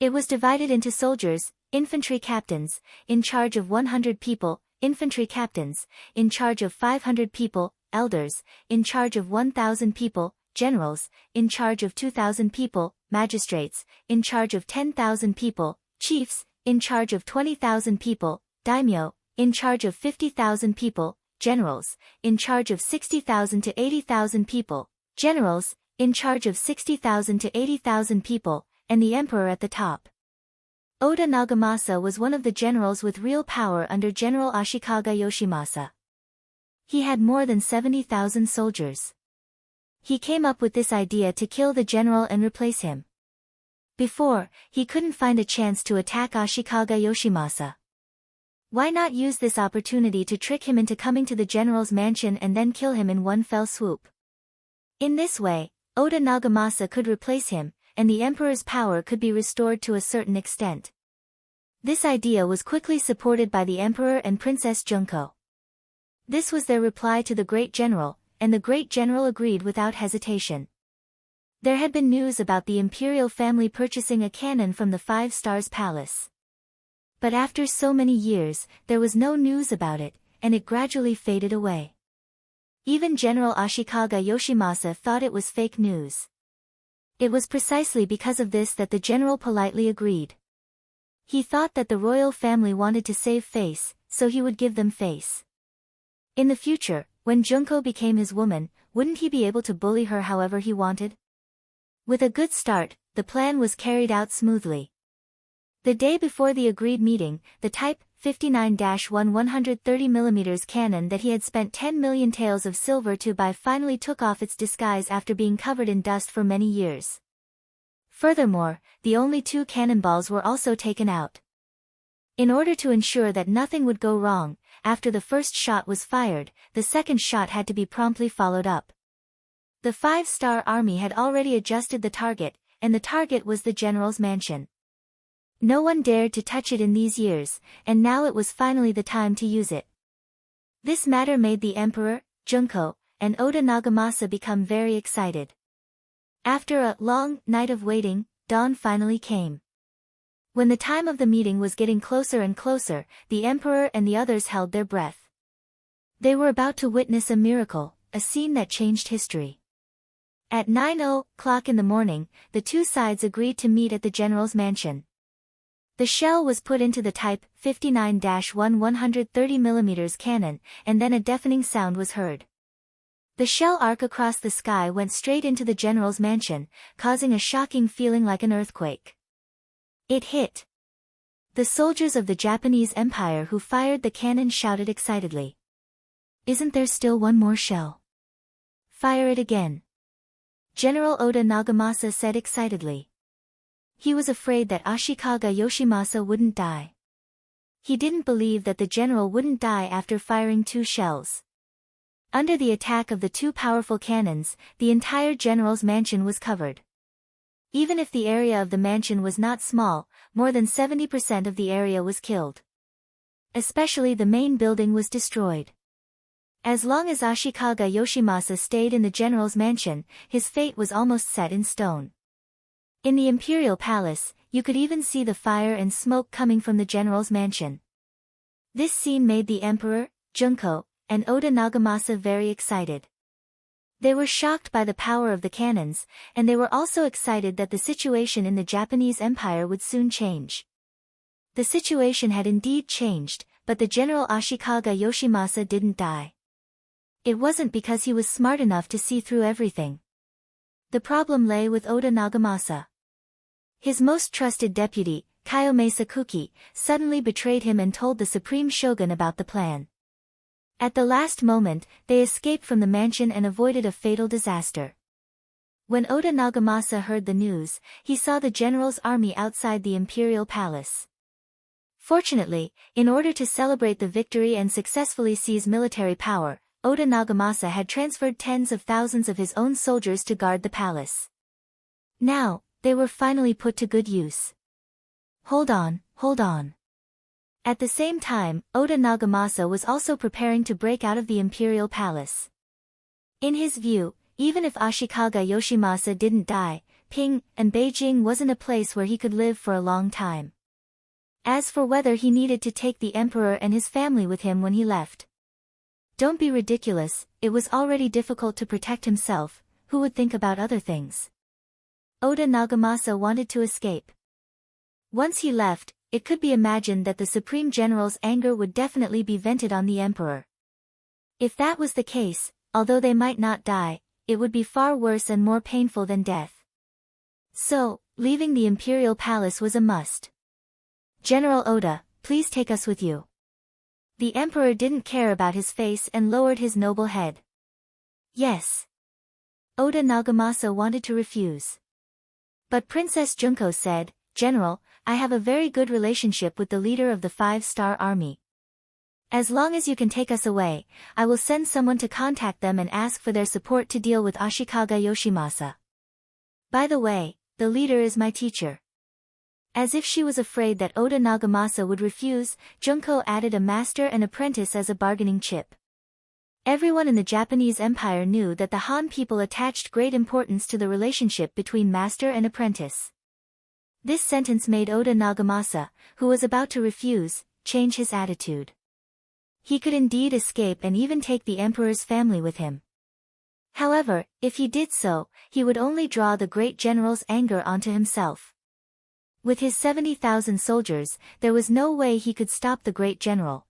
It was divided into soldiers, infantry captains, in charge of 100 people, infantry captains, in charge of 500 people, elders, in charge of 1,000 people, generals, in charge of 2,000 people, magistrates, in charge of 10,000 people, chiefs, in charge of 20,000 people, daimyo, in charge of 50,000 people, generals, in charge of 60,000 to 80,000 people, generals, in charge of 60,000 to 80,000 people, and the emperor at the top. Oda Nagamasa was one of the generals with real power under General Ashikaga Yoshimasa. He had more than 70,000 soldiers. He came up with this idea to kill the general and replace him. Before, he couldn't find a chance to attack Ashikaga Yoshimasa. Why not use this opportunity to trick him into coming to the general's mansion and then kill him in one fell swoop? In this way, Oda Nagamasa could replace him, and the emperor's power could be restored to a certain extent. This idea was quickly supported by the emperor and Princess Junko. This was their reply to the great general, and the great general agreed without hesitation. There had been news about the imperial family purchasing a cannon from the Five Stars Palace. But after so many years, there was no news about it, and it gradually faded away. Even General Ashikaga Yoshimasa thought it was fake news. It was precisely because of this that the general politely agreed. He thought that the royal family wanted to save face, so he would give them face. In the future, when Junko became his woman, wouldn't he be able to bully her however he wanted? With a good start, the plan was carried out smoothly. The day before the agreed meeting, the Type 59-1 130mm cannon that he had spent 10 million taels of silver to buy finally took off its disguise after being covered in dust for many years. Furthermore, the only 2 cannonballs were also taken out. In order to ensure that nothing would go wrong, after the first shot was fired, the second shot had to be promptly followed up. The 5-star army had already adjusted the target, and the target was the general's mansion. No one dared to touch it in these years, and now it was finally the time to use it. This matter made the emperor, Junko, and Oda Nagamasa become very excited. After a long night of waiting, dawn finally came. When the time of the meeting was getting closer and closer, the emperor and the others held their breath. They were about to witness a miracle, a scene that changed history. At 9:00 in the morning, the 2 sides agreed to meet at the general's mansion. The shell was put into the Type 59-1 130mm cannon, and then a deafening sound was heard. The shell arc across the sky went straight into the general's mansion, causing a shocking feeling like an earthquake. It hit. The soldiers of the Japanese Empire who fired the cannon shouted excitedly. "Isn't there still one more shell? Fire it again." General Oda Nagamasa said excitedly. He was afraid that Ashikaga Yoshimasa wouldn't die. He didn't believe that the general wouldn't die after firing 2 shells. Under the attack of the 2 powerful cannons, the entire general's mansion was covered. Even if the area of the mansion was not small, more than 70% of the area was killed. Especially the main building was destroyed. As long as Ashikaga Yoshimasa stayed in the general's mansion, his fate was almost set in stone. In the imperial palace, you could even see the fire and smoke coming from the general's mansion. This scene made the emperor, Junko, and Oda Nagamasa very excited. They were shocked by the power of the cannons, and they were also excited that the situation in the Japanese Empire would soon change. The situation had indeed changed, but the General Ashikaga Yoshimasa didn't die. It wasn't because he was smart enough to see through everything. The problem lay with Oda Nagamasa. His most trusted deputy, Kayome Sakuki, suddenly betrayed him and told the supreme shogun about the plan. At the last moment, they escaped from the mansion and avoided a fatal disaster. When Oda Nagamasa heard the news, he saw the general's army outside the imperial palace. Fortunately, in order to celebrate the victory and successfully seize military power, Oda Nagamasa had transferred tens of thousands of his own soldiers to guard the palace. Now, they were finally put to good use. Hold on. At the same time, Oda Nagamasa was also preparing to break out of the imperial palace. In his view, even if Ashikaga Yoshimasa didn't die, Qing and Beijing wasn't a place where he could live for a long time. As for whether he needed to take the emperor and his family with him when he left. Don't be ridiculous, it was already difficult to protect himself, who would think about other things? Oda Nagamasa wanted to escape. Once he left, it could be imagined that the Supreme General's anger would definitely be vented on the emperor. If that was the case, although they might not die, it would be far worse and more painful than death. So, leaving the imperial palace was a must. General Oda, please take us with you. The emperor didn't care about his face and lowered his noble head. Yes. Oda Nagamasa wanted to refuse. But Princess Junko said, General, I have a very good relationship with the leader of the 5-star army. As long as you can take us away, I will send someone to contact them and ask for their support to deal with Ashikaga Yoshimasa. By the way, the leader is my teacher. As if she was afraid that Oda Nagamasa would refuse, Junko added a master and apprentice as a bargaining chip. Everyone in the Japanese Empire knew that the Han people attached great importance to the relationship between master and apprentice. This sentence made Oda Nagamasa, who was about to refuse, change his attitude. He could indeed escape and even take the emperor's family with him. However, if he did so, he would only draw the great general's anger onto himself. With his 70,000 soldiers, there was no way he could stop the great general.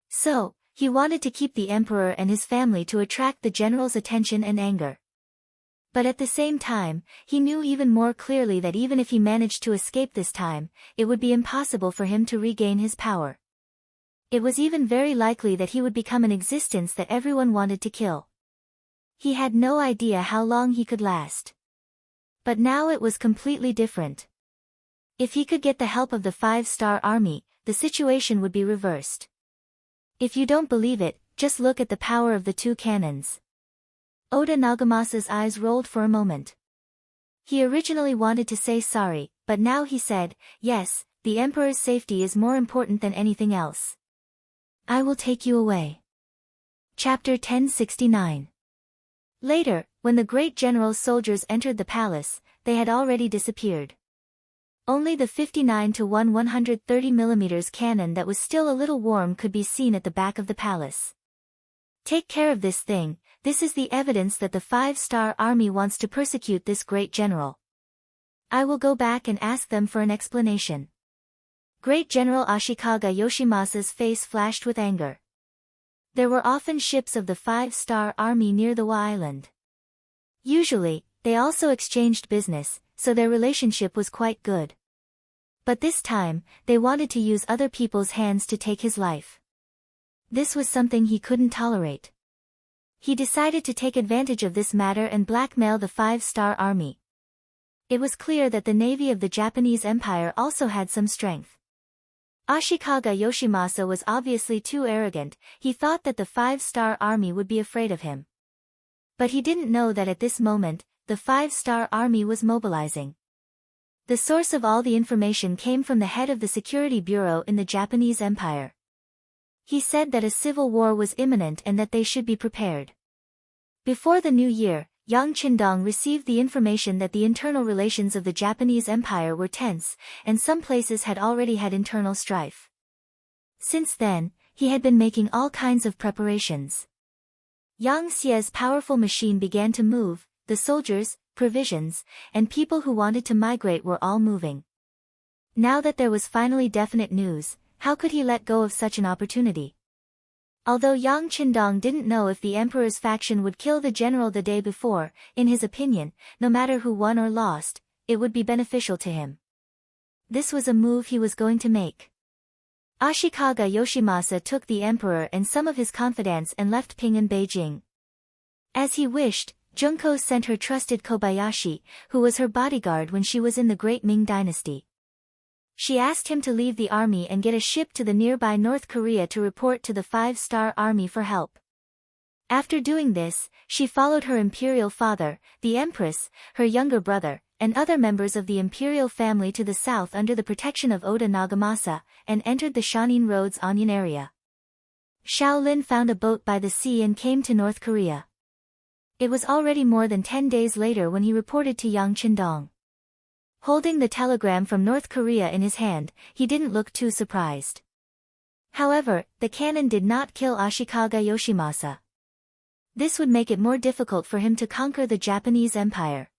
So, he wanted to keep the emperor and his family to attract the general's attention and anger. But at the same time, he knew even more clearly that even if he managed to escape this time, it would be impossible for him to regain his power. It was even very likely that he would become an existence that everyone wanted to kill. He had no idea how long he could last. But now it was completely different. If he could get the help of the 5-star army, the situation would be reversed. If you don't believe it, just look at the power of the 2 cannons. Oda Nagamasa's eyes rolled for a moment. He originally wanted to say sorry, but now he said, yes, the emperor's safety is more important than anything else. I will take you away. Chapter 1069. Later, when the great general's soldiers entered the palace, they had already disappeared. Only the 59-1 130mm cannon that was still a little warm could be seen at the back of the palace. Take care of this thing, this is the evidence that the 5-star army wants to persecute this great general. I will go back and ask them for an explanation. Great General Ashikaga Yoshimasa's face flashed with anger. There were often ships of the 5-star army near the Wa Island. Usually, they also exchanged business, so their relationship was quite good. But this time, they wanted to use other people's hands to take his life. This was something he couldn't tolerate. He decided to take advantage of this matter and blackmail the 5-star army. It was clear that the navy of the Japanese Empire also had some strength. Ashikaga Yoshimasa was obviously too arrogant, he thought that the 5-star army would be afraid of him. But he didn't know that at this moment, the 5-star army was mobilizing. The source of all the information came from the head of the security bureau in the Japanese Empire. He said that a civil war was imminent and that they should be prepared. Before the new year, Yang Qindong received the information that the internal relations of the Japanese Empire were tense, and some places had already had internal strife. Since then, he had been making all kinds of preparations. Yang Xie's powerful machine began to move, the soldiers, provisions, and people who wanted to migrate were all moving. Now that there was finally definite news, how could he let go of such an opportunity? Although Yang Qindong didn't know if the emperor's faction would kill the general the day before, in his opinion, no matter who won or lost, it would be beneficial to him. This was a move he was going to make. Ashikaga Yoshimasa took the emperor and some of his confidants and left Ping and Beijing. As he wished, Junko sent her trusted Kobayashi, who was her bodyguard when she was in the Great Ming Dynasty. She asked him to leave the army and get a ship to the nearby North Korea to report to the Five-Star Army for help. After doing this, she followed her imperial father, the empress, her younger brother, and other members of the imperial family to the south under the protection of Oda Nagamasa, and entered the Shanin Road's Onion area. Shaolin found a boat by the sea and came to North Korea. It was already more than 10 days later when he reported to Yang Qindong. Holding the telegram from North Korea in his hand, he didn't look too surprised. However, the cannon did not kill Ashikaga Yoshimasa. This would make it more difficult for him to conquer the Japanese Empire.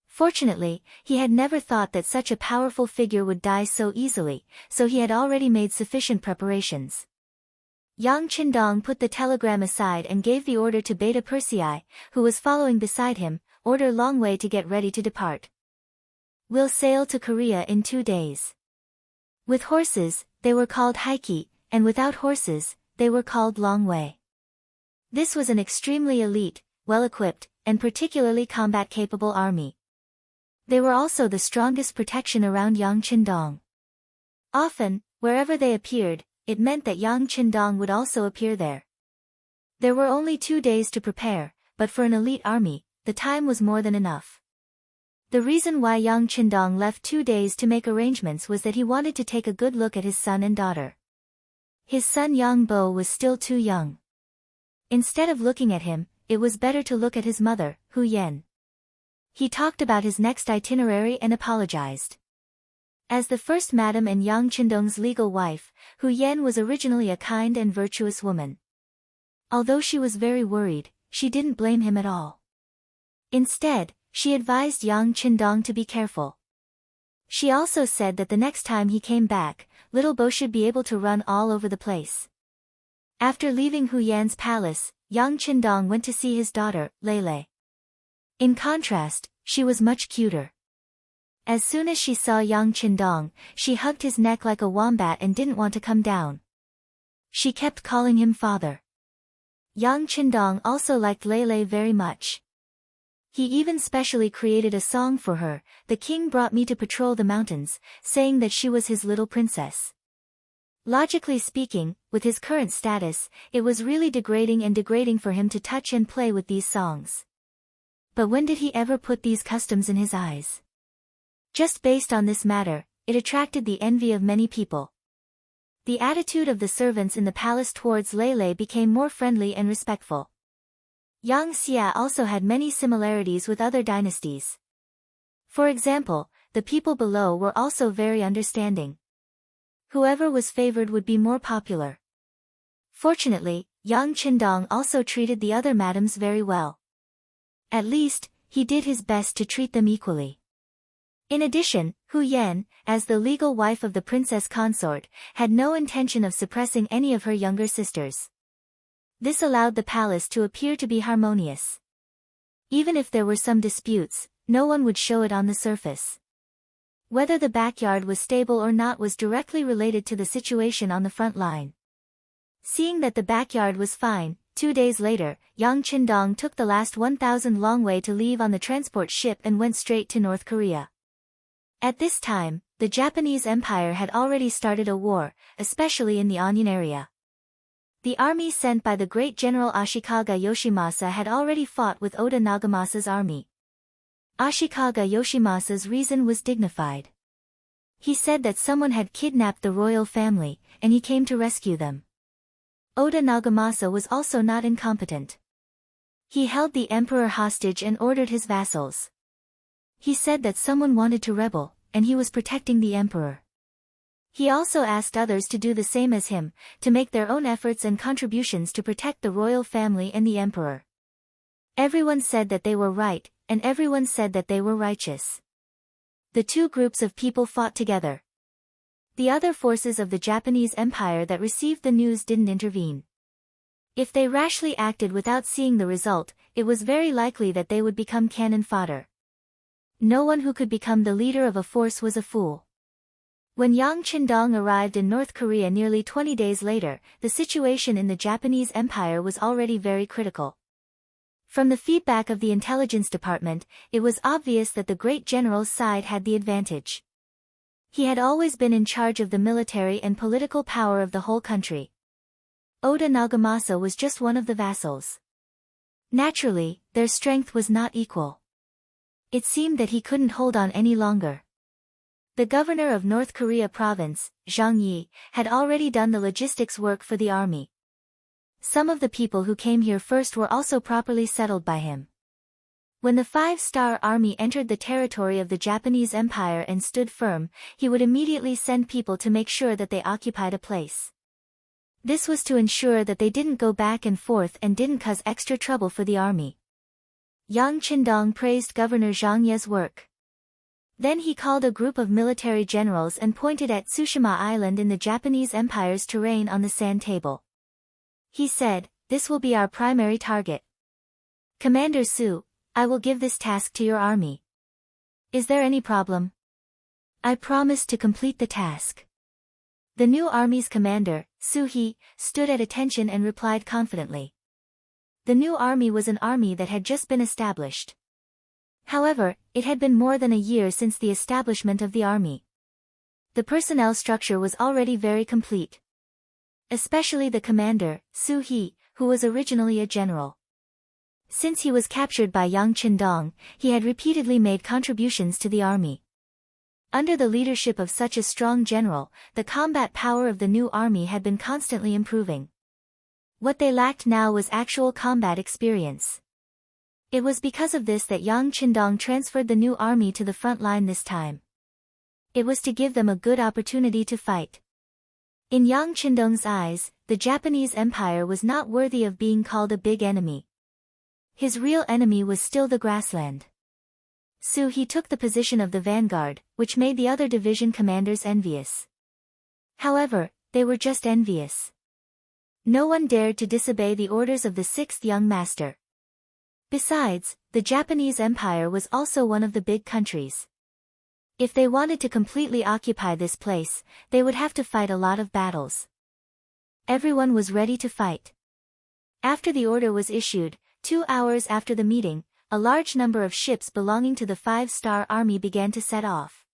Fortunately, he had never thought that such a powerful figure would die so easily, so he had already made sufficient preparations. Yang Qindong put the telegram aside and gave the order to Beta Persei, who was following beside him, order Long Wei to get ready to depart. We'll sail to Korea in 2 days. With horses, they were called Haiki, and without horses, they were called Long Wei. This was an extremely elite, well-equipped, and particularly combat-capable army. They were also the strongest protection around Yang Qindong. Often, wherever they appeared, it meant that Yang Qindong would also appear there. There were only 2 days to prepare, but for an elite army, the time was more than enough. The reason why Yang Qindong left 2 days to make arrangements was that he wanted to take a good look at his son and daughter. His son Yang Bo was still too young. Instead of looking at him, it was better to look at his mother, Hu Yen. He talked about his next itinerary and apologized. As the first madam and Yang Qindong's legal wife, Hu Yen was originally a kind and virtuous woman. Although she was very worried, she didn't blame him at all. Instead, she advised Yang Qindong to be careful. She also said that the next time he came back, little Bo should be able to run all over the place. After leaving Hu Yan's palace, Yang Qindong went to see his daughter, Lele. In contrast, she was much cuter. As soon as she saw Yang Qindong, she hugged his neck like a wombat and didn't want to come down. She kept calling him father. Yang Qindong also liked Lele very much. He even specially created a song for her, "The king brought me to patrol the mountains," saying that she was his little princess. Logically speaking, with his current status, it was really degrading for him to touch and play with these songs. But when did he ever put these customs in his eyes? Just based on this matter, it attracted the envy of many people. The attitude of the servants in the palace towards Lele became more friendly and respectful. Yang Xia also had many similarities with other dynasties. For example, the people below were also very understanding. Whoever was favored would be more popular. Fortunately, Yang Qindong also treated the other madams very well. At least, he did his best to treat them equally. In addition, Hu Yan, as the legal wife of the princess consort, had no intention of suppressing any of her younger sisters. This allowed the palace to appear to be harmonious. Even if there were some disputes, no one would show it on the surface. Whether the backyard was stable or not was directly related to the situation on the front line. Seeing that the backyard was fine, 2 days later, Yang Qindong took the last 1,000 Long Wei to leave on the transport ship and went straight to North Korea. At this time, the Japanese Empire had already started a war, especially in the Onion area. The army sent by the great general Ashikaga Yoshimasa had already fought with Oda Nagamasa's army. Ashikaga Yoshimasa's reason was dignified. He said that someone had kidnapped the royal family, and he came to rescue them. Oda Nagamasa was also not incompetent. He held the emperor hostage and ordered his vassals. He said that someone wanted to rebel, and he was protecting the emperor. He also asked others to do the same as him, to make their own efforts and contributions to protect the royal family and the emperor. Everyone said that they were right, and everyone said that they were righteous. The two groups of people fought together. The other forces of the Japanese Empire that received the news didn't intervene. If they rashly acted without seeing the result, it was very likely that they would become cannon fodder. No one who could become the leader of a force was a fool. When Yang Qindong arrived in North Korea nearly 20 days later, the situation in the Japanese Empire was already very critical. From the feedback of the intelligence department, it was obvious that the great general's side had the advantage. He had always been in charge of the military and political power of the whole country. Oda Nagamasa was just one of the vassals. Naturally, their strength was not equal. It seemed that he couldn't hold on any longer. The governor of North Korea province, Zhang Yi, had already done the logistics work for the army. Some of the people who came here first were also properly settled by him. When the five-star army entered the territory of the Japanese Empire and stood firm, he would immediately send people to make sure that they occupied a place. This was to ensure that they didn't go back and forth and didn't cause extra trouble for the army. Yang Qindong praised Governor Zhang Ye's work. Then he called a group of military generals and pointed at Tsushima Island in the Japanese Empire's terrain on the sand table. He said, "This will be our primary target. Commander Su, I will give this task to your army. Is there any problem?" "I promise to complete the task." The new army's commander, Su He, stood at attention and replied confidently. The new army was an army that had just been established. However, it had been more than a year since the establishment of the army. The personnel structure was already very complete. Especially the commander, Su He, who was originally a general. Since he was captured by Yang Qindong, he had repeatedly made contributions to the army. Under the leadership of such a strong general, the combat power of the new army had been constantly improving. What they lacked now was actual combat experience. It was because of this that Yang Qindong transferred the new army to the front line this time. It was to give them a good opportunity to fight. In Yang Qindong's eyes, the Japanese Empire was not worthy of being called a big enemy. His real enemy was still the grassland. So he took the position of the vanguard, which made the other division commanders envious. However, they were just envious. No one dared to disobey the orders of the sixth young master. Besides, the Japanese Empire was also one of the big countries. If they wanted to completely occupy this place, they would have to fight a lot of battles. Everyone was ready to fight. After the order was issued, 2 hours after the meeting, a large number of ships belonging to the five-star army began to set off.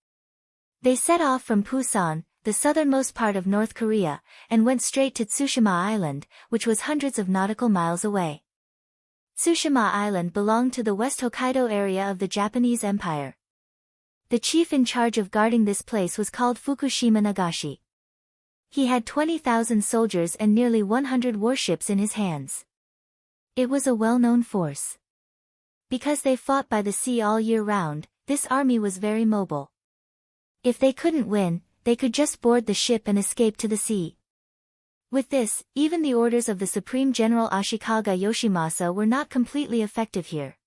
They set off from Pusan, the southernmost part of North Korea, and went straight to Tsushima Island, which was hundreds of nautical miles away. Tsushima Island belonged to the West Hokkaido area of the Japanese Empire. The chief in charge of guarding this place was called Fukushima Nagashi. He had 20,000 soldiers and nearly 100 warships in his hands. It was a well-known force. Because they fought by the sea all year round, this army was very mobile. If they couldn't win, they could just board the ship and escape to the sea. With this, even the orders of the Supreme General Ashikaga Yoshimasa were not completely effective here.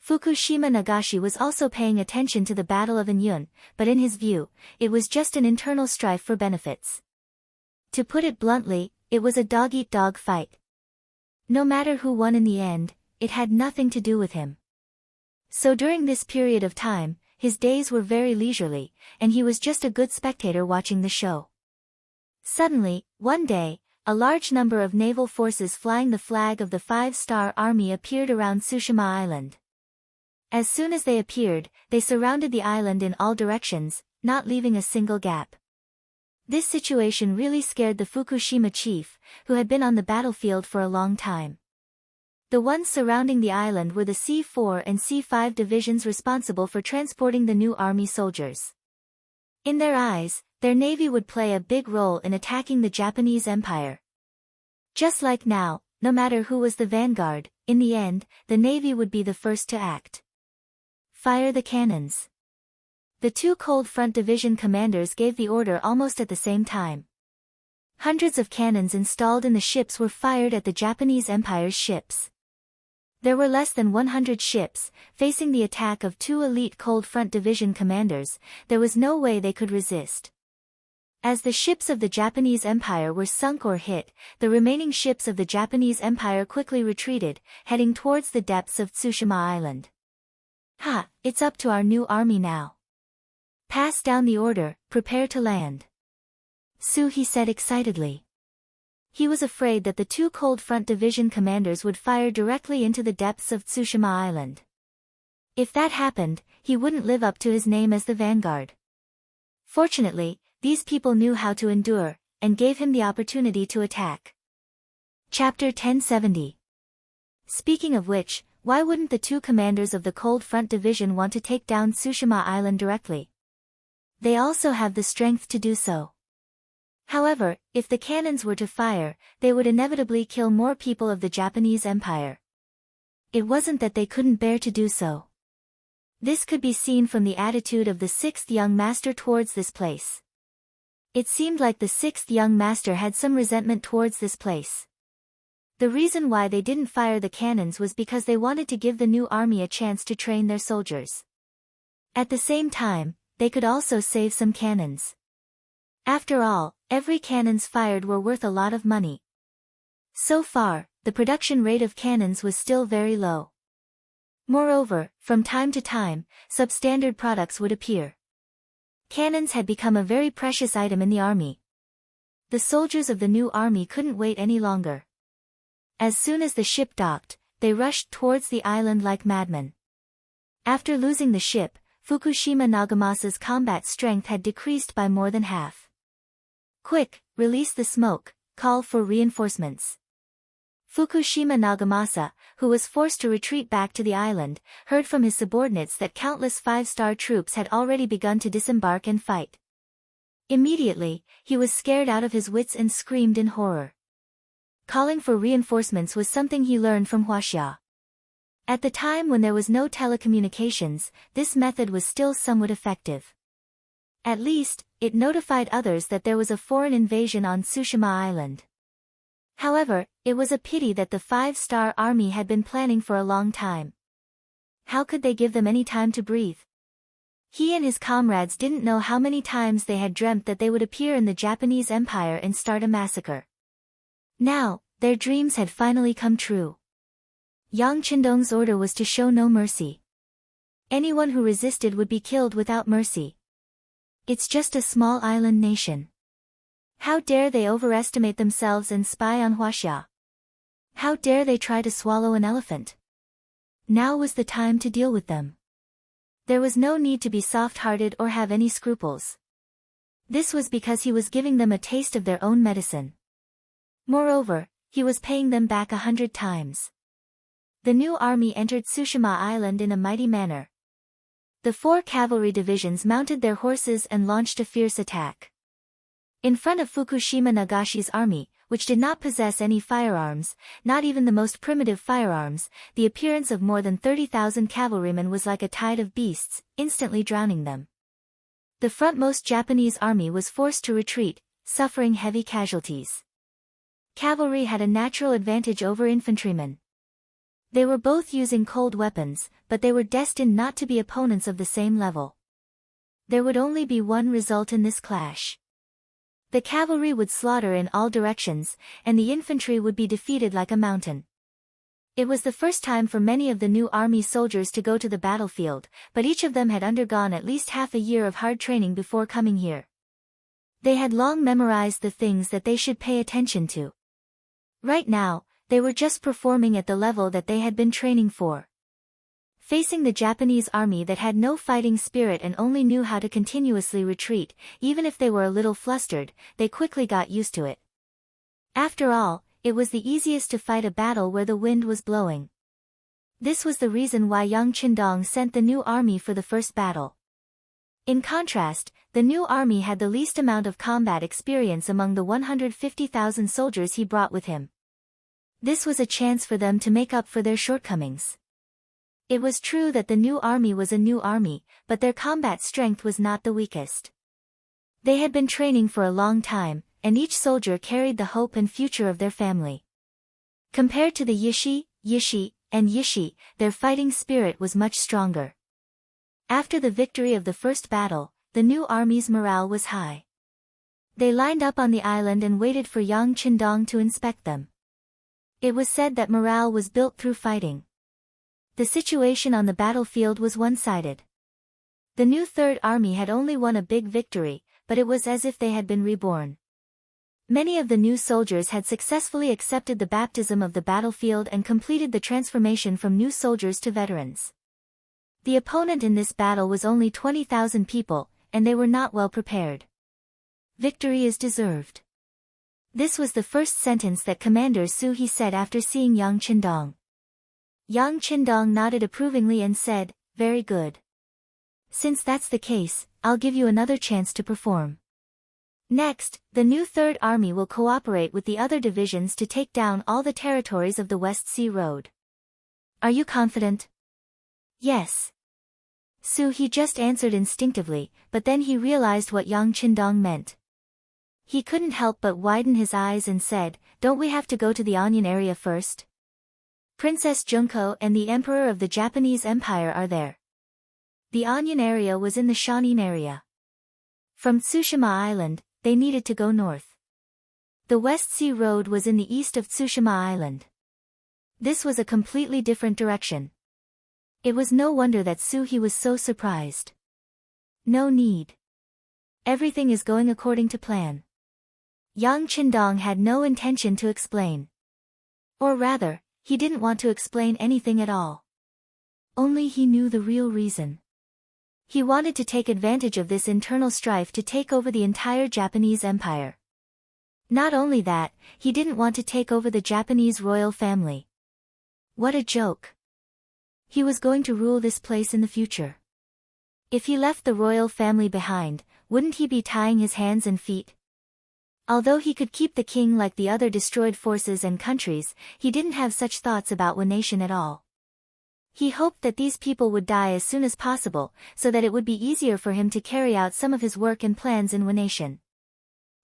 Fukushima Nagashi was also paying attention to the Battle of Anyun, but in his view, it was just an internal strife for benefits. To put it bluntly, it was a dog-eat-dog fight. No matter who won in the end, it had nothing to do with him. So during this period of time, his days were very leisurely, and he was just a good spectator watching the show. Suddenly, one day, a large number of naval forces flying the flag of the five-star army appeared around Tsushima Island. As soon as they appeared, they surrounded the island in all directions, not leaving a single gap. This situation really scared the Fukushima chief, who had been on the battlefield for a long time. The ones surrounding the island were the C4 and C5 divisions responsible for transporting the new army soldiers. In their eyes, their navy would play a big role in attacking the Japanese Empire. Just like now, no matter who was the vanguard, in the end, the navy would be the first to act. Fire the cannons. The two Cold Front Division commanders gave the order almost at the same time. Hundreds of cannons installed in the ships were fired at the Japanese Empire's ships. There were less than 100 ships, facing the attack of two elite Cold Front Division commanders. There was no way they could resist. As the ships of the Japanese Empire were sunk or hit, the remaining ships of the Japanese Empire quickly retreated, heading towards the depths of Tsushima Island. Ha, it's up to our new army now. Pass down the order, prepare to land. Suhi said excitedly. He was afraid that the two Cold Front Division commanders would fire directly into the depths of Tsushima Island. If that happened, he wouldn't live up to his name as the vanguard. Fortunately, these people knew how to endure, and gave him the opportunity to attack. Chapter 1070. Speaking of which, why wouldn't the two commanders of the Cold Front Division want to take down Tsushima Island directly? They also have the strength to do so. However, if the cannons were to fire, they would inevitably kill more people of the Japanese Empire. It wasn't that they couldn't bear to do so. This could be seen from the attitude of the sixth young master towards this place. It seemed like the sixth young master had some resentment towards this place. The reason why they didn't fire the cannons was because they wanted to give the new army a chance to train their soldiers. At the same time, they could also save some cannons. After all, every cannons fired were worth a lot of money. So far, the production rate of cannons was still very low. Moreover, from time to time, substandard products would appear. Cannons had become a very precious item in the army. The soldiers of the new army couldn't wait any longer. As soon as the ship docked, they rushed towards the island like madmen. After losing the ship, Fukushima Nagamasa's combat strength had decreased by more than half. Quick, release the smoke, call for reinforcements. Fukushima Nagamasa, who was forced to retreat back to the island, heard from his subordinates that countless five-star troops had already begun to disembark and fight. Immediately, he was scared out of his wits and screamed in horror. Calling for reinforcements was something he learned from Huaxia. At the time when there was no telecommunications, this method was still somewhat effective. At least, it notified others that there was a foreign invasion on Tsushima Island. However, it was a pity that the five-star army had been planning for a long time. How could they give them any time to breathe? He and his comrades didn't know how many times they had dreamt that they would appear in the Japanese Empire and start a massacre. Now, their dreams had finally come true. Yang Qindong's order was to show no mercy. Anyone who resisted would be killed without mercy. It's just a small island nation. How dare they overestimate themselves and spy on Huaxia? How dare they try to swallow an elephant? Now was the time to deal with them. There was no need to be soft-hearted or have any scruples. This was because he was giving them a taste of their own medicine. Moreover, he was paying them back 100 times. The new army entered Tsushima Island in a mighty manner. The 4 cavalry divisions mounted their horses and launched a fierce attack. In front of Fukushima Nagashi's army, which did not possess any firearms, not even the most primitive firearms, the appearance of more than 30,000 cavalrymen was like a tide of beasts, instantly drowning them. The frontmost Japanese army was forced to retreat, suffering heavy casualties. Cavalry had a natural advantage over infantrymen. They were both using cold weapons, but they were destined not to be opponents of the same level. There would only be one result in this clash. The cavalry would slaughter in all directions, and the infantry would be defeated like a mountain. It was the first time for many of the new army soldiers to go to the battlefield, but each of them had undergone at least half a year of hard training before coming here. They had long memorized the things that they should pay attention to. Right now, they were just performing at the level that they had been training for. Facing the Japanese army that had no fighting spirit and only knew how to continuously retreat, even if they were a little flustered, they quickly got used to it. After all, it was the easiest to fight a battle where the wind was blowing. This was the reason why Yang Qindong sent the new army for the first battle. In contrast, the new army had the least amount of combat experience among the 150,000 soldiers he brought with him. This was a chance for them to make up for their shortcomings. It was true that the new army was a new army, but their combat strength was not the weakest. They had been training for a long time, and each soldier carried the hope and future of their family. Compared to the Yishi, and Yishi, their fighting spirit was much stronger. After the victory of the first battle, the new army's morale was high. They lined up on the island and waited for Yang Qindong to inspect them. It was said that morale was built through fighting. The situation on the battlefield was one-sided. The new Third Army had only won a big victory, but it was as if they had been reborn. Many of the new soldiers had successfully accepted the baptism of the battlefield and completed the transformation from new soldiers to veterans. The opponent in this battle was only 20,000 people, and they were not well prepared. Victory is deserved. This was the first sentence that Commander Su He said after seeing Yang Qindong. Yang Qindong nodded approvingly and said, "Very good. Since that's the case, I'll give you another chance to perform. Next, the new Third Army will cooperate with the other divisions to take down all the territories of the West Sea Road. Are you confident?" "Yes." Su He just answered instinctively, but then he realized what Yang Qindong meant. He couldn't help but widen his eyes and said, "Don't we have to go to the Onion area first? Princess Junko and the Emperor of the Japanese Empire are there." The Onion area was in the Shanin area. From Tsushima Island, they needed to go north. The West Sea Road was in the east of Tsushima Island. This was a completely different direction. It was no wonder that Su-He was so surprised. "No need. Everything is going according to plan." Yang Qindong had no intention to explain. Or rather, he didn't want to explain anything at all. Only he knew the real reason. He wanted to take advantage of this internal strife to take over the entire Japanese empire. Not only that, he didn't want to take over the Japanese royal family. What a joke. He was going to rule this place in the future. If he left the royal family behind, wouldn't he be tying his hands and feet? Although he could keep the king like the other destroyed forces and countries, he didn't have such thoughts about one nation at all. He hoped that these people would die as soon as possible, so that it would be easier for him to carry out some of his work and plans in one nation.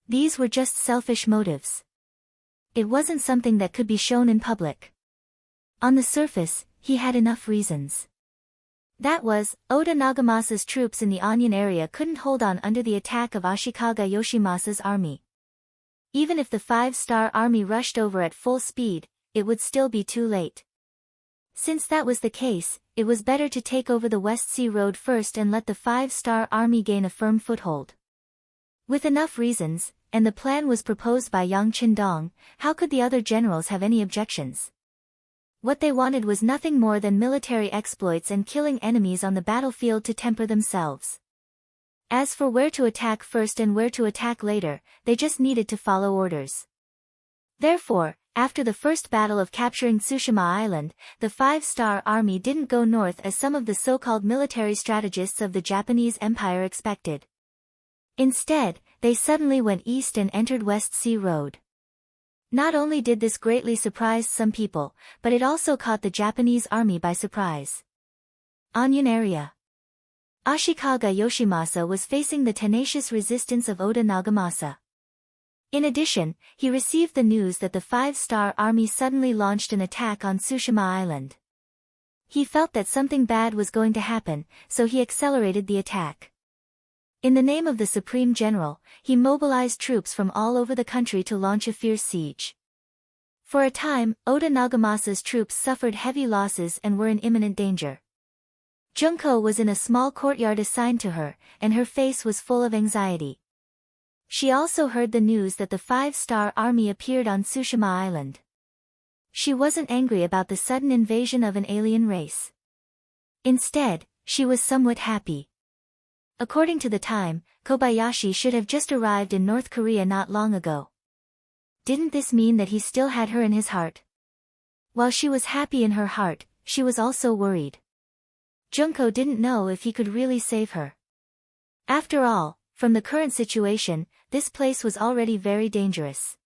These were just selfish motives. It wasn't something that could be shown in public. On the surface, he had enough reasons. That was, Oda Nagamasa's troops in the Onion area couldn't hold on under the attack of Ashikaga Yoshimasa's army. Even if the 5-star army rushed over at full speed, it would still be too late. Since that was the case, it was better to take over the West Sea Road first and let the 5-star army gain a firm foothold. With enough reasons, and the plan was proposed by Yang Qindong, how could the other generals have any objections? What they wanted was nothing more than military exploits and killing enemies on the battlefield to temper themselves. As for where to attack first and where to attack later, they just needed to follow orders. Therefore, after the first battle of capturing Tsushima Island, the 5-star army didn't go north as some of the so-called military strategists of the Japanese Empire expected. Instead, they suddenly went east and entered West Sea Road. Not only did this greatly surprise some people, but it also caught the Japanese army by surprise. Onion area. Ashikaga Yoshimasa was facing the tenacious resistance of Oda Nagamasa. In addition, he received the news that the 5-star army suddenly launched an attack on Tsushima Island. He felt that something bad was going to happen, so he accelerated the attack. In the name of the Supreme General, he mobilized troops from all over the country to launch a fierce siege. For a time, Oda Nagamasa's troops suffered heavy losses and were in imminent danger. Junko was in a small courtyard assigned to her, and her face was full of anxiety. She also heard the news that the 5-star army appeared on Tsushima Island. She wasn't angry about the sudden invasion of an alien race. Instead, she was somewhat happy. According to the time, Kobayashi should have just arrived in North Korea not long ago. Didn't this mean that he still had her in his heart? While she was happy in her heart, she was also worried. Junko didn't know if he could really save her. After all, from the current situation, this place was already very dangerous.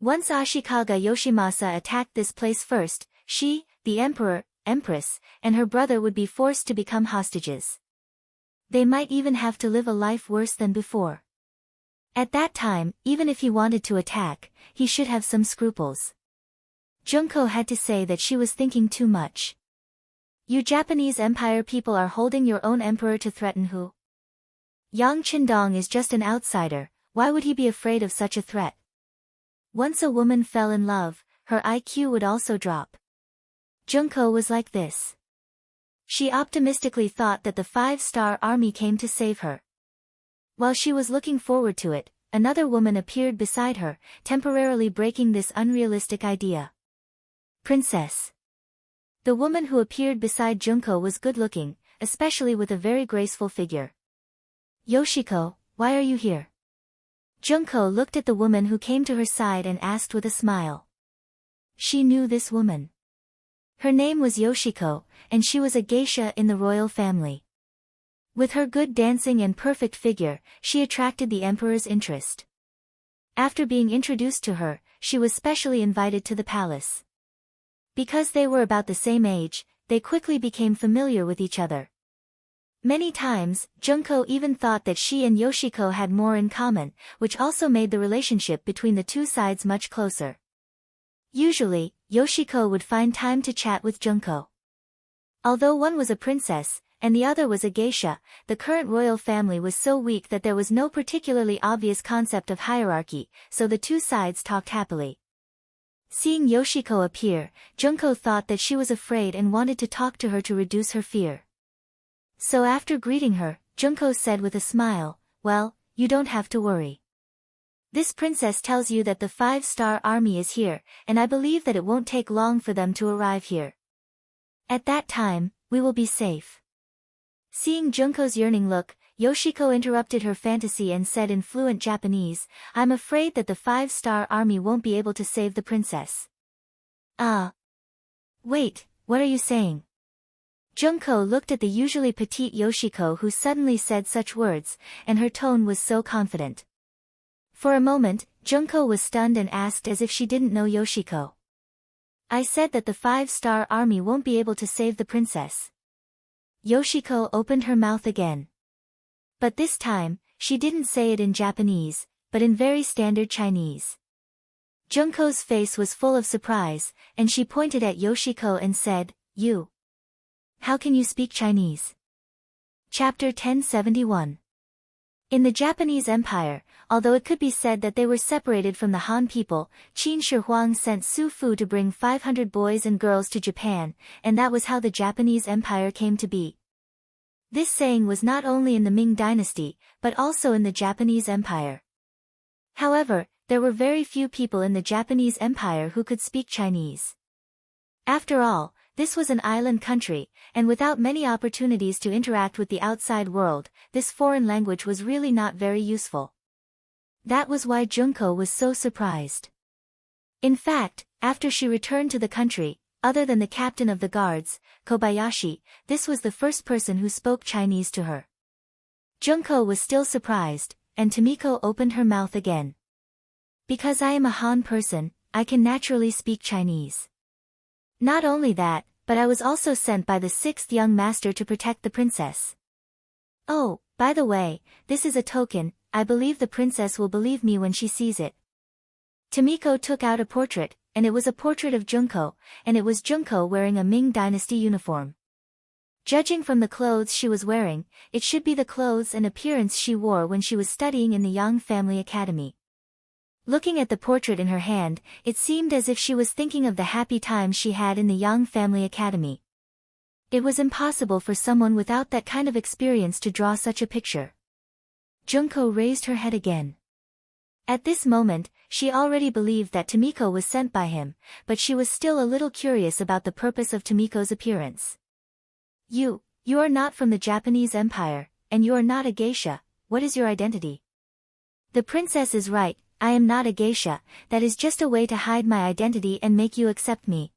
Once Ashikaga Yoshimasa attacked this place first, she, the emperor, empress, and her brother would be forced to become hostages. They might even have to live a life worse than before. At that time, even if he wanted to attack, he should have some scruples. Junko had to say that she was thinking too much. You Japanese Empire people are holding your own emperor to threaten who? Yang Qindong is just an outsider, why would he be afraid of such a threat? Once a woman fell in love, her IQ would also drop. Junko was like this. She optimistically thought that the 5-star army came to save her. While she was looking forward to it, another woman appeared beside her, temporarily breaking this unrealistic idea. Princess. The woman who appeared beside Junko was good-looking, especially with a very graceful figure. Yoshiko, why are you here? Junko looked at the woman who came to her side and asked with a smile. She knew this woman. Her name was Yoshiko, and she was a geisha in the royal family. With her good dancing and perfect figure, she attracted the emperor's interest. After being introduced to her, she was specially invited to the palace. Because they were about the same age, they quickly became familiar with each other. Many times, Junko even thought that she and Yoshiko had more in common, which also made the relationship between the two sides much closer. Usually, Yoshiko would find time to chat with Junko. Although one was a princess, and the other was a geisha, the current royal family was so weak that there was no particularly obvious concept of hierarchy, so the two sides talked happily. Seeing Yoshiko appear, Junko thought that she was afraid and wanted to talk to her to reduce her fear. So after greeting her, Junko said with a smile, well, you don't have to worry. This princess tells you that the 5-star army is here, and I believe that it won't take long for them to arrive here. At that time, we will be safe. Seeing Junko's yearning look, Yoshiko interrupted her fantasy and said in fluent Japanese, I'm afraid that the 5-star army won't be able to save the princess. Wait, what are you saying? Junko looked at the usually petite Yoshiko who suddenly said such words, and her tone was so confident. For a moment, Junko was stunned and asked as if she didn't know Yoshiko. I said that the 5-star army won't be able to save the princess. Yoshiko opened her mouth again. But this time, she didn't say it in Japanese, but in very standard Chinese. Junko's face was full of surprise, and she pointed at Yoshiko and said, You. How can you speak Chinese? Chapter 1071. In the Japanese Empire, although it could be said that they were separated from the Han people, Qin Shi Huang sent Su Fu to bring 500 boys and girls to Japan, and that was how the Japanese Empire came to be. This saying was not only in the Ming dynasty, but also in the Japanese Empire. However, there were very few people in the Japanese Empire who could speak Chinese. After all, this was an island country, and without many opportunities to interact with the outside world, this foreign language was really not very useful. That was why Junko was so surprised. In fact, after she returned to the country, other than the captain of the guards, Kobayashi, this was the first person who spoke Chinese to her. Junko was still surprised, and Tomiko opened her mouth again. Because I am a Han person, I can naturally speak Chinese. Not only that, but I was also sent by the 6th young master to protect the princess. Oh, by the way, this is a token, I believe the princess will believe me when she sees it. Tomiko took out a portrait, and it was a portrait of Junko, and it was Junko wearing a Ming dynasty uniform. Judging from the clothes she was wearing, it should be the clothes and appearance she wore when she was studying in the Yang Family Academy. Looking at the portrait in her hand, it seemed as if she was thinking of the happy times she had in the Yang Family Academy. It was impossible for someone without that kind of experience to draw such a picture. Junko raised her head again. At this moment, she already believed that Tomiko was sent by him, but she was still a little curious about the purpose of Tomiko's appearance. You are not from the Japanese Empire, and you are not a geisha, what is your identity? The princess is right, I am not a geisha, that is just a way to hide my identity and make you accept me.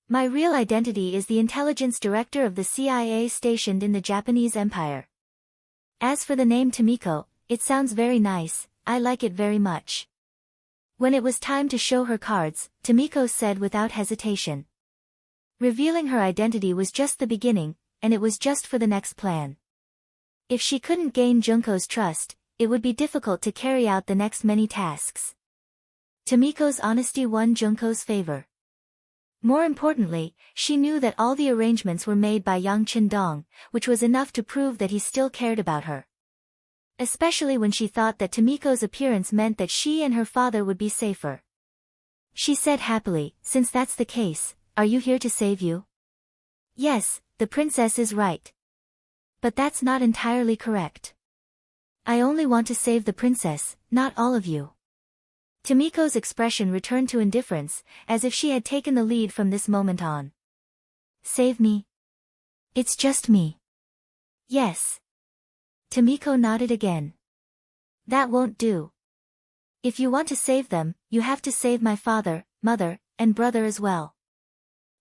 My real identity is the intelligence director of the CIA stationed in the Japanese Empire. As for the name Tomiko, it sounds very nice, I like it very much. When it was time to show her cards, Tomiko said without hesitation. Revealing her identity was just the beginning, and it was just for the next plan. If she couldn't gain Junko's trust, it would be difficult to carry out the next many tasks. Tomiko's honesty won Junko's favor. More importantly, she knew that all the arrangements were made by Yang Qindong, which was enough to prove that he still cared about her. Especially when she thought that Tomiko's appearance meant that she and her father would be safer. She said happily, "Since that's the case, are you here to save you?" "Yes, the princess is right. But that's not entirely correct. I only want to save the princess, not all of you." Tomiko's expression returned to indifference, as if she had taken the lead from this moment on. "Save me? It's just me." "Yes." Tomiko nodded again. "That won't do. If you want to save them, you have to save my father, mother, and brother as well."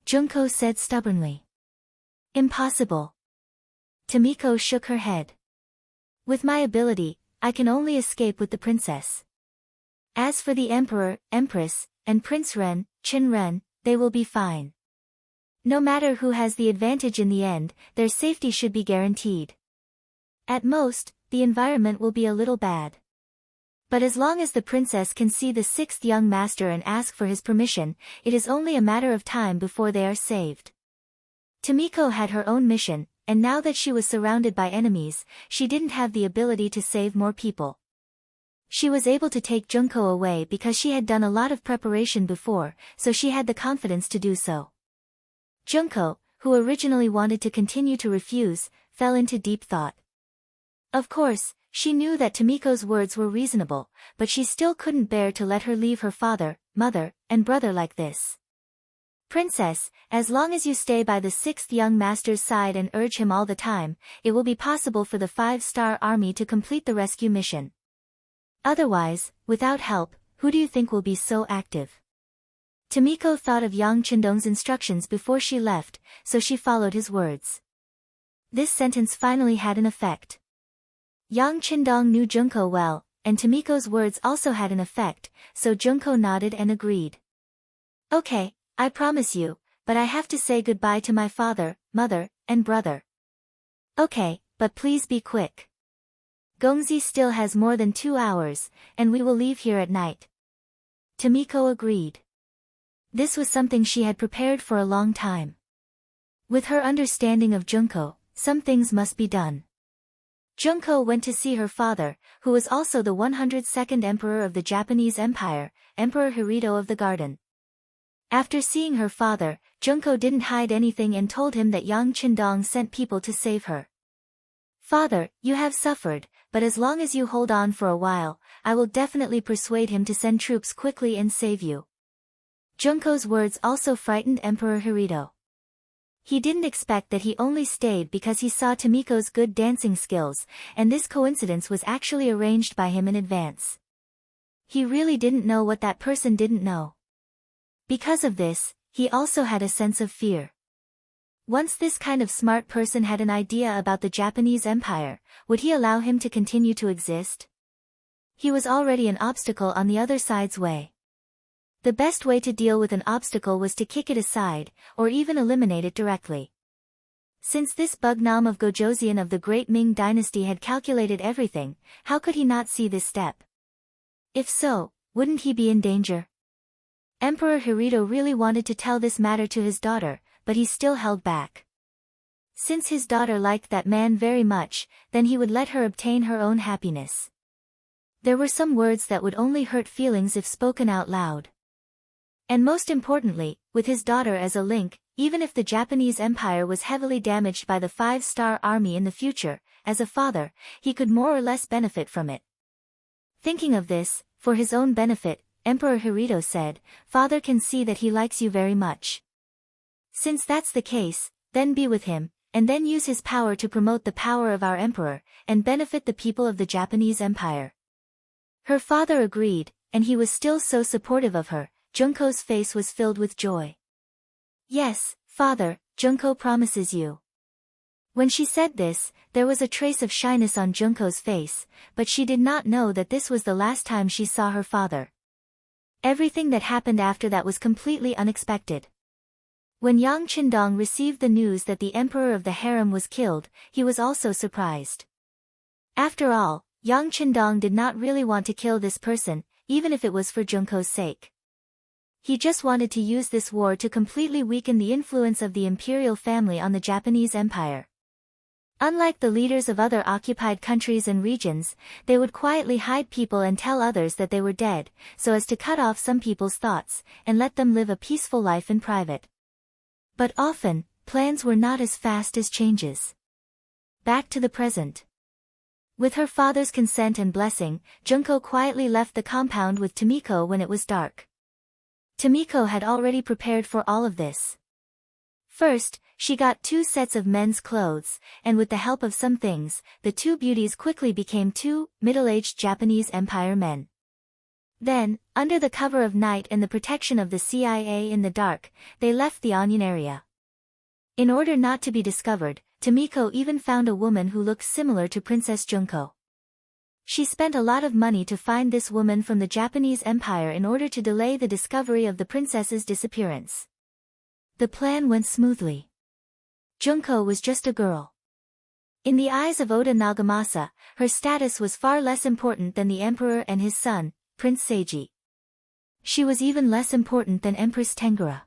Junko said stubbornly. "Impossible." Tomiko shook her head. "With my ability, I can only escape with the princess. As for the emperor, empress, and Prince Ren, Qin Ren, they will be fine. No matter who has the advantage in the end, their safety should be guaranteed. At most, the environment will be a little bad. But as long as the princess can see the sixth young master and ask for his permission, it is only a matter of time before they are saved." Tomiko had her own mission, and now that she was surrounded by enemies, she didn't have the ability to save more people. She was able to take Junko away because she had done a lot of preparation before, so she had the confidence to do so. Junko, who originally wanted to continue to refuse, fell into deep thought. Of course, she knew that Tomiko's words were reasonable, but she still couldn't bear to let her leave her father, mother, and brother like this. "Princess, as long as you stay by the sixth young master's side and urge him all the time, it will be possible for the 5-star army to complete the rescue mission. Otherwise, without help, who do you think will be so active?" Tomiko thought of Yang Qindong's instructions before she left, so she followed his words. This sentence finally had an effect. Yang Qindong knew Junko well, and Tomiko's words also had an effect, so Junko nodded and agreed. "Okay, I promise you, but I have to say goodbye to my father, mother, and brother." "Okay, but please be quick. Gongzi still has more than 2 hours, and we will leave here at night." Tomiko agreed. This was something she had prepared for a long time. With her understanding of Junko, some things must be done. Junko went to see her father, who was also the 102nd emperor of the Japanese Empire, Emperor Hirohito of the Garden. After seeing her father, Junko didn't hide anything and told him that Yang Qindong sent people to save her. "Father, you have suffered, but as long as you hold on for a while, I will definitely persuade him to send troops quickly and save you." Junko's words also frightened Emperor Hirohito. He didn't expect that he only stayed because he saw Tomiko's good dancing skills, and this coincidence was actually arranged by him in advance. He really didn't know what that person didn't know. Because of this, he also had a sense of fear. Once this kind of smart person had an idea about the Japanese Empire, would he allow him to continue to exist? He was already an obstacle on the other side's way. The best way to deal with an obstacle was to kick it aside, or even eliminate it directly. Since this Bugnam of Gojoseon of the Great Ming Dynasty had calculated everything, how could he not see this step? If so, wouldn't he be in danger? Emperor Hirohito really wanted to tell this matter to his daughter, but he still held back. Since his daughter liked that man very much, then he would let her obtain her own happiness. There were some words that would only hurt feelings if spoken out loud. And most importantly, with his daughter as a link, even if the Japanese Empire was heavily damaged by the 5-star army in the future, as a father, he could more or less benefit from it. Thinking of this, for his own benefit, Emperor Hirohito said, "Father can see that he likes you very much. Since that's the case, then be with him, and then use his power to promote the power of our emperor, and benefit the people of the Japanese Empire." Her father agreed, and he was still so supportive of her. Junko's face was filled with joy. "Yes, father, Junko promises you." When she said this, there was a trace of shyness on Junko's face, but she did not know that this was the last time she saw her father. Everything that happened after that was completely unexpected. When Yang Qindong received the news that the emperor of the harem was killed, he was also surprised. After all, Yang Qindong did not really want to kill this person, even if it was for Junko's sake. He just wanted to use this war to completely weaken the influence of the imperial family on the Japanese empire. Unlike the leaders of other occupied countries and regions, they would quietly hide people and tell others that they were dead, so as to cut off some people's thoughts, and let them live a peaceful life in private. But often, plans were not as fast as changes. Back to the present. With her father's consent and blessing, Junko quietly left the compound with Tomiko when it was dark. Tomiko had already prepared for all of this. First, she got 2 sets of men's clothes, and with the help of some things, the 2 beauties quickly became 2 middle-aged Japanese empire men. Then, under the cover of night and the protection of the CIA in the dark, they left the onion area. In order not to be discovered, Tomiko even found a woman who looked similar to Princess Junko. She spent a lot of money to find this woman from the Japanese Empire in order to delay the discovery of the princess's disappearance. The plan went smoothly. Junko was just a girl. In the eyes of Oda Nagamasa, her status was far less important than the emperor and his son, Prince Seiji. She was even less important than Empress Tengara.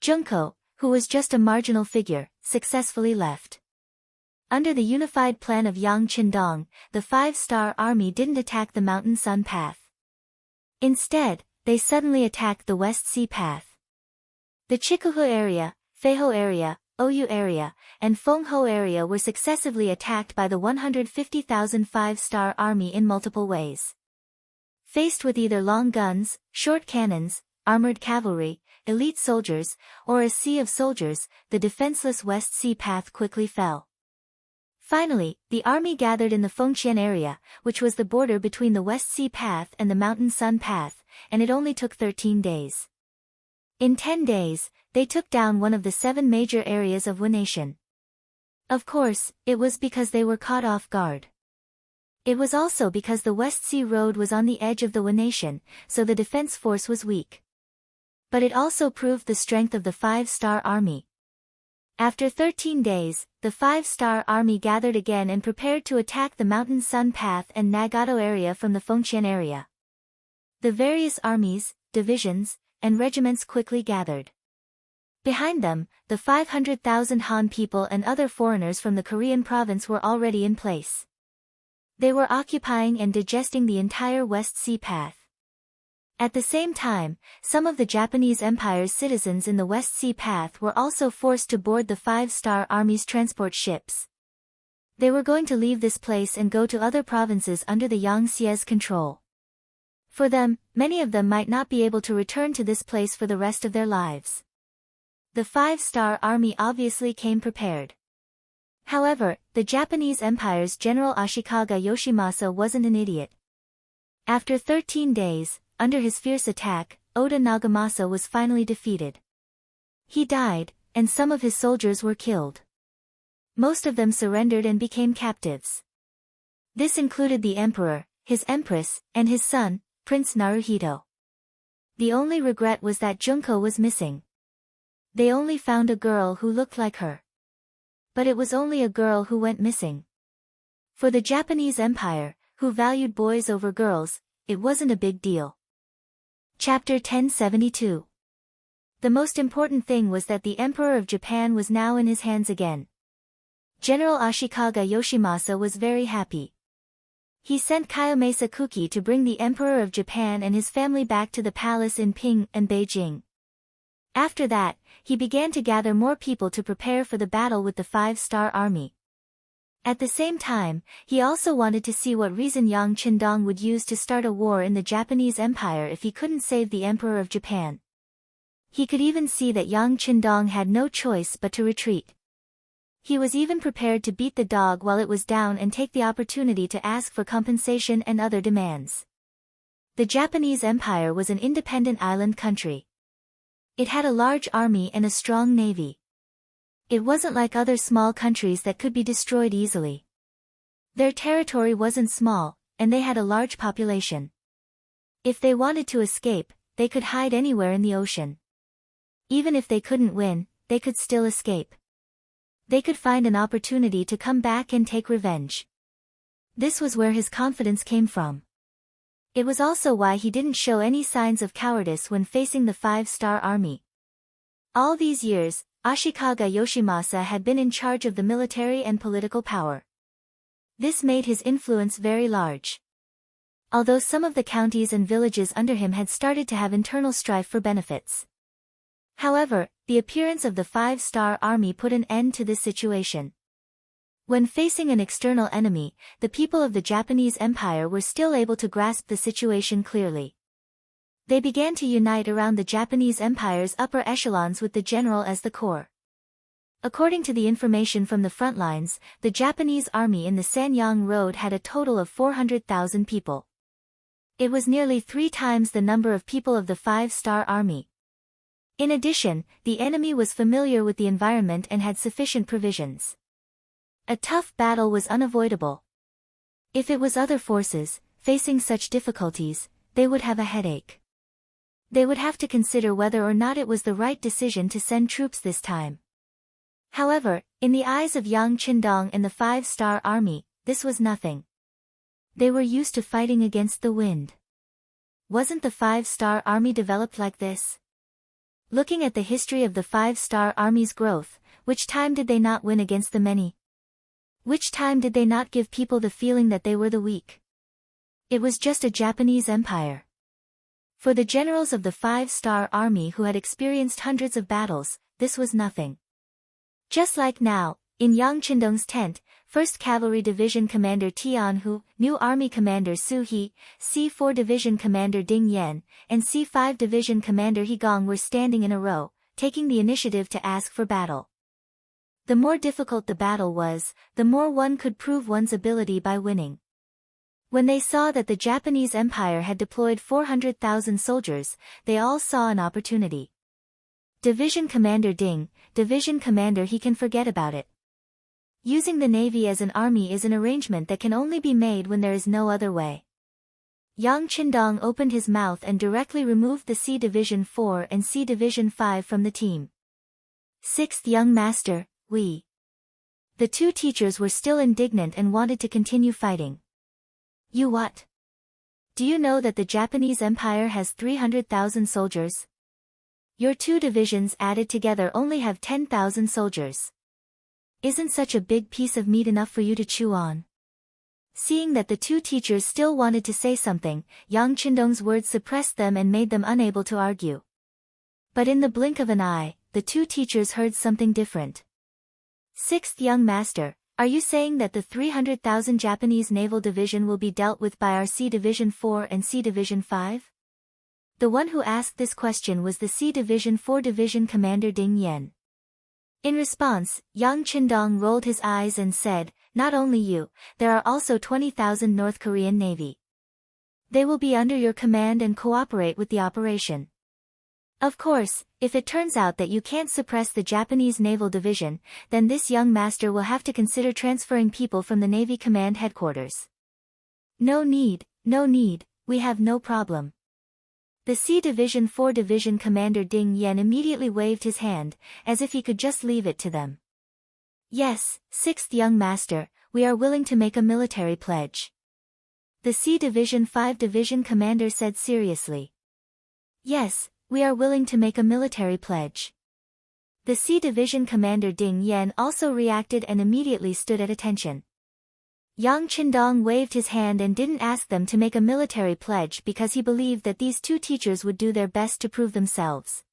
Junko, who was just a marginal figure, successfully left. Under the unified plan of Yang Qindong, the 5-star army didn't attack the Mountain Sun Path. Instead, they suddenly attacked the West Sea Path. The Chikuhu area, Feiho area, Oyu area, and Fengho area were successively attacked by the 150,000 5-star army in multiple ways. Faced with either long guns, short cannons, armored cavalry, elite soldiers, or a sea of soldiers, the defenseless West Sea Path quickly fell. Finally, the army gathered in the Fengqian area, which was the border between the West Sea Path and the Mountain Sun Path, and it only took 13 days. In 10 days, they took down one of the 7 major areas of Nation. Of course, it was because they were caught off guard. It was also because the West Sea Road was on the edge of the Nation, so the defense force was weak. But it also proved the strength of the 5-star army. After 13 days, the 5-star army gathered again and prepared to attack the Mountain Sun Path and Nagato area from the Fengqian area. The various armies, divisions, and regiments quickly gathered. Behind them, the 500,000 Han people and other foreigners from the Korean province were already in place. They were occupying and digesting the entire West Sea Path. At the same time, some of the Japanese Empire's citizens in the West Sea Path were also forced to board the 5-star army's transport ships. They were going to leave this place and go to other provinces under the Yangtze's control. For them, many of them might not be able to return to this place for the rest of their lives. The 5-star army obviously came prepared. However, the Japanese Empire's General Ashikaga Yoshimasa wasn't an idiot. After 13 days, under his fierce attack, Oda Nagamasa was finally defeated. He died, and some of his soldiers were killed. Most of them surrendered and became captives. This included the emperor, his empress, and his son, Prince Naruhito. The only regret was that Junko was missing. They only found a girl who looked like her. But it was only a girl who went missing. For the Japanese Empire, who valued boys over girls, it wasn't a big deal. Chapter 1072. The most important thing was that the Emperor of Japan was now in his hands again. General Ashikaga Yoshimasa was very happy. He sent Kiyomasa Kuki to bring the Emperor of Japan and his family back to the palace in Qing and Beijing. After that, he began to gather more people to prepare for the battle with the 5-star army. At the same time, he also wanted to see what reason Yang Qindong would use to start a war in the Japanese Empire if he couldn't save the Emperor of Japan. He could even see that Yang Qindong had no choice but to retreat. He was even prepared to beat the dog while it was down and take the opportunity to ask for compensation and other demands. The Japanese Empire was an independent island country. It had a large army and a strong navy. It wasn't like other small countries that could be destroyed easily. Their territory wasn't small, and they had a large population. If they wanted to escape, they could hide anywhere in the ocean. Even if they couldn't win, they could still escape. They could find an opportunity to come back and take revenge. This was where his confidence came from. It was also why he didn't show any signs of cowardice when facing the 5-star army. All these years, Ashikaga Yoshimasa had been in charge of the military and political power. This made his influence very large. Although some of the counties and villages under him had started to have internal strife for benefits. However, the appearance of the 5-star army put an end to this situation. When facing an external enemy, the people of the Japanese Empire were still able to grasp the situation clearly. They began to unite around the Japanese Empire's upper echelons with the general as the core. According to the information from the front lines, the Japanese army in the Sanyang Road had a total of 400,000 people. It was nearly 3 times the number of people of the 5-star army. In addition, the enemy was familiar with the environment and had sufficient provisions. A tough battle was unavoidable. If it was other forces, facing such difficulties, they would have a headache. They would have to consider whether or not it was the right decision to send troops this time. However, in the eyes of Yang Qindong and the 5-star army, this was nothing. They were used to fighting against the wind. Wasn't the 5-star army developed like this? Looking at the history of the 5-star army's growth, which time did they not win against the many? Which time did they not give people the feeling that they were the weak? It was just a Japanese empire. For the generals of the 5-star army who had experienced hundreds of battles, this was nothing. Just like now, in Yang Qindong's tent, 1st Cavalry Division Commander Tian Hu, new Army Commander Su He, C4 Division Commander Ding Yan, and C5 Division Commander He Gong were standing in a row, taking the initiative to ask for battle. The more difficult the battle was, the more one could prove one's ability by winning. When they saw that the Japanese Empire had deployed 400,000 soldiers, they all saw an opportunity. Division Commander Ding, Division Commander He can forget about it. Using the Navy as an army is an arrangement that can only be made when there is no other way. Yang Qindong opened his mouth and directly removed the C Division 4 and C Division 5 from the team. 6th Young Master, we. The 2 teachers were still indignant and wanted to continue fighting. You what? Do you know that the Japanese Empire has 300,000 soldiers? Your 2 divisions added together only have 10,000 soldiers. Isn't such a big piece of meat enough for you to chew on? Seeing that the 2 teachers still wanted to say something, Yang Qindong's words suppressed them and made them unable to argue. But in the blink of an eye, the 2 teachers heard something different. 6th Young Master, are you saying that the 300,000 Japanese Naval Division will be dealt with by our C Division 4 and C Division 5? The one who asked this question was the C Division 4 Division Commander Ding Yan. In response, Yang Qindong rolled his eyes and said, not only you, there are also 20,000 North Korean Navy. They will be under your command and cooperate with the operation. Of course, if it turns out that you can't suppress the Japanese Naval Division, then this young master will have to consider transferring people from the Navy Command Headquarters. No need, we have no problem. The C Division 4 Division Commander Ding Yan immediately waved his hand, as if he could just leave it to them. Yes, 6th Young Master, we are willing to make a military pledge. The C Division 5 Division Commander said seriously. Yes, we are willing to make a military pledge. The C Division Commander Ding Yan also reacted and immediately stood at attention. Yang Qindong waved his hand and didn't ask them to make a military pledge because he believed that these 2 teachers would do their best to prove themselves.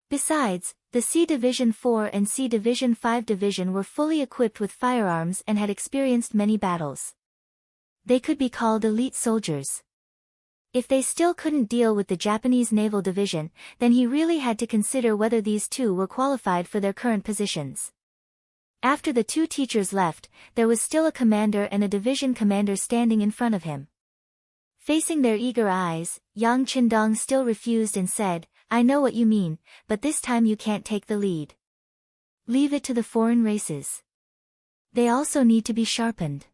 Besides, the C Division 4 and C Division 5 Division were fully equipped with firearms and had experienced many battles. They could be called elite soldiers. If they still couldn't deal with the Japanese Naval Division, then he really had to consider whether these 2 were qualified for their current positions. After the 2 teachers left, there was still a commander and a division commander standing in front of him. Facing their eager eyes, Yang Qindong still refused and said, I know what you mean, but this time you can't take the lead. Leave it to the foreign races. They also need to be sharpened.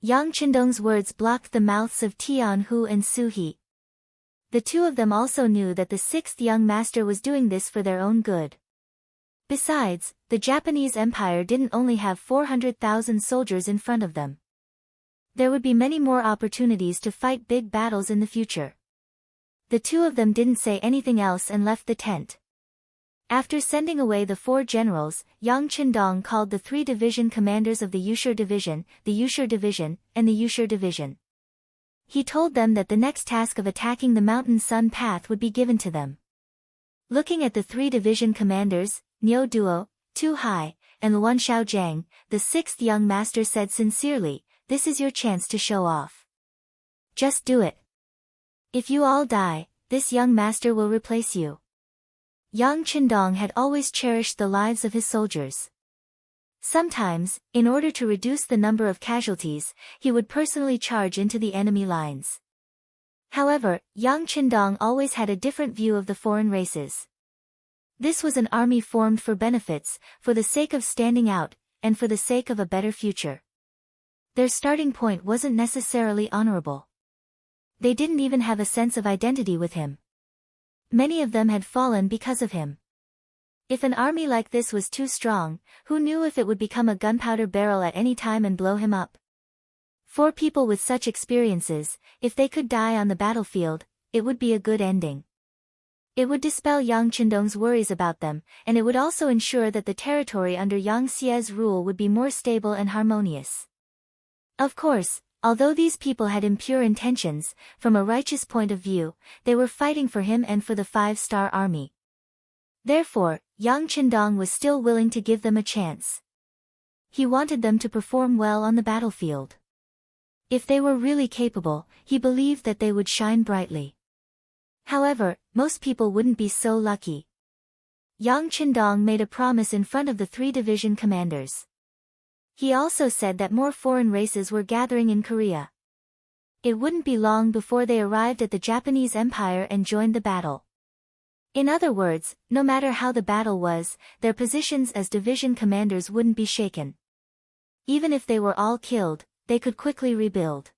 Yang Qindong's words blocked the mouths of Tian Hu and Su He. The two of them also knew that the sixth young master was doing this for their own good. Besides, the Japanese Empire didn't only have 400,000 soldiers in front of them. There would be many more opportunities to fight big battles in the future. The two of them didn't say anything else and left the tent. After sending away the 4 generals, Yang Qindong called the 3 division commanders of the Yusher Division, the Yusher Division, and the Yusher Division. He told them that the next task of attacking the Mountain Sun Path would be given to them. Looking at the 3 division commanders, Niu Duo, Tu Hai, and Luan Xiaojiang, the 6th young master said sincerely, "This is your chance to show off. Just do it. If you all die, this young master will replace you." Yang Qindong had always cherished the lives of his soldiers. Sometimes, in order to reduce the number of casualties, he would personally charge into the enemy lines. However, Yang Qindong always had a different view of the foreign races. This was an army formed for benefits, for the sake of standing out, and for the sake of a better future. Their starting point wasn't necessarily honorable. They didn't even have a sense of identity with him. Many of them had fallen because of him. If an army like this was too strong, who knew if it would become a gunpowder barrel at any time and blow him up? For people with such experiences, if they could die on the battlefield, it would be a good ending. It would dispel Yang Qindong's worries about them, and it would also ensure that the territory under Yang Xie's rule would be more stable and harmonious. Of course, although these people had impure intentions, from a righteous point of view, they were fighting for him and for the 5-star army. Therefore, Yang Qindong was still willing to give them a chance. He wanted them to perform well on the battlefield. If they were really capable, he believed that they would shine brightly. However, most people wouldn't be so lucky. Yang Qindong made a promise in front of the 3 division commanders. He also said that more foreign races were gathering in Korea. It wouldn't be long before they arrived at the Japanese Empire and joined the battle. In other words, no matter how the battle was, their positions as division commanders wouldn't be shaken. Even if they were all killed, they could quickly rebuild.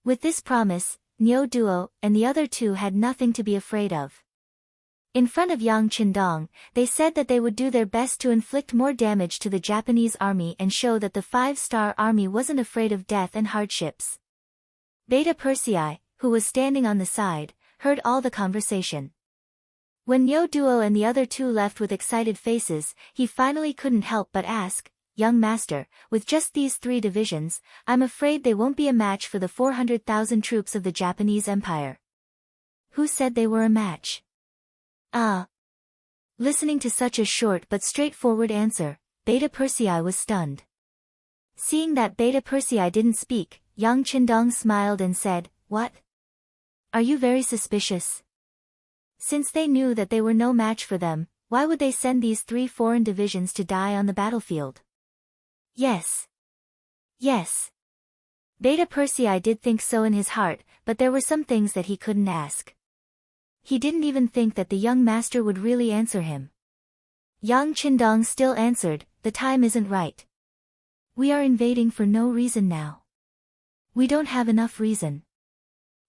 With this promise, Niu Duo and the other 2 had nothing to be afraid of. In front of Yang Qindong, they said that they would do their best to inflict more damage to the Japanese army and show that the 5-star army wasn't afraid of death and hardships. Beta Persei, who was standing on the side, heard all the conversation. When Niu Duo and the other 2 left with excited faces, he finally couldn't help but ask, "Young master, with just these 3 divisions, I'm afraid they won't be a match for the 400,000 troops of the Japanese Empire." Who said they were a match? Listening to such a short but straightforward answer, Beta Persei was stunned. Seeing that Beta Persei didn't speak, Yang Qindong smiled and said, "What? Are you very suspicious?" Since they knew that they were no match for them, why would they send these 3 foreign divisions to die on the battlefield? Yes. Yes. Beta Persei did think so in his heart, but there were some things that he couldn't ask. He didn't even think that the young master would really answer him. Yang Qindong still answered, "The time isn't right. We are invading for no reason now. We don't have enough reason.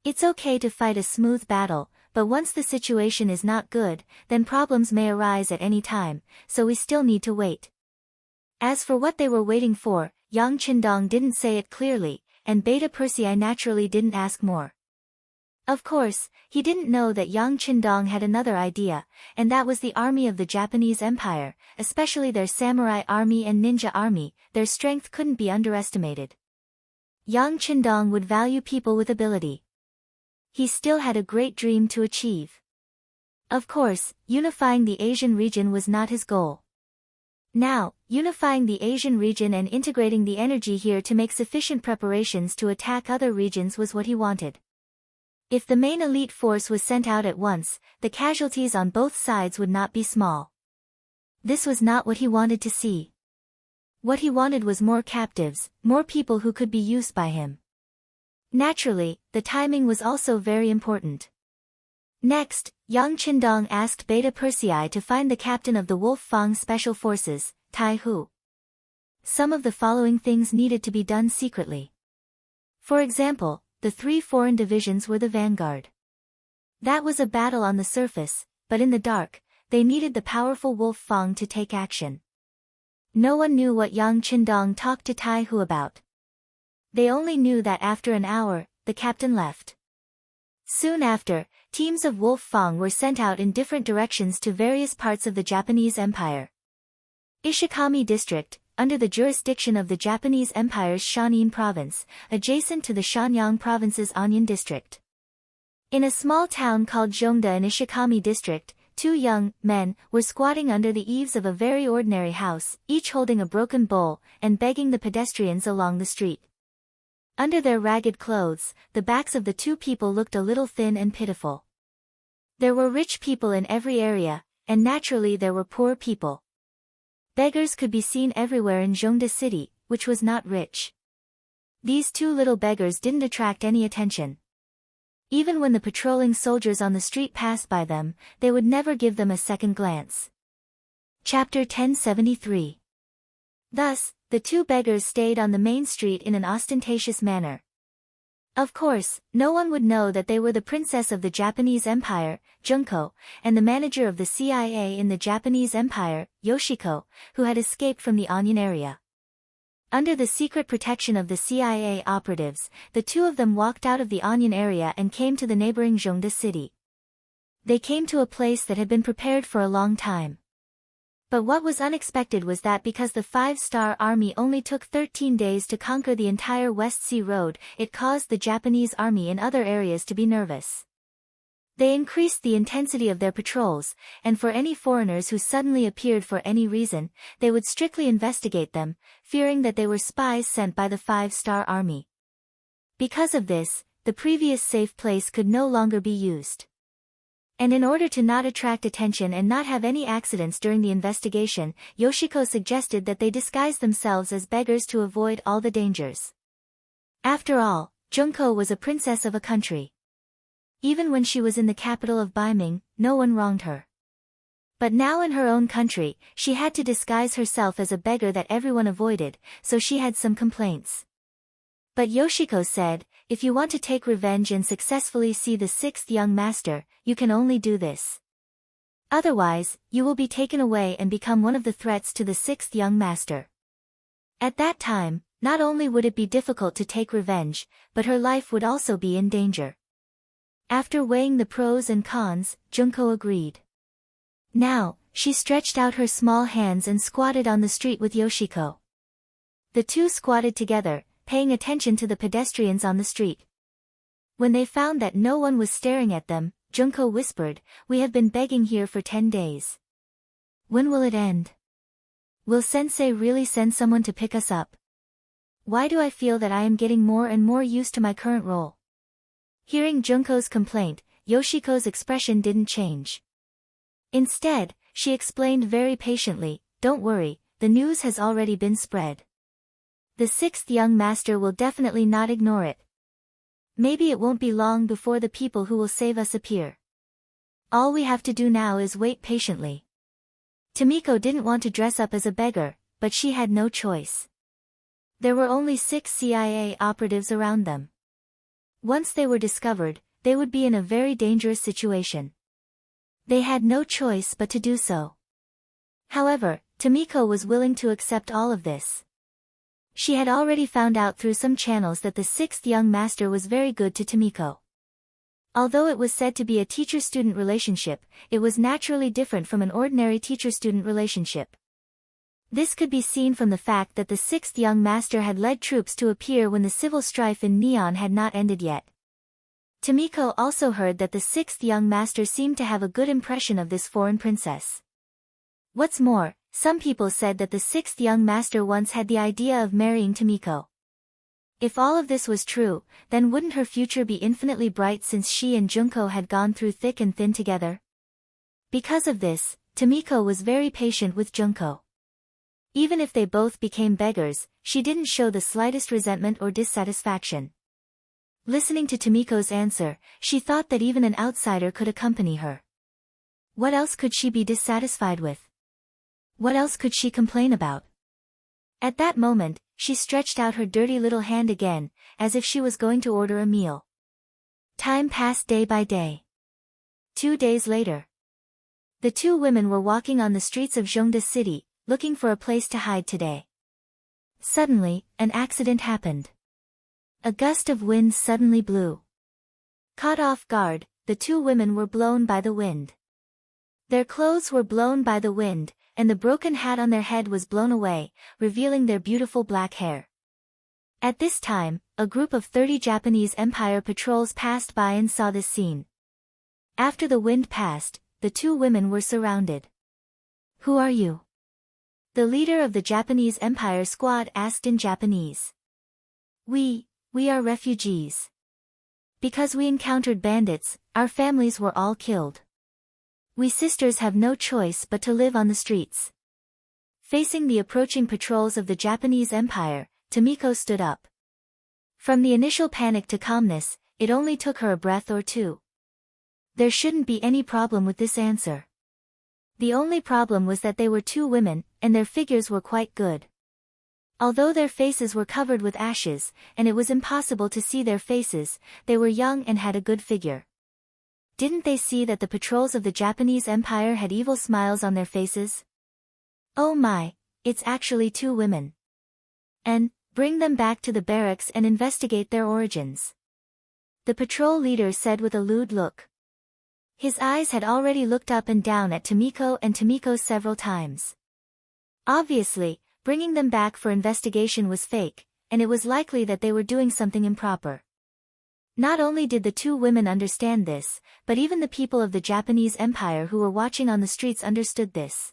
It's okay to fight a smooth battle, but once the situation is not good, then problems may arise at any time, so we still need to wait." As for what they were waiting for, Yang Qindong didn't say it clearly, and Beta Persei naturally didn't ask more. Of course, he didn't know that Yang Qindong had another idea, and that was the army of the Japanese Empire, especially their samurai army and ninja army. Their strength couldn't be underestimated. Yang Qindong would value people with ability. He still had a great dream to achieve. Of course, unifying the Asian region was not his goal. Now, unifying the Asian region and integrating the energy here to make sufficient preparations to attack other regions was what he wanted. If the main elite force was sent out at once, the casualties on both sides would not be small. This was not what he wanted to see. What he wanted was more captives, more people who could be used by him. Naturally, the timing was also very important. Next, Yang Qindong asked Beta Persei to find the captain of the Wolf Fang Special Forces, Tai Hu. Some of the following things needed to be done secretly. For example, the 3 foreign divisions were the vanguard. That was a battle on the surface, but in the dark, they needed the powerful Wolf Fang to take action. No one knew what Yang Qindong talked to Tai Hu about. They only knew that after an hour, the captain left. Soon after, teams of Wolf Fang were sent out in different directions to various parts of the Japanese Empire. Ishikami District, under the jurisdiction of the Japanese Empire's Shaanxi Province, adjacent to the Shenyang Province's Anyan District. In a small town called Zhongda in Ishikami District, two young men were squatting under the eaves of a very ordinary house, each holding a broken bowl, and begging the pedestrians along the street. Under their ragged clothes, the backs of the two people looked a little thin and pitiful. There were rich people in every area, and naturally there were poor people. Beggars could be seen everywhere in Zhongda City, which was not rich. These two little beggars didn't attract any attention. Even when the patrolling soldiers on the street passed by them, they would never give them a second glance. Chapter 1073. Thus, the two beggars stayed on the main street in an ostentatious manner. Of course, no one would know that they were the princess of the Japanese Empire, Junko, and the manager of the CIA in the Japanese Empire, Yoshiko, who had escaped from the Anyan area. Under the secret protection of the CIA operatives, the two of them walked out of the Anyan area and came to the neighboring Zhongda city. They came to a place that had been prepared for a long time. But what was unexpected was that because the Five-Star Army only took 13 days to conquer the entire West Sea Road, it caused the Japanese army in other areas to be nervous. They increased the intensity of their patrols, and for any foreigners who suddenly appeared for any reason, they would strictly investigate them, fearing that they were spies sent by the Five-Star Army. Because of this, the previous safe place could no longer be used. And in order to not attract attention and not have any accidents during the investigation, Yoshiko suggested that they disguise themselves as beggars to avoid all the dangers. After all, Junko was a princess of a country. Even when she was in the capital of Baiming, no one wronged her. But now in her own country, she had to disguise herself as a beggar that everyone avoided, so she had some complaints. But Yoshiko said, if you want to take revenge and successfully see the sixth young master, you can only do this. Otherwise, you will be taken away and become one of the threats to the sixth young master. At that time, not only would it be difficult to take revenge, but her life would also be in danger. After weighing the pros and cons, Junko agreed. Now, she stretched out her small hands and squatted on the street with Yoshiko. The two squatted together, paying attention to the pedestrians on the street. When they found that no one was staring at them, Junko whispered, "We have been begging here for 10 days. When will it end? Will Sensei really send someone to pick us up? Why do I feel that I am getting more and more used to my current role?" Hearing Junko's complaint, Yoshiko's expression didn't change. Instead, she explained very patiently, "Don't worry, the news has already been spread. The sixth young master will definitely not ignore it. Maybe it won't be long before the people who will save us appear. All we have to do now is wait patiently." Tomiko didn't want to dress up as a beggar, but she had no choice. There were only 6 CIA operatives around them. Once they were discovered, they would be in a very dangerous situation. They had no choice but to do so. However, Tomiko was willing to accept all of this. She had already found out through some channels that the sixth young master was very good to Tomiko. Although it was said to be a teacher-student relationship, it was naturally different from an ordinary teacher-student relationship. This could be seen from the fact that the sixth young master had led troops to appear when the civil strife in Neon had not ended yet. Tomiko also heard that the sixth young master seemed to have a good impression of this foreign princess. What's more, some people said that the sixth young master once had the idea of marrying Tomiko. If all of this was true, then wouldn't her future be infinitely bright since she and Junko had gone through thick and thin together? Because of this, Tomiko was very patient with Junko. Even if they both became beggars, she didn't show the slightest resentment or dissatisfaction. Listening to Tomiko's answer, she thought that even an outsider could accompany her. What else could she be dissatisfied with? What else could she complain about? At that moment, she stretched out her dirty little hand again, as if she was going to order a meal. Time passed day by day. 2 days later. The two women were walking on the streets of Zhengde City, looking for a place to hide today. Suddenly, an accident happened. A gust of wind suddenly blew. Caught off guard, the two women were blown by the wind. Their clothes were blown by the wind, and the broken hat on their head was blown away, revealing their beautiful black hair. At this time, a group of 30 Japanese Empire patrols passed by and saw this scene. After the wind passed, the two women were surrounded. "Who are you?" The leader of the Japanese Empire squad asked in Japanese. We are refugees. Because we encountered bandits, our families were all killed. We sisters have no choice but to live on the streets." Facing the approaching patrols of the Japanese Empire, Tomiko stood up. From the initial panic to calmness, it only took her a breath or two. There shouldn't be any problem with this answer. The only problem was that they were two women, and their figures were quite good. Although their faces were covered with ashes, and it was impossible to see their faces, they were young and had a good figure. Didn't they see that the patrols of the Japanese Empire had evil smiles on their faces? "Oh my, it's actually two women. And, bring them back to the barracks and investigate their origins," the patrol leader said with a lewd look. His eyes had already looked up and down at Tomiko and Tomiko several times. Obviously, bringing them back for investigation was fake, and it was likely that they were doing something improper. Not only did the two women understand this, but even the people of the Japanese Empire who were watching on the streets understood this.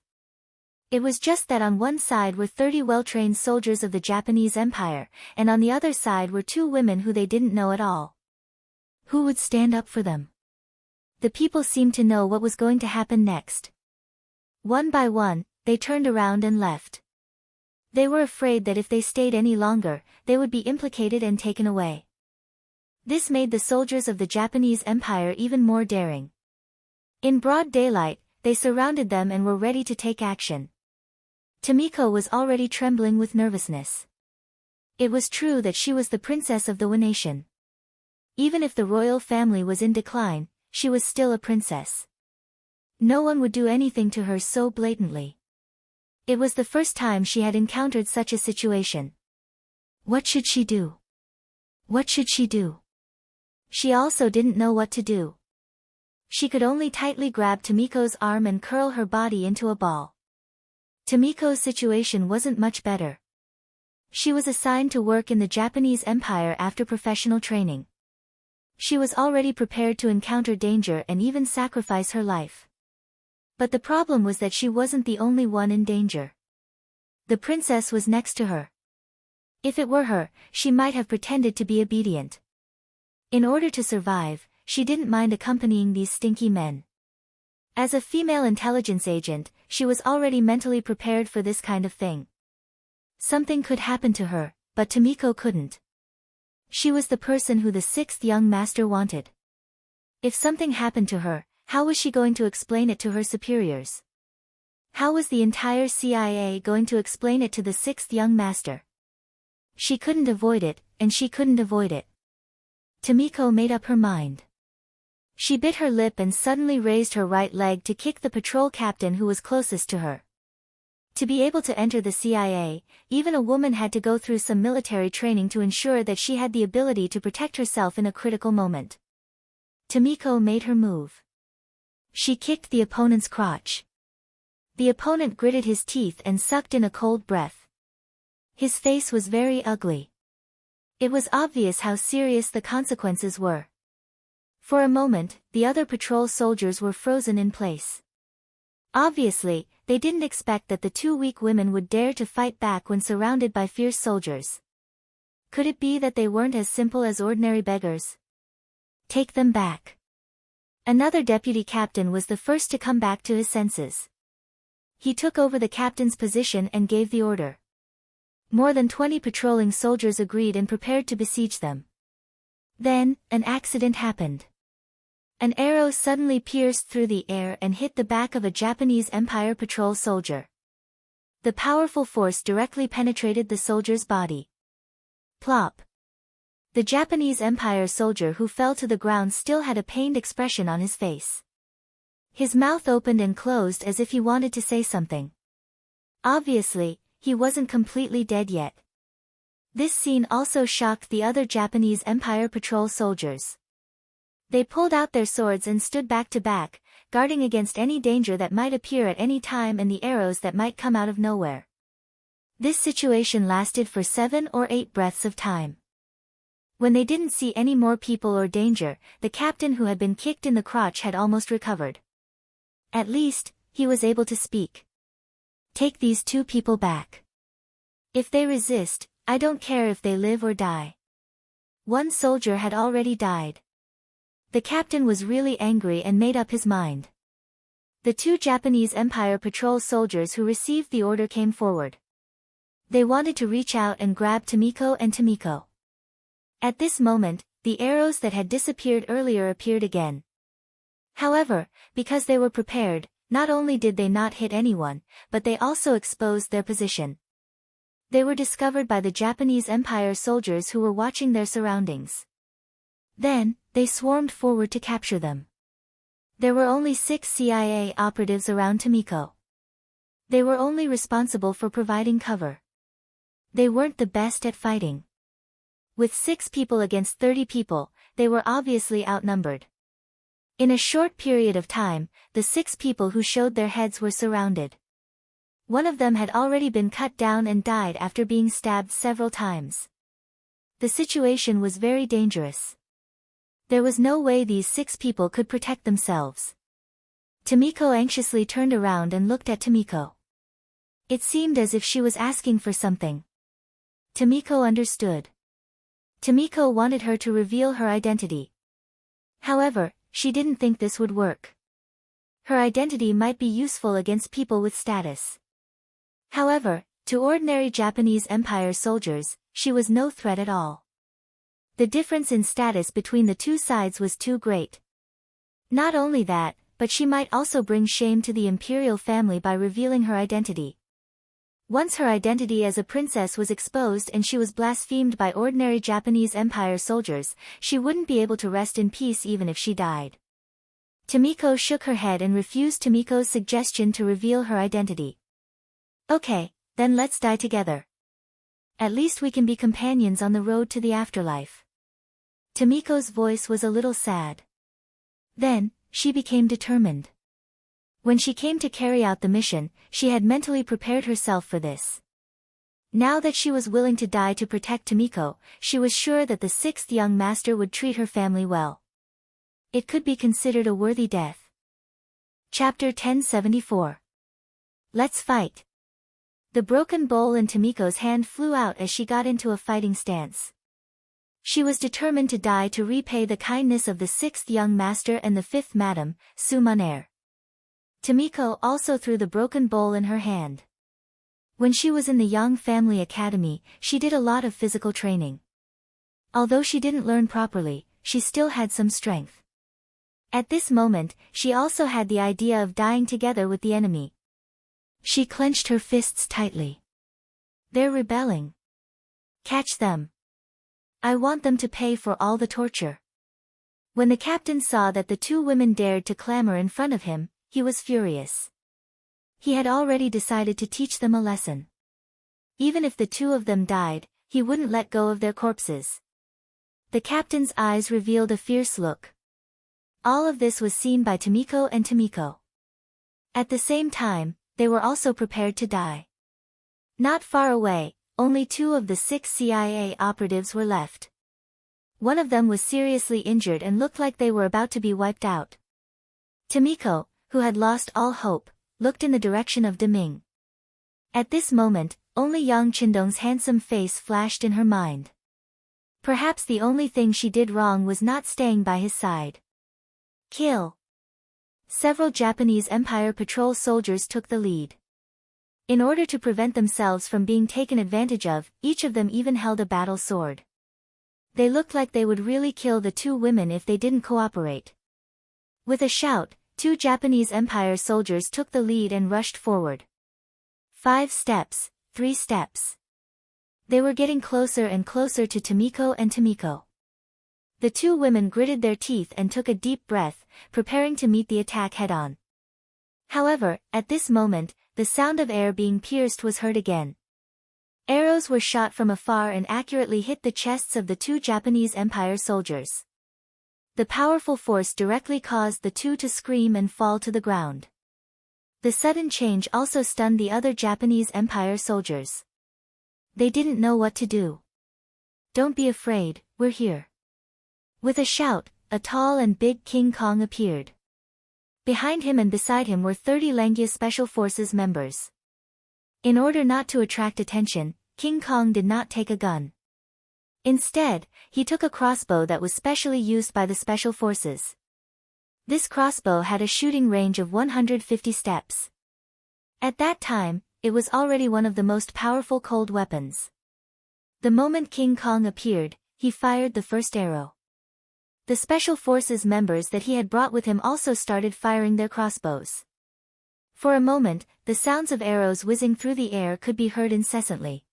It was just that on one side were 30 well-trained soldiers of the Japanese Empire, and on the other side were two women who they didn't know at all. Who would stand up for them? The people seemed to know what was going to happen next. One by one, they turned around and left. They were afraid that if they stayed any longer, they would be implicated and taken away. This made the soldiers of the Japanese Empire even more daring. In broad daylight, they surrounded them and were ready to take action. Tomiko was already trembling with nervousness. It was true that she was the princess of the nation. Even if the royal family was in decline, she was still a princess. No one would do anything to her so blatantly. It was the first time she had encountered such a situation. What should she do? What should she do? She also didn't know what to do. She could only tightly grab Tomiko's arm and curl her body into a ball. Tomiko's situation wasn't much better. She was assigned to work in the Japanese Empire after professional training. She was already prepared to encounter danger and even sacrifice her life. But the problem was that she wasn't the only one in danger. The princess was next to her. If it were her, she might have pretended to be obedient. In order to survive, she didn't mind accompanying these stinky men. As a female intelligence agent, she was already mentally prepared for this kind of thing. Something could happen to her, but Tomiko couldn't. She was the person who the sixth young master wanted. If something happened to her, how was she going to explain it to her superiors? How was the entire CIA going to explain it to the sixth young master? She couldn't avoid it, and she couldn't avoid it. Tomiko made up her mind. She bit her lip and suddenly raised her right leg to kick the patrol captain who was closest to her. To be able to enter the CIA, even a woman had to go through some military training to ensure that she had the ability to protect herself in a critical moment. Tomiko made her move. She kicked the opponent's crotch. The opponent gritted his teeth and sucked in a cold breath. His face was very ugly. It was obvious how serious the consequences were. For a moment, the other patrol soldiers were frozen in place. Obviously, they didn't expect that the two weak women would dare to fight back when surrounded by fierce soldiers. Could it be that they weren't as simple as ordinary beggars? Take them back. Another deputy captain was the first to come back to his senses. He took over the captain's position and gave the order. More than 20 patrolling soldiers agreed and prepared to besiege them. Then, an accident happened. An arrow suddenly pierced through the air and hit the back of a Japanese Empire patrol soldier. The powerful force directly penetrated the soldier's body. Plop. The Japanese Empire soldier who fell to the ground still had a pained expression on his face. His mouth opened and closed as if he wanted to say something. Obviously, he wasn't completely dead yet. This scene also shocked the other Japanese Empire Patrol soldiers. They pulled out their swords and stood back to back, guarding against any danger that might appear at any time and the arrows that might come out of nowhere. This situation lasted for 7 or 8 breaths of time. When they didn't see any more people or danger, the captain who had been kicked in the crotch had almost recovered. At least, he was able to speak. "Take these 2 people back. If they resist, I don't care if they live or die." One soldier had already died. The captain was really angry and made up his mind. The 2 Japanese Empire Patrol soldiers who received the order came forward. They wanted to reach out and grab Tomiko and Tomiko. At this moment, the arrows that had disappeared earlier appeared again. However, because they were prepared, not only did they not hit anyone, but they also exposed their position. They were discovered by the Japanese Empire soldiers who were watching their surroundings. Then, they swarmed forward to capture them. There were only 6 CIA operatives around Tomiko. They were only responsible for providing cover. They weren't the best at fighting. With 6 people against 30 people, they were obviously outnumbered. In a short period of time, the 6 people who showed their heads were surrounded. One of them had already been cut down and died after being stabbed several times. The situation was very dangerous. There was no way these 6 people could protect themselves. Tomiko anxiously turned around and looked at Tomiko. It seemed as if she was asking for something. Tomiko understood. Tomiko wanted her to reveal her identity. However, she didn't think this would work. Her identity might be useful against people with status. However, to ordinary Japanese Empire soldiers, she was no threat at all. The difference in status between the 2 sides was too great. Not only that, but she might also bring shame to the imperial family by revealing her identity. Once her identity as a princess was exposed and she was blasphemed by ordinary Japanese Empire soldiers, she wouldn't be able to rest in peace even if she died. Tomiko shook her head and refused Tomiko's suggestion to reveal her identity. "Okay, then let's die together. At least we can be companions on the road to the afterlife." Tomiko's voice was a little sad. Then, she became determined. When she came to carry out the mission, she had mentally prepared herself for this. Now that she was willing to die to protect Tomiko, she was sure that the 6th young master would treat her family well. It could be considered a worthy death. Chapter 1074. Let's fight. The broken bowl in Tomiko's hand flew out as she got into a fighting stance. She was determined to die to repay the kindness of the 6th young master and the 5th madam, Sumunere. Tomiko also threw the broken bowl in her hand. When she was in the Yang Family Academy, she did a lot of physical training. Although she didn't learn properly, she still had some strength. At this moment, she also had the idea of dying together with the enemy. She clenched her fists tightly. "They're rebelling. Catch them. I want them to pay for all the torture." When the captain saw that the 2 women dared to clamor in front of him, he was furious. He had already decided to teach them a lesson. Even if the 2 of them died, he wouldn't let go of their corpses. The captain's eyes revealed a fierce look. All of this was seen by Tomiko and Tomiko. At the same time, they were also prepared to die. Not far away, only 2 of the 6 CIA operatives were left. One of them was seriously injured and looked like they were about to be wiped out. Tomiko, who had lost all hope, looked in the direction of Deming. At this moment, only Yang Qindong's handsome face flashed in her mind. Perhaps the only thing she did wrong was not staying by his side. Kill. Several Japanese Empire Patrol soldiers took the lead. In order to prevent themselves from being taken advantage of, each of them even held a battle sword. They looked like they would really kill the 2 women if they didn't cooperate. With a shout, 2 Japanese Empire soldiers took the lead and rushed forward. 5 steps, 3 steps. They were getting closer and closer to Tomiko and Tomiko. The 2 women gritted their teeth and took a deep breath, preparing to meet the attack head-on. However, at this moment, the sound of air being pierced was heard again. Arrows were shot from afar and accurately hit the chests of the two Japanese Empire soldiers. The powerful force directly caused the two to scream and fall to the ground. The sudden change also stunned the other Japanese Empire soldiers. They didn't know what to do. "Don't be afraid, we're here." With a shout, a tall and big King Kong appeared. Behind him and beside him were 30 Langia Special Forces members. In order not to attract attention, King Kong did not take a gun. Instead, he took a crossbow that was specially used by the Special Forces. This crossbow had a shooting range of 150 steps. At that time, it was already one of the most powerful cold weapons. The moment King Kong appeared, he fired the first arrow. The Special Forces members that he had brought with him also started firing their crossbows. For a moment, the sounds of arrows whizzing through the air could be heard incessantly.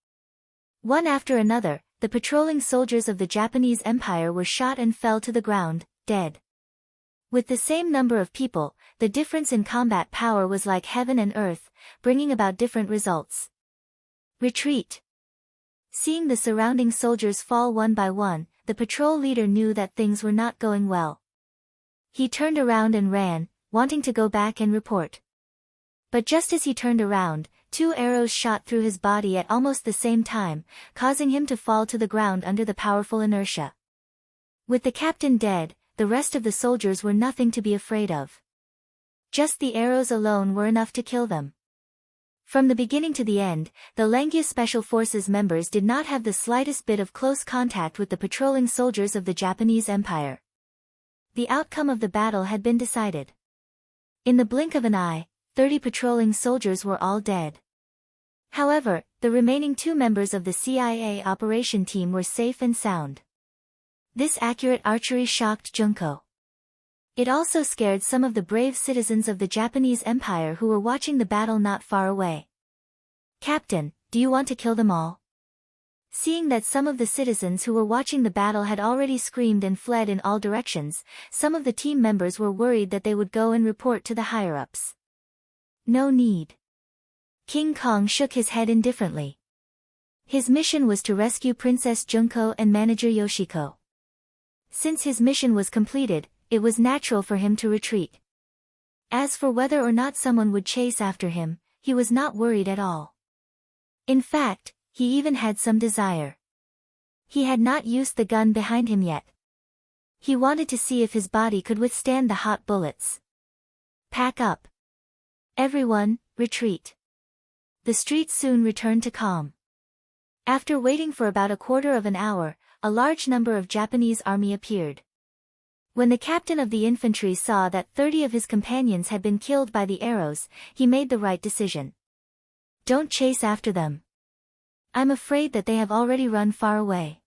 One after another, the patrolling soldiers of the Japanese Empire were shot and fell to the ground, dead. With the same number of people, the difference in combat power was like heaven and earth, bringing about different results. Retreat. Seeing the surrounding soldiers fall one by one, the patrol leader knew that things were not going well. He turned around and ran, wanting to go back and report. But just as he turned around, 2 arrows shot through his body at almost the same time, causing him to fall to the ground under the powerful inertia. With the captain dead, the rest of the soldiers were nothing to be afraid of. Just the arrows alone were enough to kill them. From the beginning to the end, the Langia Special Forces members did not have the slightest bit of close contact with the patrolling soldiers of the Japanese Empire. The outcome of the battle had been decided. In the blink of an eye, 30 patrolling soldiers were all dead. However, the remaining 2 members of the CIA operation team were safe and sound. This accurate archery shocked Junko. It also scared some of the brave citizens of the Japanese Empire who were watching the battle not far away. "Captain, do you want to kill them all?" Seeing that some of the citizens who were watching the battle had already screamed and fled in all directions, some of the team members were worried that they would go and report to the higher-ups. "No need." King Kong shook his head indifferently. His mission was to rescue Princess Junko and Manager Yoshiko. Since his mission was completed, it was natural for him to retreat. As for whether or not someone would chase after him, he was not worried at all. In fact, he even had some desire. He had not used the gun behind him yet. He wanted to see if his body could withstand the hot bullets. "Pack up. Everyone, retreat." The streets soon returned to calm. After waiting for about a quarter of an hour, a large number of Japanese army appeared. When the captain of the infantry saw that 30 of his companions had been killed by the arrows, he made the right decision. "Don't chase after them. I'm afraid that they have already run far away."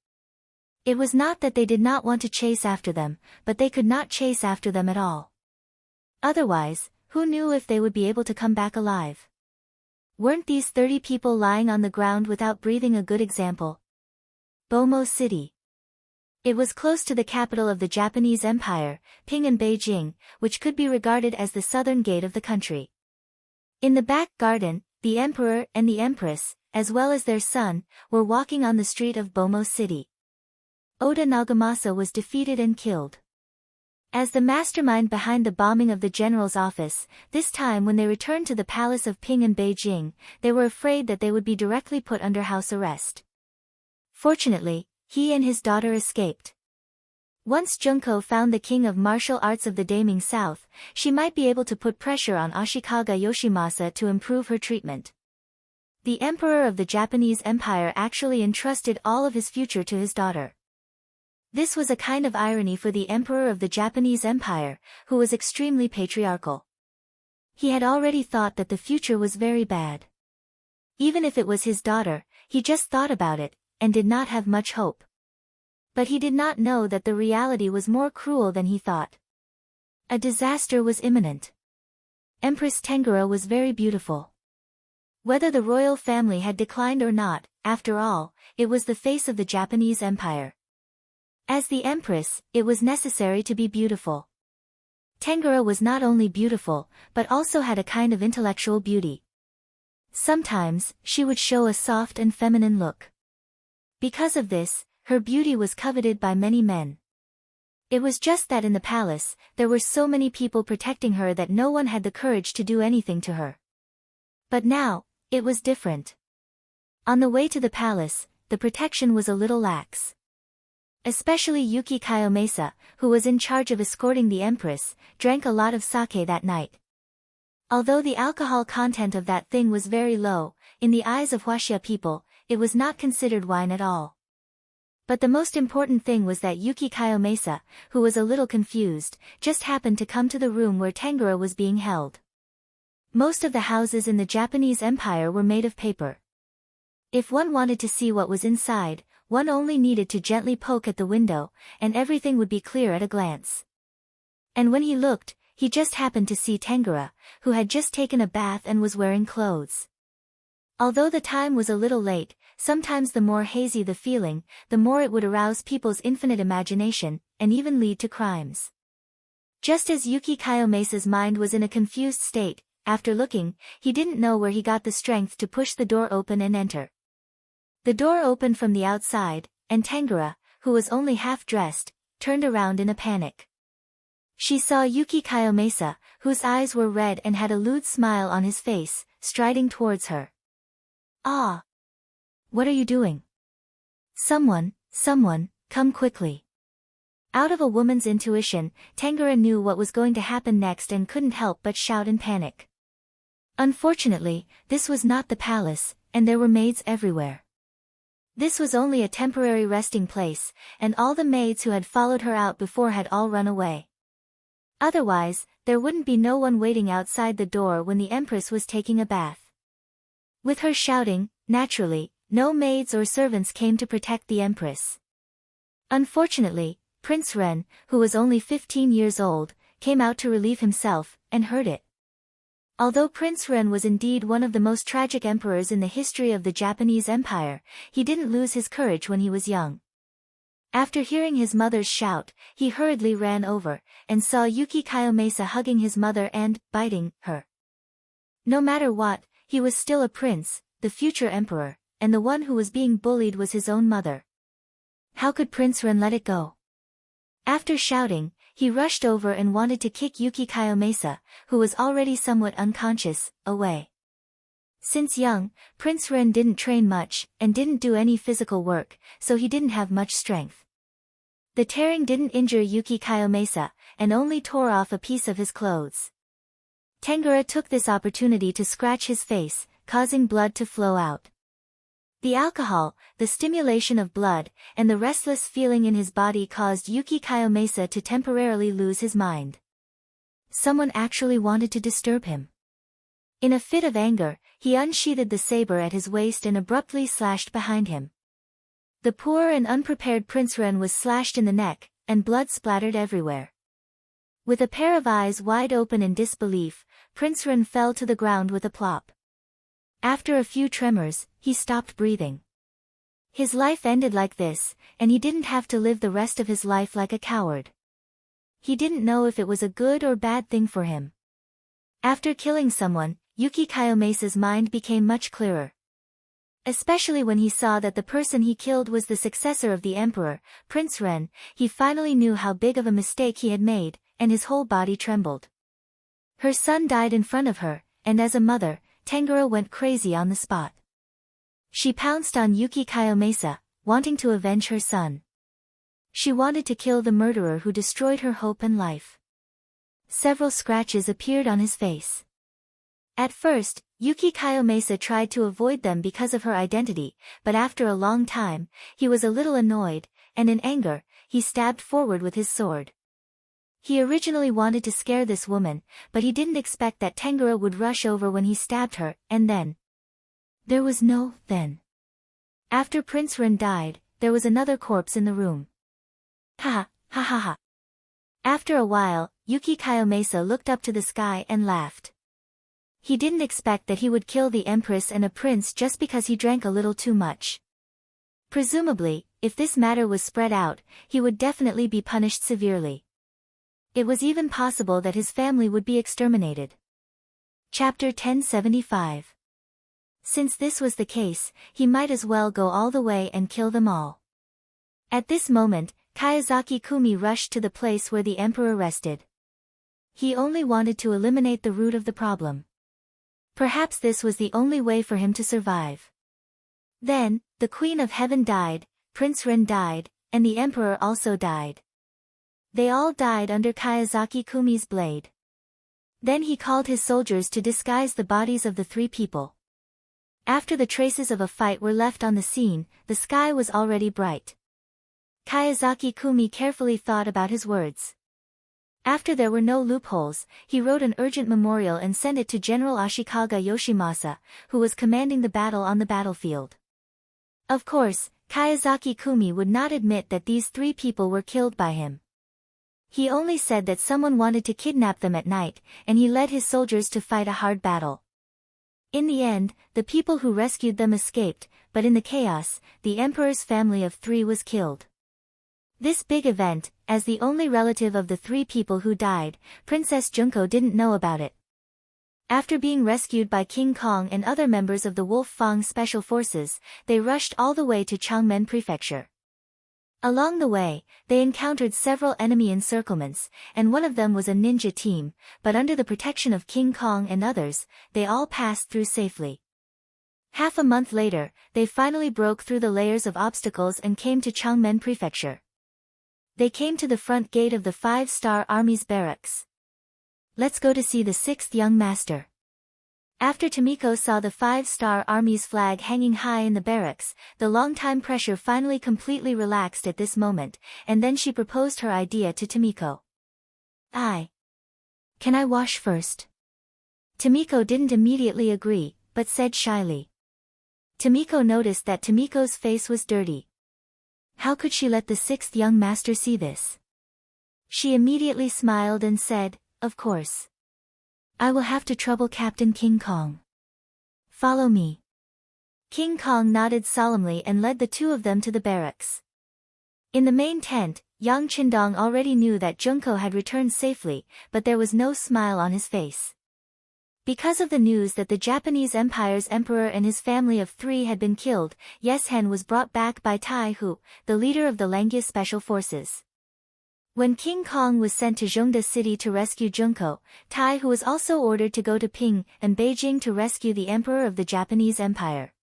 It was not that they did not want to chase after them, but they could not chase after them at all. Otherwise, who knew if they would be able to come back alive? Weren't these 30 people lying on the ground without breathing a good example? Bomo City. It was close to the capital of the Japanese Empire, Qing and Beijing, which could be regarded as the southern gate of the country. In the back garden, the emperor and the empress, as well as their son, were walking on the street of Bomo City. Oda Nagamasa was defeated and killed. As the mastermind behind the bombing of the general's office, this time when they returned to the palace of Qing in Beijing, they were afraid that they would be directly put under house arrest. Fortunately, he and his daughter escaped. Once Junko found the king of martial arts of the Daiming South, she might be able to put pressure on Ashikaga Yoshimasa to improve her treatment. The emperor of the Japanese Empire actually entrusted all of his future to his daughter. This was a kind of irony for the emperor of the Japanese Empire, who was extremely patriarchal. He had already thought that the future was very bad. Even if it was his daughter, he just thought about it, and did not have much hope. But he did not know that the reality was more cruel than he thought. A disaster was imminent. Empress Tengara was very beautiful. Whether the royal family had declined or not, after all, it was the face of the Japanese Empire. As the empress, it was necessary to be beautiful. Tengara was not only beautiful, but also had a kind of intellectual beauty. Sometimes, she would show a soft and feminine look. Because of this, her beauty was coveted by many men. It was just that in the palace, there were so many people protecting her that no one had the courage to do anything to her. But now, it was different. On the way to the palace, the protection was a little lax. Especially Yuki Kayomesa, who was in charge of escorting the empress, drank a lot of sake that night. Although the alcohol content of that thing was very low, in the eyes of Huaxia people, it was not considered wine at all. But the most important thing was that Yuki Kayomesa, who was a little confused, just happened to come to the room where Tengara was being held. Most of the houses in the Japanese Empire were made of paper. If one wanted to see what was inside, one only needed to gently poke at the window, and everything would be clear at a glance. And when he looked, he just happened to see Tengara, who had just taken a bath and was wearing clothes. Although the time was a little late, sometimes the more hazy the feeling, the more it would arouse people's infinite imagination, and even lead to crimes. Just as Yuki Kayomesa's mind was in a confused state, after looking, he didn't know where he got the strength to push the door open and enter. The door opened from the outside, and Tengara, who was only half-dressed, turned around in a panic. She saw Yuki Kayomesa, whose eyes were red and had a lewd smile on his face, striding towards her. "Ah! What are you doing? Someone, come quickly." Out of a woman's intuition, Tengara knew what was going to happen next and couldn't help but shout in panic. Unfortunately, this was not the palace, and there were maids everywhere. This was only a temporary resting place, and all the maids who had followed her out before had all run away. Otherwise, there wouldn't be no one waiting outside the door when the empress was taking a bath. With her shouting, naturally, no maids or servants came to protect the empress. Unfortunately, Prince Ren, who was only 15 years old, came out to relieve himself, and heard it. Although Prince Ren was indeed one of the most tragic emperors in the history of the Japanese Empire, he didn't lose his courage when he was young. After hearing his mother's shout, he hurriedly ran over, and saw Yuki Kayomesa hugging his mother and biting her. No matter what, he was still a prince, the future emperor, and the one who was being bullied was his own mother. How could Prince Ren let it go? After shouting, he rushed over and wanted to kick Yuki Kayomesa, who was already somewhat unconscious, away. Since young, Prince Ren didn't train much, and didn't do any physical work, so he didn't have much strength. The tearing didn't injure Yuki Kayomesa, and only tore off a piece of his clothes. Tengara took this opportunity to scratch his face, causing blood to flow out. The alcohol, the stimulation of blood, and the restless feeling in his body caused Yuki Kayomesa to temporarily lose his mind. Someone actually wanted to disturb him. In a fit of anger, he unsheathed the saber at his waist and abruptly slashed behind him. The poor and unprepared Prince Ren was slashed in the neck, and blood splattered everywhere. With a pair of eyes wide open in disbelief, Prince Ren fell to the ground with a plop. After a few tremors, he stopped breathing. His life ended like this, and he didn't have to live the rest of his life like a coward. He didn't know if it was a good or bad thing for him. After killing someone, Yuki Kayomesa's mind became much clearer. Especially when he saw that the person he killed was the successor of the emperor, Prince Ren, he finally knew how big of a mistake he had made, and his whole body trembled. Her son died in front of her, and as a mother, Tengara went crazy on the spot. She pounced on Yuki Kayomesa, wanting to avenge her son. She wanted to kill the murderer who destroyed her hope and life. Several scratches appeared on his face. At first, Yuki Kayomesa tried to avoid them because of her identity, but after a long time, he was a little annoyed, and in anger, he stabbed forward with his sword. He originally wanted to scare this woman, but he didn't expect that Tengara would rush over when he stabbed her, and then. There was no then. After Prince Ren died, there was another corpse in the room. Ha ha ha ha. After a while, Yuki Kayomesa looked up to the sky and laughed. He didn't expect that he would kill the empress and a prince just because he drank a little too much. Presumably, if this matter was spread out, he would definitely be punished severely. It was even possible that his family would be exterminated. Chapter 1075. Since this was the case, he might as well go all the way and kill them all. At this moment, Kazaki Kumi rushed to the place where the emperor rested. He only wanted to eliminate the root of the problem. Perhaps this was the only way for him to survive. Then, the Queen of Heaven died, Prince Ren died, and the emperor also died. They all died under Kazaki Kumi's blade. Then he called his soldiers to disguise the bodies of the three people. After the traces of a fight were left on the scene, the sky was already bright. Kazaki Kumi carefully thought about his words. After there were no loopholes, he wrote an urgent memorial and sent it to General Ashikaga Yoshimasa, who was commanding the battle on the battlefield. Of course, Kazaki Kumi would not admit that these three people were killed by him. He only said that someone wanted to kidnap them at night, and he led his soldiers to fight a hard battle. In the end, the people who rescued them escaped, but in the chaos, the emperor's family of three was killed. This big event, as the only relative of the three people who died, Princess Junko didn't know about it. After being rescued by King Kong and other members of the Wolf Fang Special Forces, they rushed all the way to Changmen Prefecture. Along the way, they encountered several enemy encirclements, and one of them was a ninja team, but under the protection of King Kong and others, they all passed through safely. Half a month later, they finally broke through the layers of obstacles and came to Changmen Prefecture. They came to the front gate of the 5-star Army's barracks. Let's go to see the 6th young master. After Tomiko saw the 5-star Army's flag hanging high in the barracks, the long-time pressure finally completely relaxed at this moment, and then she proposed her idea to Tomiko. Can I wash first? Tomiko didn't immediately agree, but said shyly. Tomiko noticed that Tomiko's face was dirty. How could she let the 6th young master see this? She immediately smiled and said, "Of course. I will have to trouble Captain King Kong. Follow me." King Kong nodded solemnly and led the two of them to the barracks. In the main tent, Yang Qindong already knew that Junko had returned safely, but there was no smile on his face. Because of the news that the Japanese Empire's emperor and his family of three had been killed, Yeshen was brought back by Tai Hu, the leader of the Lengyas Special Forces. When King Kong was sent to Zhongda City to rescue Junko, Tai Hu was also ordered to go to Qing and Beijing to rescue the emperor of the Japanese Empire.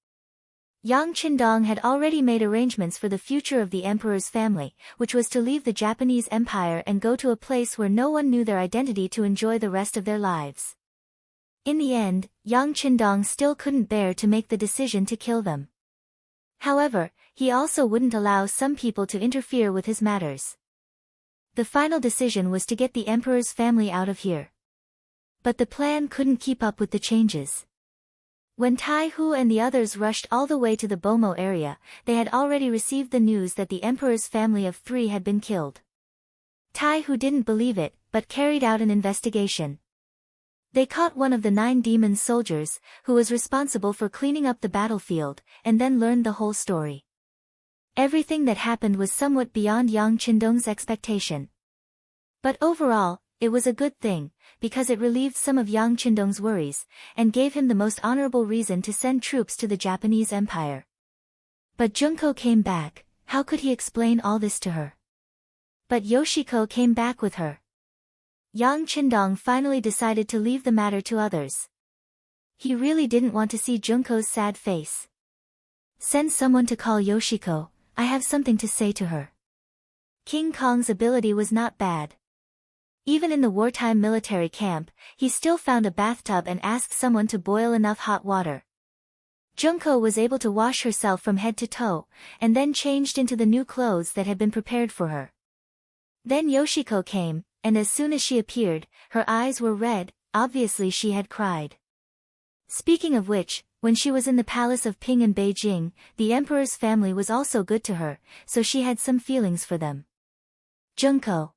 Yang Qindong had already made arrangements for the future of the emperor's family, which was to leave the Japanese Empire and go to a place where no one knew their identity to enjoy the rest of their lives. In the end, Yang Qindong still couldn't bear to make the decision to kill them. However, he also wouldn't allow some people to interfere with his matters. The final decision was to get the emperor's family out of here. But the plan couldn't keep up with the changes. When Tai Hu and the others rushed all the way to the Bomo area, they had already received the news that the emperor's family of three had been killed. Tai Hu didn't believe it, but carried out an investigation. They caught one of the 9 demon soldiers, who was responsible for cleaning up the battlefield, and then learned the whole story. Everything that happened was somewhat beyond Yang Qindong's expectation. But overall, it was a good thing, because it relieved some of Yang Qindong's worries, and gave him the most honorable reason to send troops to the Japanese Empire. But Junko came back. How could he explain all this to her? But Yoshiko came back with her. Yang Qindong finally decided to leave the matter to others. He really didn't want to see Junko's sad face. Send someone to call Yoshiko. I have something to say to her. King Kong's ability was not bad. Even in the wartime military camp, he still found a bathtub and asked someone to boil enough hot water. Junko was able to wash herself from head to toe, and then changed into the new clothes that had been prepared for her. Then Yoshiko came, and as soon as she appeared, her eyes were red, obviously she had cried. Speaking of which, when she was in the palace of Qing in Beijing, the emperor's family was also good to her, so she had some feelings for them. Junko.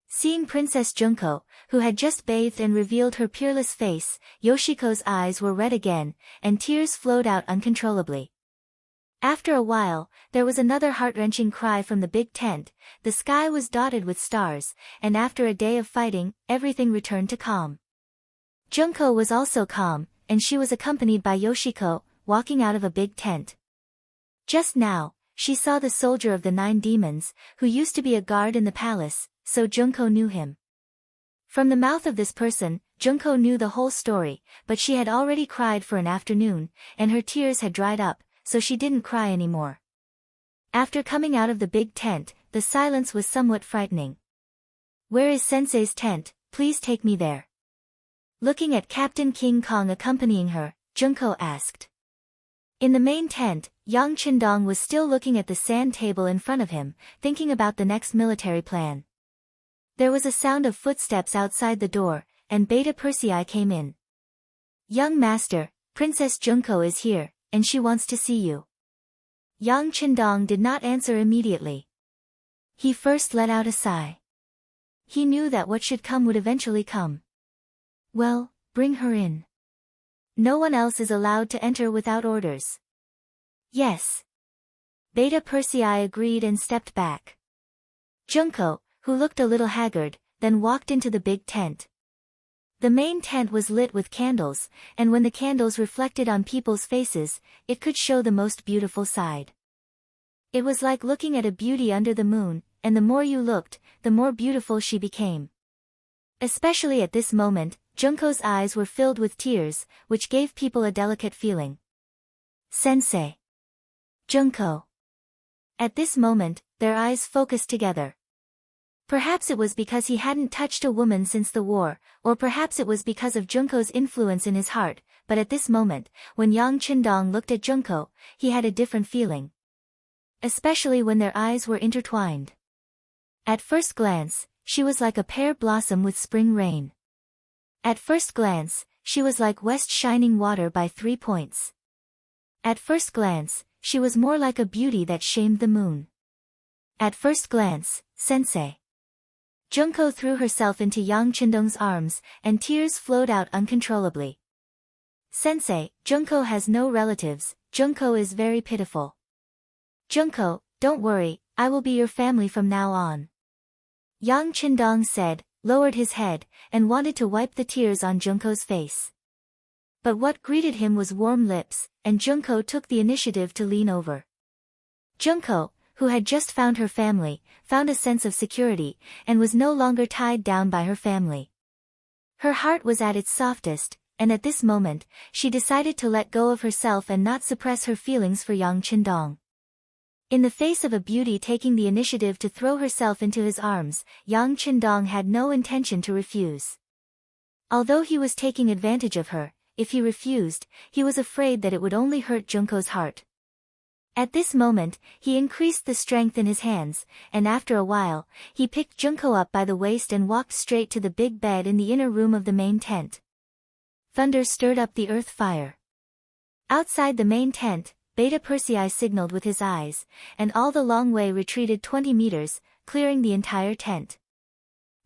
Seeing Princess Junko, who had just bathed and revealed her peerless face, Yoshiko's eyes were red again, and tears flowed out uncontrollably. After a while, there was another heart-wrenching cry from the big tent, the sky was dotted with stars, and after a day of fighting, everything returned to calm. Junko was also calm, and she was accompanied by Yoshiko, walking out of a big tent. Just now, she saw the soldier of the 9 demons, who used to be a guard in the palace, so Junko knew him. From the mouth of this person, Junko knew the whole story, but she had already cried for an afternoon, and her tears had dried up, so she didn't cry anymore. After coming out of the big tent, the silence was somewhat frightening. "Where is Sensei's tent? Please take me there." Looking at Captain King Kong accompanying her, Junko asked. In the main tent, Yang Qindong was still looking at the sand table in front of him, thinking about the next military plan. There was a sound of footsteps outside the door, and Beta Persei came in. "Young master, Princess Junko is here, and she wants to see you." Yang Qindong did not answer immediately. He first let out a sigh. He knew that what should come would eventually come. "Well, bring her in. No one else is allowed to enter without orders." "Yes." Beta Persei agreed and stepped back. Junko, who looked a little haggard, then walked into the big tent. The main tent was lit with candles, and when the candles reflected on people's faces, it could show the most beautiful side. It was like looking at a beauty under the moon, and the more you looked, the more beautiful she became. Especially at this moment, Junko's eyes were filled with tears, which gave people a delicate feeling. "Sensei." "Junko." At this moment, their eyes focused together. Perhaps it was because he hadn't touched a woman since the war, or perhaps it was because of Junko's influence in his heart, but at this moment, when Yang Qindong looked at Junko, he had a different feeling. Especially when their eyes were intertwined. At first glance, she was like a pear blossom with spring rain. At first glance, she was like west shining water by 3 points. At first glance, she was more like a beauty that shamed the moon. At first glance, Sensei. Junko threw herself into Yang Qindong's arms, and tears flowed out uncontrollably. "Sensei, Junko has no relatives, Junko is very pitiful." "Junko, don't worry, I will be your family from now on." Yang Qindong said, lowered his head, and wanted to wipe the tears on Junko's face. But what greeted him was warm lips, and Junko took the initiative to lean over. Junko, who had just found her family, found a sense of security, and was no longer tied down by her family. Her heart was at its softest, and at this moment, she decided to let go of herself and not suppress her feelings for Yang Qindong. In the face of a beauty taking the initiative to throw herself into his arms, Yang Qindong had no intention to refuse. Although he was taking advantage of her, if he refused, he was afraid that it would only hurt Junko's heart. At this moment, he increased the strength in his hands, and after a while, he picked Junko up by the waist and walked straight to the big bed in the inner room of the main tent. Thunder stirred up the earth fire. Outside the main tent, Beta Persei signaled with his eyes, and all the long way retreated 20 meters, clearing the entire tent.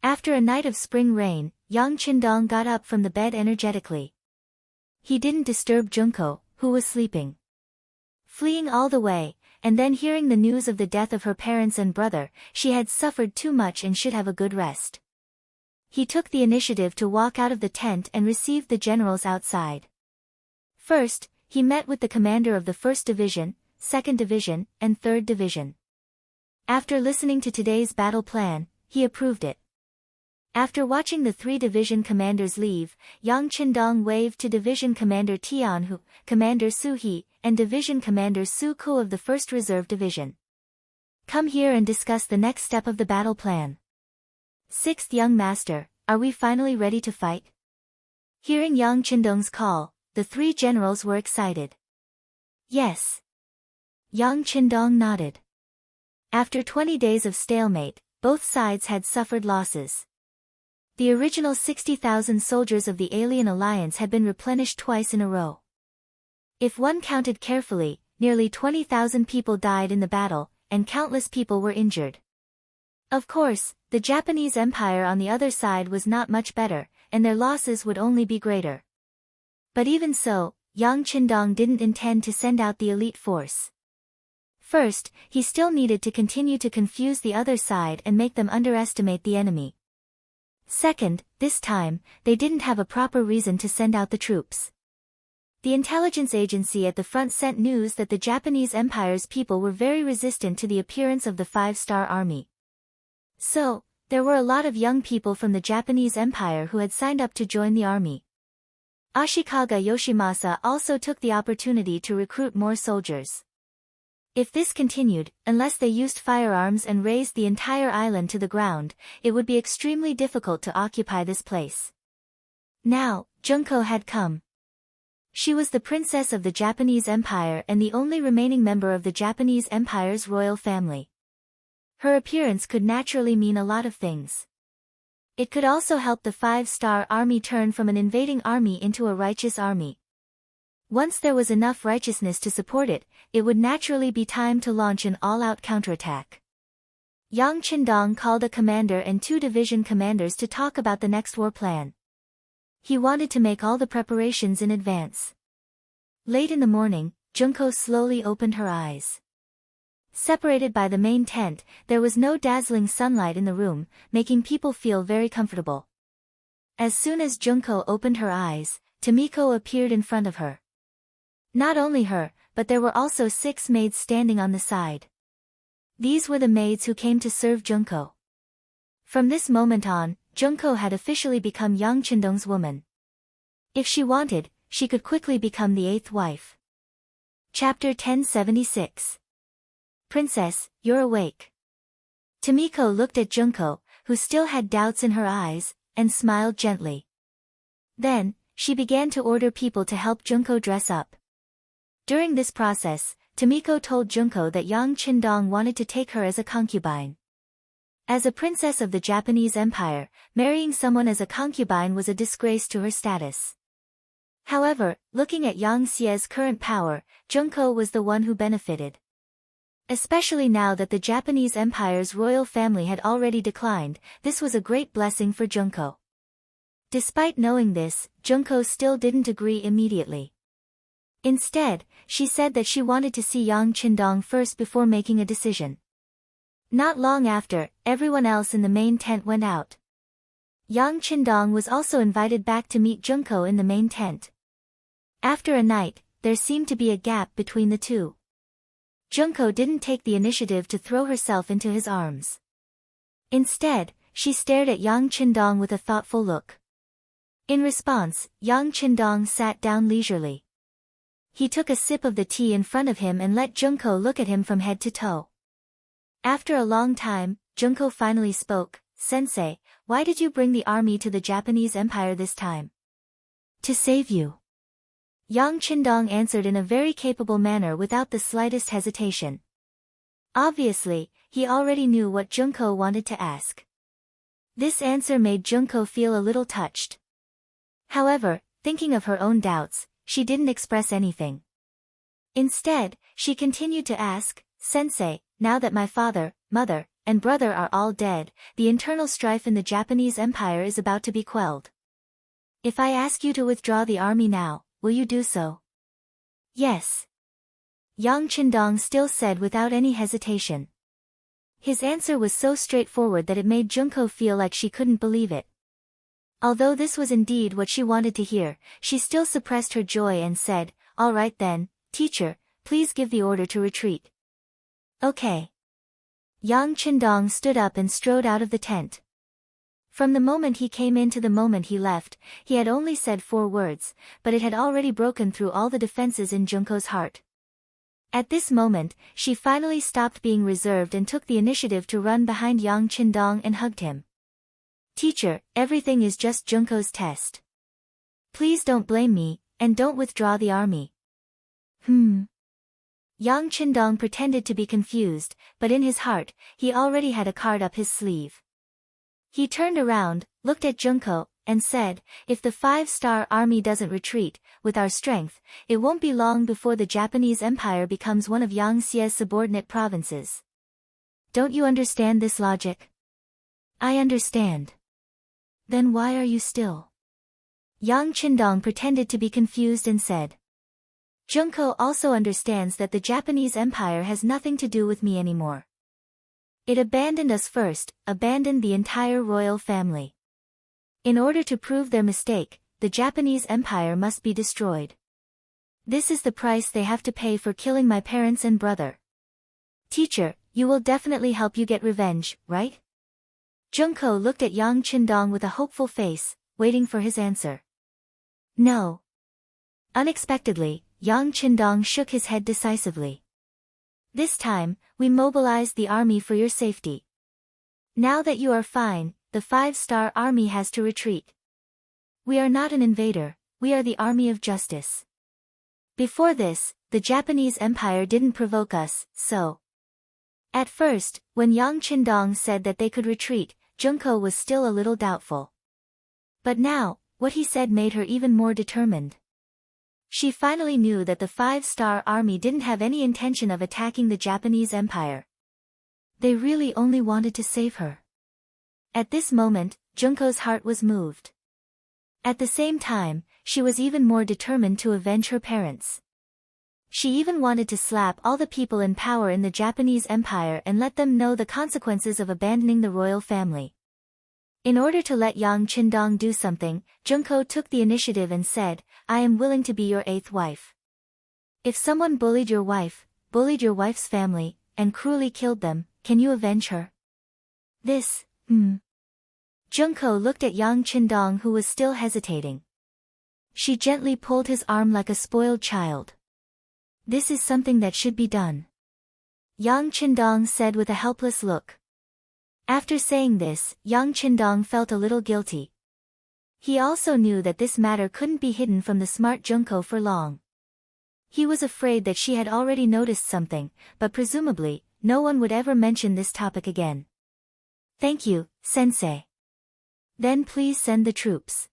After a night of spring rain, Yang Qindong got up from the bed energetically. He didn't disturb Junko, who was sleeping. Fleeing all the way, and then hearing the news of the death of her parents and brother, she had suffered too much and should have a good rest. He took the initiative to walk out of the tent and received the generals outside. First, he met with the commander of the 1st Division, 2nd Division, and 3rd Division. After listening to today's battle plan, he approved it. After watching the 3 division commanders leave, Yang Qindong waved to Division Commander Tianhu, Commander Su He, and Division Commander Su Ku of the 1st Reserve Division. "Come here and discuss the next step of the battle plan." "6th Young Master, are we finally ready to fight?" Hearing Yang Qindong's call, the 3 generals were excited. "Yes." Yang Qindong nodded. After 20 days of stalemate, both sides had suffered losses. The original 60,000 soldiers of the Alien Alliance had been replenished twice in a row. If one counted carefully, nearly 20,000 people died in the battle, and countless people were injured. Of course, the Japanese Empire on the other side was not much better, and their losses would only be greater. But even so, Yang Qindong didn't intend to send out the elite force. First, he still needed to continue to confuse the other side and make them underestimate the enemy. Second, this time, they didn't have a proper reason to send out the troops. The intelligence agency at the front sent news that the Japanese Empire's people were very resistant to the appearance of the five-star army. So, there were a lot of young people from the Japanese Empire who had signed up to join the army. Ashikaga Yoshimasa also took the opportunity to recruit more soldiers. If this continued, unless they used firearms and razed the entire island to the ground, it would be extremely difficult to occupy this place. Now, Junko had come. She was the princess of the Japanese Empire and the only remaining member of the Japanese Empire's royal family. Her appearance could naturally mean a lot of things. It could also help the five-star army turn from an invading army into a righteous army. Once there was enough righteousness to support it, it would naturally be time to launch an all-out counterattack. Yang Qindong called a commander and 2 division commanders to talk about the next war plan. He wanted to make all the preparations in advance. Late in the morning, Junko slowly opened her eyes. Separated by the main tent, there was no dazzling sunlight in the room, making people feel very comfortable. As soon as Junko opened her eyes, Tomiko appeared in front of her. Not only her, but there were also 6 maids standing on the side. These were the maids who came to serve Junko. From this moment on, Junko had officially become Yang Qindong's woman. If she wanted, she could quickly become the 8th wife. Chapter 1076. Princess, you're awake. Tomiko looked at Junko, who still had doubts in her eyes, and smiled gently. Then, she began to order people to help Junko dress up. During this process, Tomiko told Junko that Yang Qindong wanted to take her as a concubine. As a princess of the Japanese Empire, marrying someone as a concubine was a disgrace to her status. However, looking at Yang Xie's current power, Junko was the one who benefited. Especially now that the Japanese Empire's royal family had already declined, this was a great blessing for Junko. Despite knowing this, Junko still didn't agree immediately. Instead, she said that she wanted to see Yang Qindong first before making a decision. Not long after, everyone else in the main tent went out. Yang Qindong was also invited back to meet Junko in the main tent. After a night, there seemed to be a gap between the two. Junko didn't take the initiative to throw herself into his arms. Instead, she stared at Yang Qindong with a thoughtful look. In response, Yang Qindong sat down leisurely. He took a sip of the tea in front of him and let Junko look at him from head to toe. After a long time, Junko finally spoke. Sensei, why did you bring the army to the Japanese Empire this time? To save you. Yang Qindong answered in a very capable manner without the slightest hesitation. Obviously, he already knew what Junko wanted to ask. This answer made Junko feel a little touched. However, thinking of her own doubts, she didn't express anything. Instead, she continued to ask, Sensei, now that my father, mother, and brother are all dead, the internal strife in the Japanese Empire is about to be quelled. If I ask you to withdraw the army now, will you do so? Yes. Yang Qindong still said without any hesitation. His answer was so straightforward that it made Junko feel like she couldn't believe it. Although this was indeed what she wanted to hear, she still suppressed her joy and said, All right then, teacher, please give the order to retreat. Okay. Yang Qindong stood up and strode out of the tent. From the moment he came in to the moment he left, he had only said 4 words, but it had already broken through all the defenses in Junko's heart. At this moment, she finally stopped being reserved and took the initiative to run behind Yang Qindong and hugged him. Teacher, everything is just Junko's test. Please don't blame me, and don't withdraw the army. Yang Qindong pretended to be confused, but in his heart, he already had a card up his sleeve. He turned around, looked at Junko, and said, If the 5-star army doesn't retreat, with our strength, it won't be long before the Japanese Empire becomes one of Yang Xie's subordinate provinces. Don't you understand this logic? I understand. Then why are you still? Yang Qindong pretended to be confused and said. Junko also understands that the Japanese Empire has nothing to do with me anymore. It abandoned us first, abandoned the entire royal family. In order to prove their mistake, the Japanese Empire must be destroyed. This is the price they have to pay for killing my parents and brother. Teacher, you will definitely help you get revenge, right? Junko looked at Yang Qindong with a hopeful face, waiting for his answer. No. Unexpectedly, Yang Qindong shook his head decisively. This time, we mobilized the army for your safety. Now that you are fine, the 5-star army has to retreat. We are not an invader, we are the army of justice. Before this, the Japanese Empire didn't provoke us, so. At first, when Yang Qindong said that they could retreat, Junko was still a little doubtful. But now, what he said made her even more determined. She finally knew that the 5-star army didn't have any intention of attacking the Japanese Empire. They really only wanted to save her. At this moment, Junko's heart was moved. At the same time, she was even more determined to avenge her parents. She even wanted to slap all the people in power in the Japanese Empire and let them know the consequences of abandoning the royal family. In order to let Yang Qindong do something, Junko took the initiative and said, I am willing to be your 8th wife. If someone bullied your wife's family, and cruelly killed them, can you avenge her? Junko looked at Yang Qindong, who was still hesitating. She gently pulled his arm like a spoiled child. This is something that should be done. Yang Qindong said with a helpless look. After saying this, Yang Qindong felt a little guilty. He also knew that this matter couldn't be hidden from the smart Junko for long. He was afraid that she had already noticed something, but presumably, no one would ever mention this topic again. Thank you, sensei. Then please send the troops.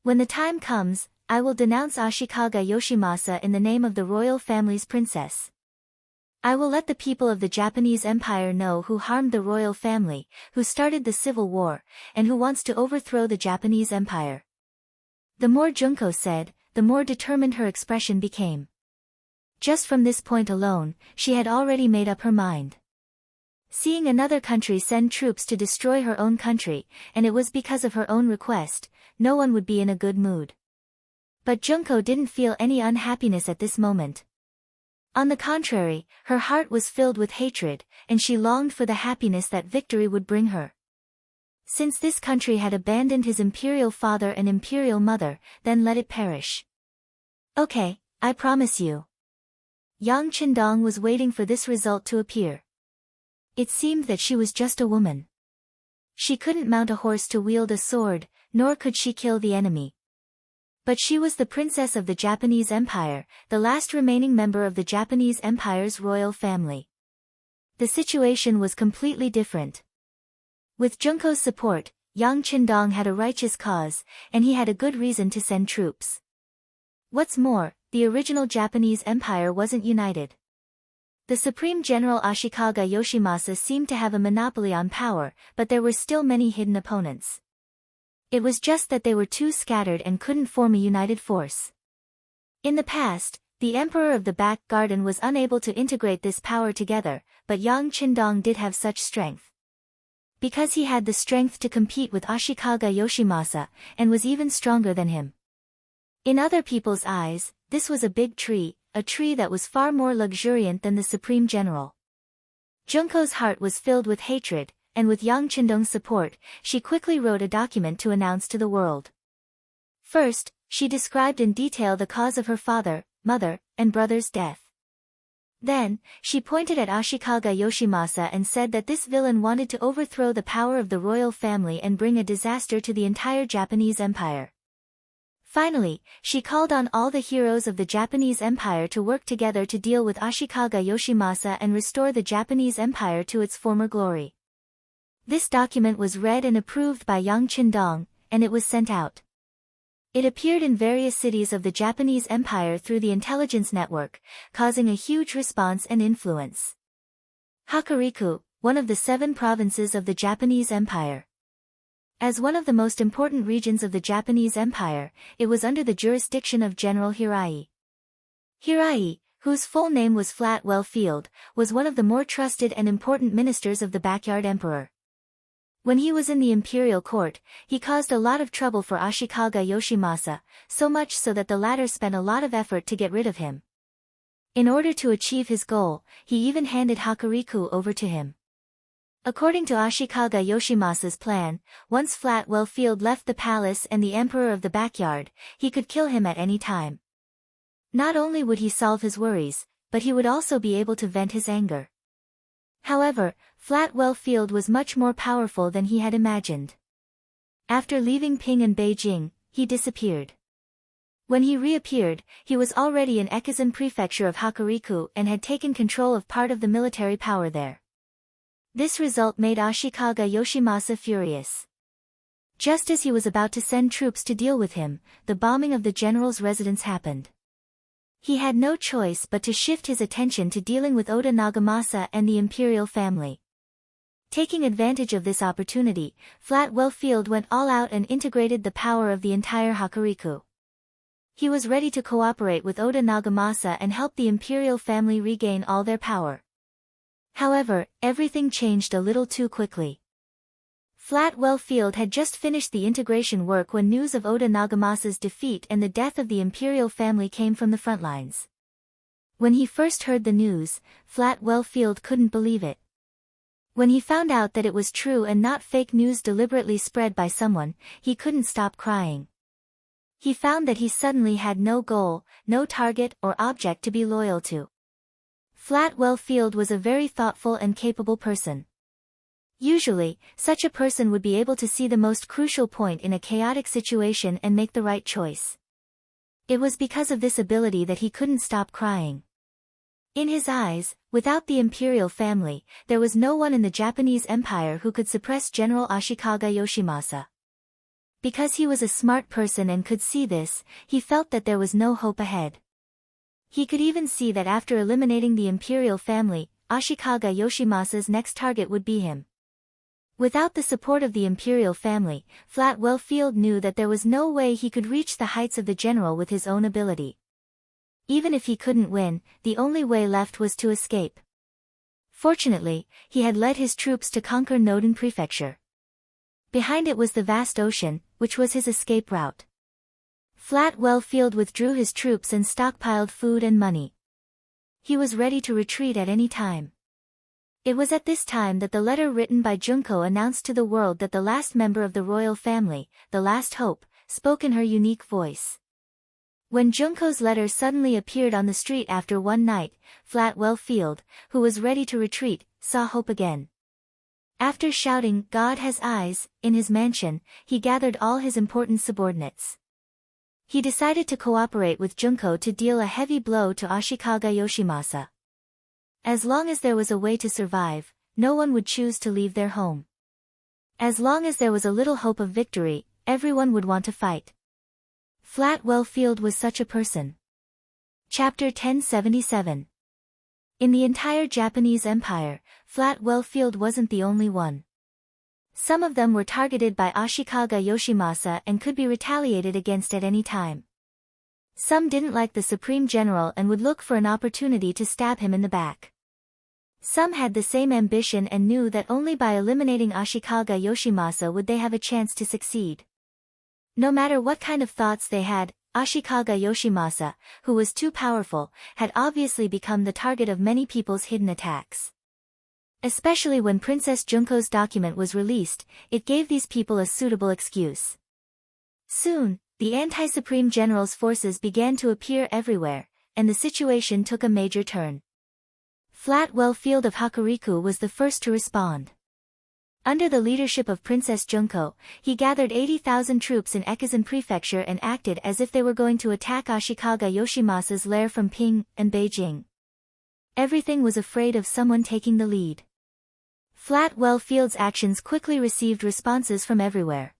When the time comes, I will denounce Ashikaga Yoshimasa in the name of the royal family's princess. I will let the people of the Japanese Empire know who harmed the royal family, who started the civil war, and who wants to overthrow the Japanese Empire. The more Junko said, the more determined her expression became. Just from this point alone, she had already made up her mind. Seeing another country send troops to destroy her own country, and it was because of her own request, no one would be in a good mood. But Junko didn't feel any unhappiness at this moment. On the contrary, her heart was filled with hatred, and she longed for the happiness that victory would bring her. Since this country had abandoned his imperial father and imperial mother, then let it perish. Okay, I promise you. Yang Qindong was waiting for this result to appear. It seemed that she was just a woman. She couldn't mount a horse to wield a sword, nor could she kill the enemy. But she was the princess of the Japanese Empire, the last remaining member of the Japanese Empire's royal family. The situation was completely different. With Junko's support, Yang Qindong had a righteous cause, and he had a good reason to send troops. What's more, the original Japanese Empire wasn't united. The Supreme General Ashikaga Yoshimasa seemed to have a monopoly on power, but there were still many hidden opponents. It was just that they were too scattered and couldn't form a united force. In the past, the Emperor of the Back Garden was unable to integrate this power together, but Yang Qindong did have such strength. Because he had the strength to compete with Ashikaga Yoshimasa, and was even stronger than him. In other people's eyes, this was a big tree, a tree that was far more luxuriant than the Supreme General. Junko's heart was filled with hatred, and with Yang Qindong's support, she quickly wrote a document to announce to the world. First, she described in detail the cause of her father, mother, and brother's death. Then, she pointed at Ashikaga Yoshimasa and said that this villain wanted to overthrow the power of the royal family and bring a disaster to the entire Japanese Empire. Finally, she called on all the heroes of the Japanese Empire to work together to deal with Ashikaga Yoshimasa and restore the Japanese Empire to its former glory. This document was read and approved by Yang Qindong, and it was sent out. It appeared in various cities of the Japanese Empire through the intelligence network, causing a huge response and influence. Hokuriku, one of the 7 provinces of the Japanese Empire. As one of the most important regions of the Japanese Empire, it was under the jurisdiction of General Hirai. Hirai, whose full name was Flatwell Field, was one of the more trusted and important ministers of the backyard emperor. When he was in the imperial court, he caused a lot of trouble for Ashikaga Yoshimasa, so much so that the latter spent a lot of effort to get rid of him. In order to achieve his goal, he even handed Hokuriku over to him. According to Ashikaga Yoshimasa's plan, once Flatwell Field left the palace and the emperor of the backyard, he could kill him at any time. Not only would he solve his worries, but he would also be able to vent his anger. However, Flatwell Field was much more powerful than he had imagined. After leaving Qing and Beijing, he disappeared. When he reappeared, he was already in Ekizan Prefecture of Hokuriku and had taken control of part of the military power there. This result made Ashikaga Yoshimasa furious. Just as he was about to send troops to deal with him, the bombing of the general's residence happened. He had no choice but to shift his attention to dealing with Oda Nagamasa and the imperial family. Taking advantage of this opportunity, Flatwell Field went all out and integrated the power of the entire Hokuriku. He was ready to cooperate with Oda Nagamasa and help the imperial family regain all their power. However, everything changed a little too quickly. Flatwell Field had just finished the integration work when news of Oda Nagamasa's defeat and the death of the imperial family came from the front lines. When he first heard the news, Flatwell Field couldn't believe it. When he found out that it was true and not fake news deliberately spread by someone, he couldn't stop crying. He found that he suddenly had no goal, no target or object to be loyal to. Flatwell Field was a very thoughtful and capable person. Usually, such a person would be able to see the most crucial point in a chaotic situation and make the right choice. It was because of this ability that he couldn't stop crying. In his eyes, without the imperial family, there was no one in the Japanese Empire who could suppress General Ashikaga Yoshimasa. Because he was a smart person and could see this, he felt that there was no hope ahead. He could even see that after eliminating the imperial family, Ashikaga Yoshimasa's next target would be him. Without the support of the imperial family, Flatwell Field knew that there was no way he could reach the heights of the general with his own ability. Even if he couldn't win, the only way left was to escape. Fortunately, he had led his troops to conquer Noden Prefecture. Behind it was the vast ocean, which was his escape route. Flatwell Field withdrew his troops and stockpiled food and money. He was ready to retreat at any time. It was at this time that the letter written by Junko announced to the world that the last member of the royal family, the last hope, spoke in her unique voice. When Junko's letter suddenly appeared on the street after one night, Flatwell Field, who was ready to retreat, saw hope again. After shouting, "God has eyes," in his mansion, he gathered all his important subordinates. He decided to cooperate with Junko to deal a heavy blow to Ashikaga Yoshimasa. As long as there was a way to survive, no one would choose to leave their home. As long as there was a little hope of victory, everyone would want to fight. Flatwell Field was such a person. Chapter 1077. In the entire Japanese Empire, Flatwell Field wasn't the only one. Some of them were targeted by Ashikaga Yoshimasa and could be retaliated against at any time. Some didn't like the Supreme General and would look for an opportunity to stab him in the back. Some had the same ambition and knew that only by eliminating Ashikaga Yoshimasa would they have a chance to succeed. No matter what kind of thoughts they had, Ashikaga Yoshimasa, who was too powerful, had obviously become the target of many people's hidden attacks. Especially when Princess Junko's document was released, it gave these people a suitable excuse. Soon, the anti-Supreme General's forces began to appear everywhere, and the situation took a major turn. Flatwell Field of Hokuriku was the first to respond. Under the leadership of Princess Junko, he gathered 80,000 troops in Ekizan Prefecture and acted as if they were going to attack Ashikaga Yoshimasa's lair from Qing and Beijing. Everything was afraid of someone taking the lead. Flatwell Field's actions quickly received responses from everywhere.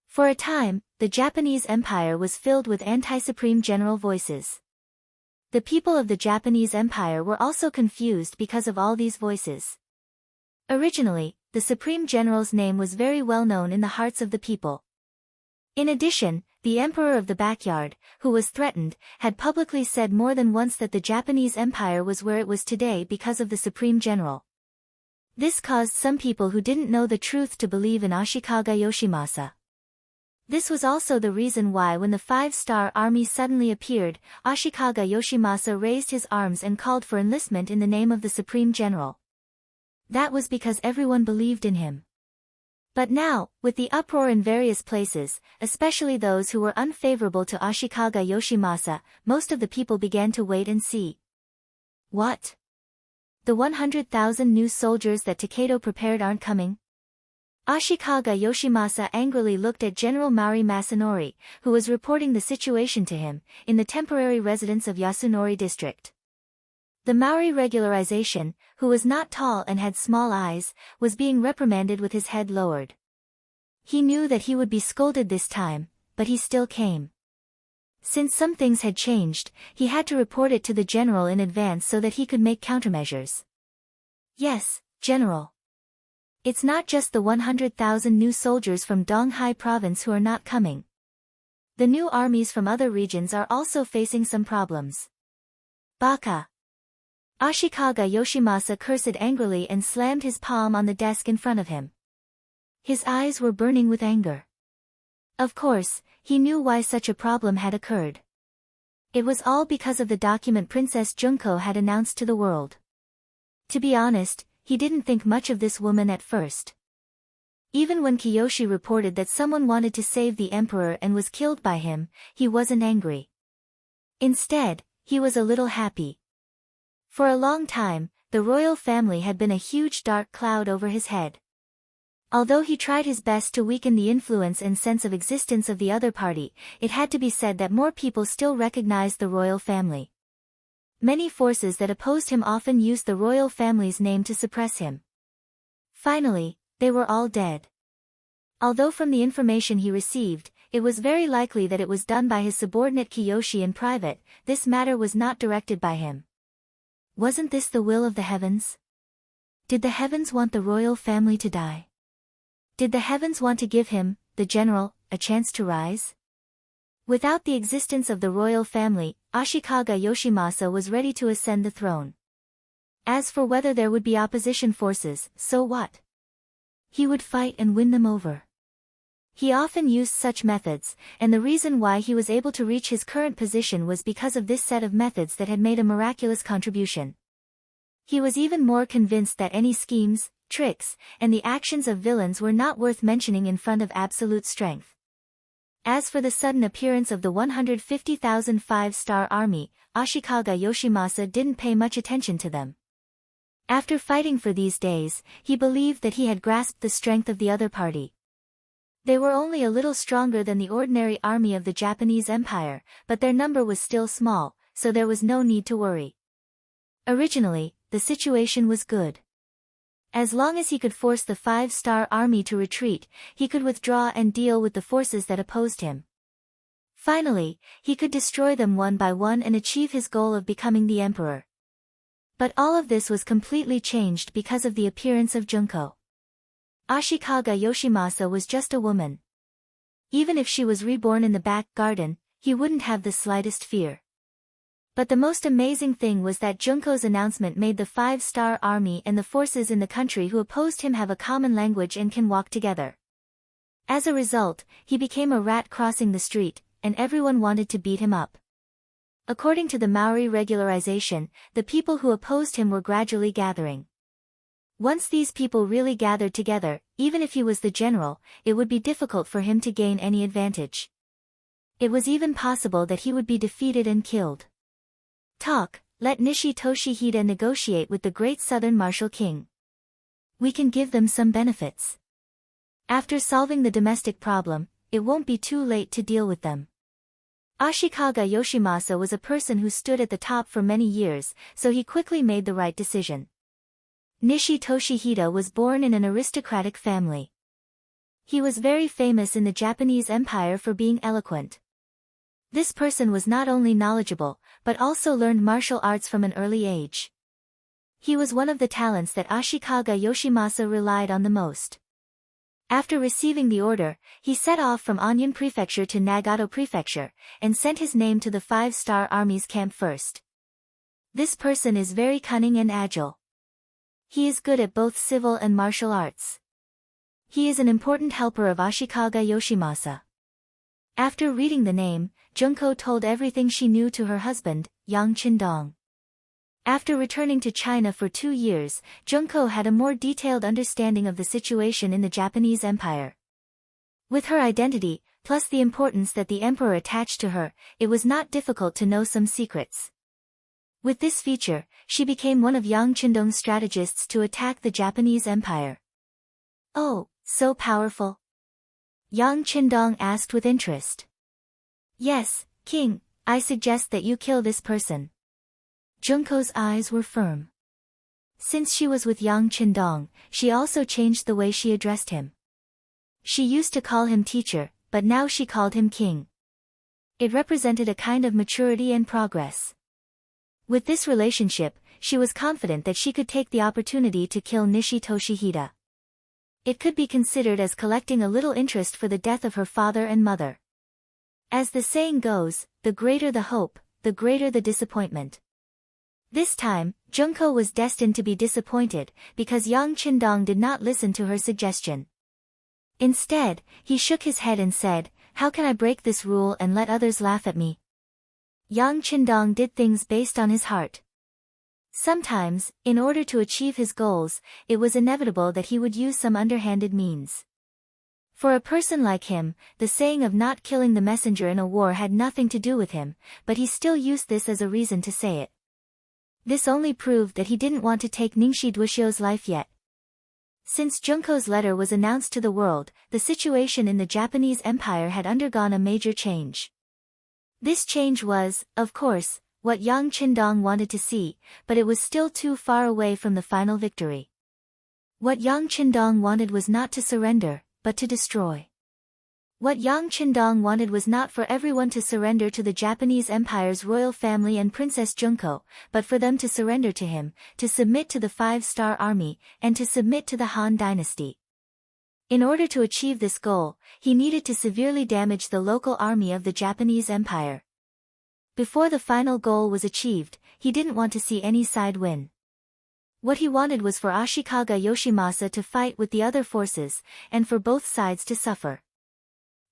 For a time, the Japanese Empire was filled with anti-Supreme General voices. The people of the Japanese Empire were also confused because of all these voices. Originally, the Supreme General's name was very well known in the hearts of the people. In addition, the emperor of the backyard, who was threatened, had publicly said more than once that the Japanese empire was where it was today because of the supreme general. This caused some people who didn't know the truth to believe in Ashikaga Yoshimasa. This was also the reason why when the five-star army suddenly appeared, Ashikaga Yoshimasa raised his arms and called for enlistment in the name of the supreme general. That was because everyone believed in him. But now, with the uproar in various places, especially those who were unfavorable to Ashikaga Yoshimasa, most of the people began to wait and see. What? The 100,000 new soldiers that Takedo prepared aren't coming? Ashikaga Yoshimasa angrily looked at General Mauri Masanori, who was reporting the situation to him, in the temporary residence of Yasunori district. The Maori regularization, who was not tall and had small eyes, was being reprimanded with his head lowered. He knew that he would be scolded this time, but he still came. Since some things had changed, he had to report it to the general in advance so that he could make countermeasures. Yes, General. It's not just the 100,000 new soldiers from Donghai province who are not coming. The new armies from other regions are also facing some problems. Baka. Ashikaga Yoshimasa cursed angrily and slammed his palm on the desk in front of him. His eyes were burning with anger. Of course, he knew why such a problem had occurred. It was all because of the document Princess Junko had announced to the world. To be honest, he didn't think much of this woman at first. Even when Kiyoshi reported that someone wanted to save the emperor and was killed by him, he wasn't angry. Instead, he was a little happy. For a long time, the royal family had been a huge dark cloud over his head. Although he tried his best to weaken the influence and sense of existence of the other party, it had to be said that more people still recognized the royal family. Many forces that opposed him often used the royal family's name to suppress him. Finally, they were all dead. Although from the information he received, it was very likely that it was done by his subordinate Kiyoshi in private, this matter was not directed by him. Wasn't this the will of the heavens? Did the heavens want the royal family to die? Did the heavens want to give him, the general, a chance to rise? Without the existence of the royal family, Ashikaga Yoshimasa was ready to ascend the throne. As for whether there would be opposition forces, so what? He would fight and win them over. He often used such methods, and the reason why he was able to reach his current position was because of this set of methods that had made a miraculous contribution. He was even more convinced that any schemes, tricks, and the actions of villains were not worth mentioning in front of absolute strength. As for the sudden appearance of the 150,000 five-star army, Ashikaga Yoshimasa didn't pay much attention to them. After fighting for these days, he believed that he had grasped the strength of the other party. They were only a little stronger than the ordinary army of the Japanese Empire, but their number was still small, so there was no need to worry. Originally, the situation was good. As long as he could force the five-star army to retreat, he could withdraw and deal with the forces that opposed him. Finally, he could destroy them one by one and achieve his goal of becoming the emperor. But all of this was completely changed because of the appearance of Junko. Ashikaga Yoshimasa was just a woman. Even if she was reborn in the back garden, he wouldn't have the slightest fear. But the most amazing thing was that Junko's announcement made the five-star army and the forces in the country who opposed him have a common language and can walk together. As a result, he became a rat crossing the street, and everyone wanted to beat him up. According to the Maori regularization, the people who opposed him were gradually gathering. Once these people really gathered together, even if he was the general, it would be difficult for him to gain any advantage. It was even possible that he would be defeated and killed. Let Nishi Toshihide negotiate with the great southern martial king. We can give them some benefits. After solving the domestic problem, it won't be too late to deal with them. Ashikaga Yoshimasa was a person who stood at the top for many years, so he quickly made the right decision. Nishi Toshihide was born in an aristocratic family. He was very famous in the Japanese Empire for being eloquent. This person was not only knowledgeable, but also learned martial arts from an early age. He was one of the talents that Ashikaga Yoshimasa relied on the most. After receiving the order, he set off from Anyan Prefecture to Nagato Prefecture, and sent his name to the 5-star Army's camp first. This person is very cunning and agile. He is good at both civil and martial arts. He is an important helper of Ashikaga Yoshimasa. After reading the name, Junko told everything she knew to her husband, Yang Qindong. After returning to China for 2 years, Junko had a more detailed understanding of the situation in the Japanese Empire. With her identity, plus the importance that the emperor attached to her, it was not difficult to know some secrets. With this feature, she became one of Yang Qindong's strategists to attack the Japanese Empire. Oh, so powerful? Yang Qindong asked with interest. Yes, King, I suggest that you kill this person. Junko's eyes were firm. Since she was with Yang Qindong, she also changed the way she addressed him. She used to call him teacher, but now she called him king. It represented a kind of maturity and progress. With this relationship, she was confident that she could take the opportunity to kill Nishi Toshihida. It could be considered as collecting a little interest for the death of her father and mother. As the saying goes, the greater the hope, the greater the disappointment. This time, Junko was destined to be disappointed, because Yang Qindong did not listen to her suggestion. Instead, he shook his head and said, "How can I break this rule and let others laugh at me?" Yang Qindong did things based on his heart. Sometimes, in order to achieve his goals, it was inevitable that he would use some underhanded means. For a person like him, the saying of not killing the messenger in a war had nothing to do with him, but he still used this as a reason to say it. This only proved that he didn't want to take Ningxi Duishio's life yet. Since Junko's letter was announced to the world, the situation in the Japanese Empire had undergone a major change. This change was, of course, what Yang Qindong wanted to see, but it was still too far away from the final victory. What Yang Qindong wanted was not to surrender, but to destroy. What Yang Qindong wanted was not for everyone to surrender to the Japanese Empire's royal family and Princess Junko, but for them to surrender to him, to submit to the 5-star army, and to submit to the Han dynasty. In order to achieve this goal, he needed to severely damage the local army of the Japanese Empire. Before the final goal was achieved, he didn't want to see any side win. What he wanted was for Ashikaga Yoshimasa to fight with the other forces, and for both sides to suffer.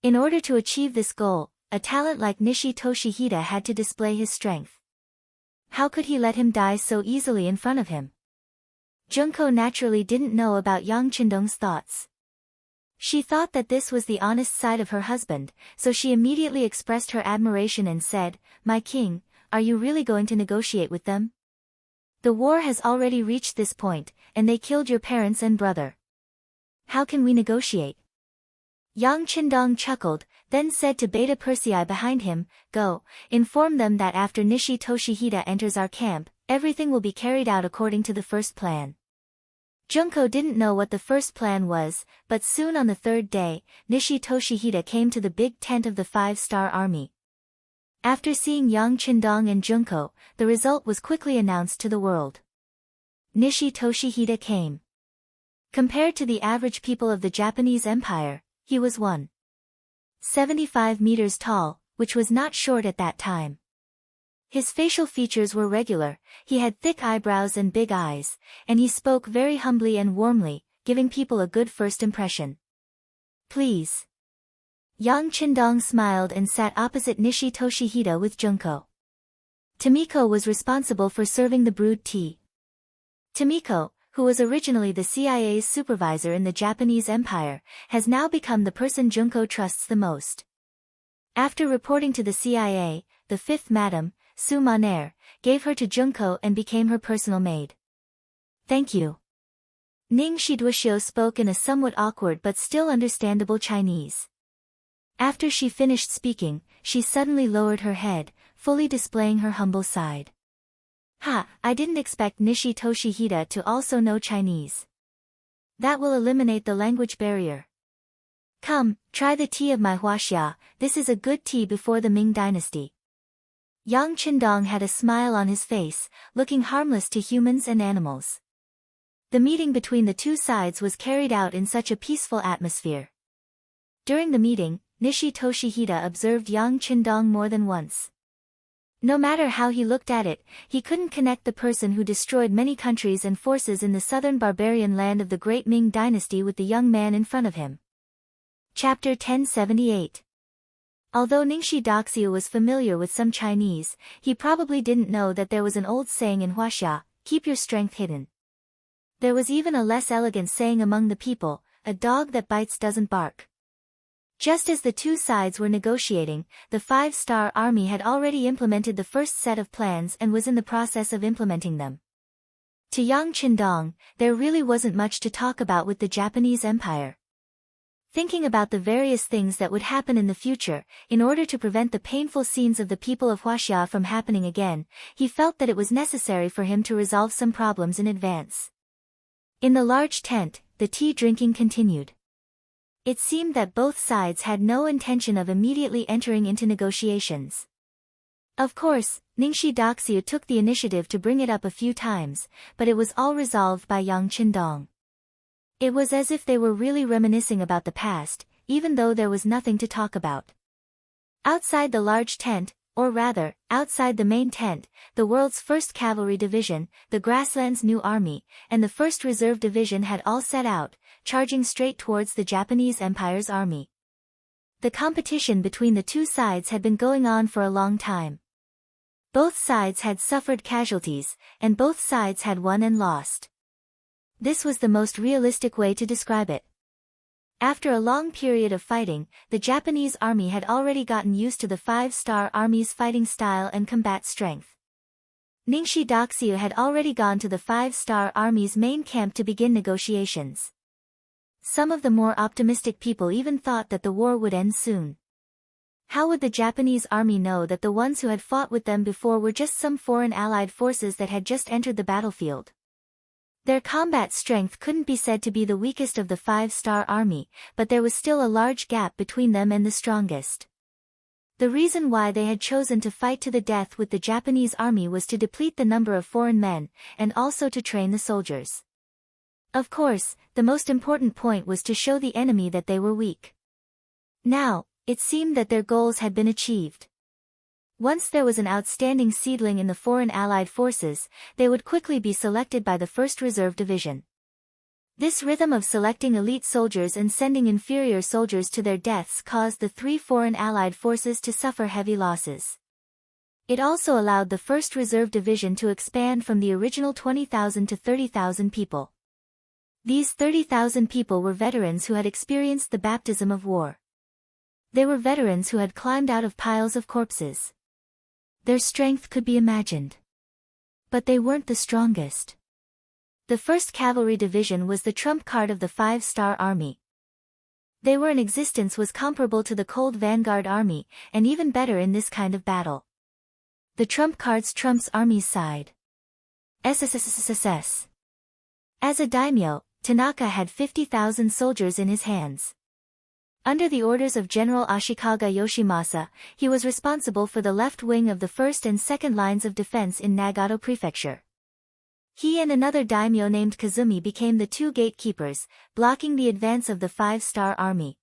In order to achieve this goal, a talent like Nishi Toshihida had to display his strength. How could he let him die so easily in front of him? Junko naturally didn't know about Yang Qindong's thoughts. She thought that this was the honest side of her husband, so she immediately expressed her admiration and said, "My king, are you really going to negotiate with them? The war has already reached this point, and they killed your parents and brother. How can we negotiate?" Yang Qindong chuckled, then said to Beta Persei behind him, "Go, inform them that after Nishi Toshihida enters our camp, everything will be carried out according to the first plan." Junko didn't know what the first plan was, but soon on the 3rd day, Nishi Toshihida came to the big tent of the 5-star army. After seeing Yang Qindong and Junko, the result was quickly announced to the world. Nishi Toshihida came. Compared to the average people of the Japanese Empire, he was 1.75 meters tall, which was not short at that time. His facial features were regular, he had thick eyebrows and big eyes, and he spoke very humbly and warmly, giving people a good first impression. "Please." Yang Qindong smiled and sat opposite Nishi Toshihida with Junko. Tomiko was responsible for serving the brewed tea. Tomiko, who was originally the CIA's supervisor in the Japanese Empire, has now become the person Junko trusts the most. After reporting to the CIA, the 5th Madam, Su Maner, gave her to Junko and became her personal maid. "Thank you." Ning Shiduishio spoke in a somewhat awkward but still understandable Chinese. After she finished speaking, she suddenly lowered her head, fully displaying her humble side. "Ha, I didn't expect Nishi Toshihida to also know Chinese. That will eliminate the language barrier. Come, try the tea of my huaxia, this is a good tea before the Ming dynasty." Yang Qindong had a smile on his face, looking harmless to humans and animals. The meeting between the two sides was carried out in such a peaceful atmosphere. During the meeting, Nishi Toshihida observed Yang Qindong more than once. No matter how he looked at it, he couldn't connect the person who destroyed many countries and forces in the southern barbarian land of the Great Ming Dynasty with the young man in front of him. Chapter 1078. Although Ningxi Daxia was familiar with some Chinese, he probably didn't know that there was an old saying in Huaxia, keep your strength hidden. There was even a less elegant saying among the people, a dog that bites doesn't bark. Just as the two sides were negotiating, the five-star army had already implemented the first set of plans and was in the process of implementing them. To Yang Qindong, there really wasn't much to talk about with the Japanese Empire. Thinking about the various things that would happen in the future, in order to prevent the painful scenes of the people of Huaxia from happening again, he felt that it was necessary for him to resolve some problems in advance. In the large tent, the tea drinking continued. It seemed that both sides had no intention of immediately entering into negotiations. Of course, Ningxi Daxia took the initiative to bring it up a few times, but it was all resolved by Yang Qindong. It was as if they were really reminiscing about the past, even though there was nothing to talk about. Outside the large tent, or rather, outside the main tent, the world's 1st Cavalry Division, the Grasslands' new army, and the 1st Reserve Division had all set out, charging straight towards the Japanese Empire's army. The competition between the two sides had been going on for a long time. Both sides had suffered casualties, and both sides had won and lost. This was the most realistic way to describe it. After a long period of fighting, the Japanese army had already gotten used to the five-star army's fighting style and combat strength. Ningxi Daxia had already gone to the five-star army's main camp to begin negotiations. Some of the more optimistic people even thought that the war would end soon. How would the Japanese army know that the ones who had fought with them before were just some foreign allied forces that had just entered the battlefield? Their combat strength couldn't be said to be the weakest of the five-star army, but there was still a large gap between them and the strongest. The reason why they had chosen to fight to the death with the Japanese army was to deplete the number of foreign men, and also to train the soldiers. Of course, the most important point was to show the enemy that they were weak. Now, it seemed that their goals had been achieved. Once there was an outstanding seedling in the foreign allied forces, they would quickly be selected by the 1st Reserve Division. This rhythm of selecting elite soldiers and sending inferior soldiers to their deaths caused the 3 foreign allied forces to suffer heavy losses. It also allowed the 1st Reserve Division to expand from the original 20,000 to 30,000 people. These 30,000 people were veterans who had experienced the baptism of war. They were veterans who had climbed out of piles of corpses. Their strength could be imagined. But they weren't the strongest. The 1st Cavalry Division was the trump card of the five-star army. They were in existence was comparable to the Cold Vanguard Army, and even better in this kind of battle. The trump cards trumps army's side. SSSSSS. As a daimyo, Tanaka had 50,000 soldiers in his hands. Under the orders of General Ashikaga Yoshimasa, he was responsible for the left wing of the 1st and 2nd lines of defense in Nagato Prefecture. He and another daimyo named Kazumi became the 2 gatekeepers, blocking the advance of the five-star army.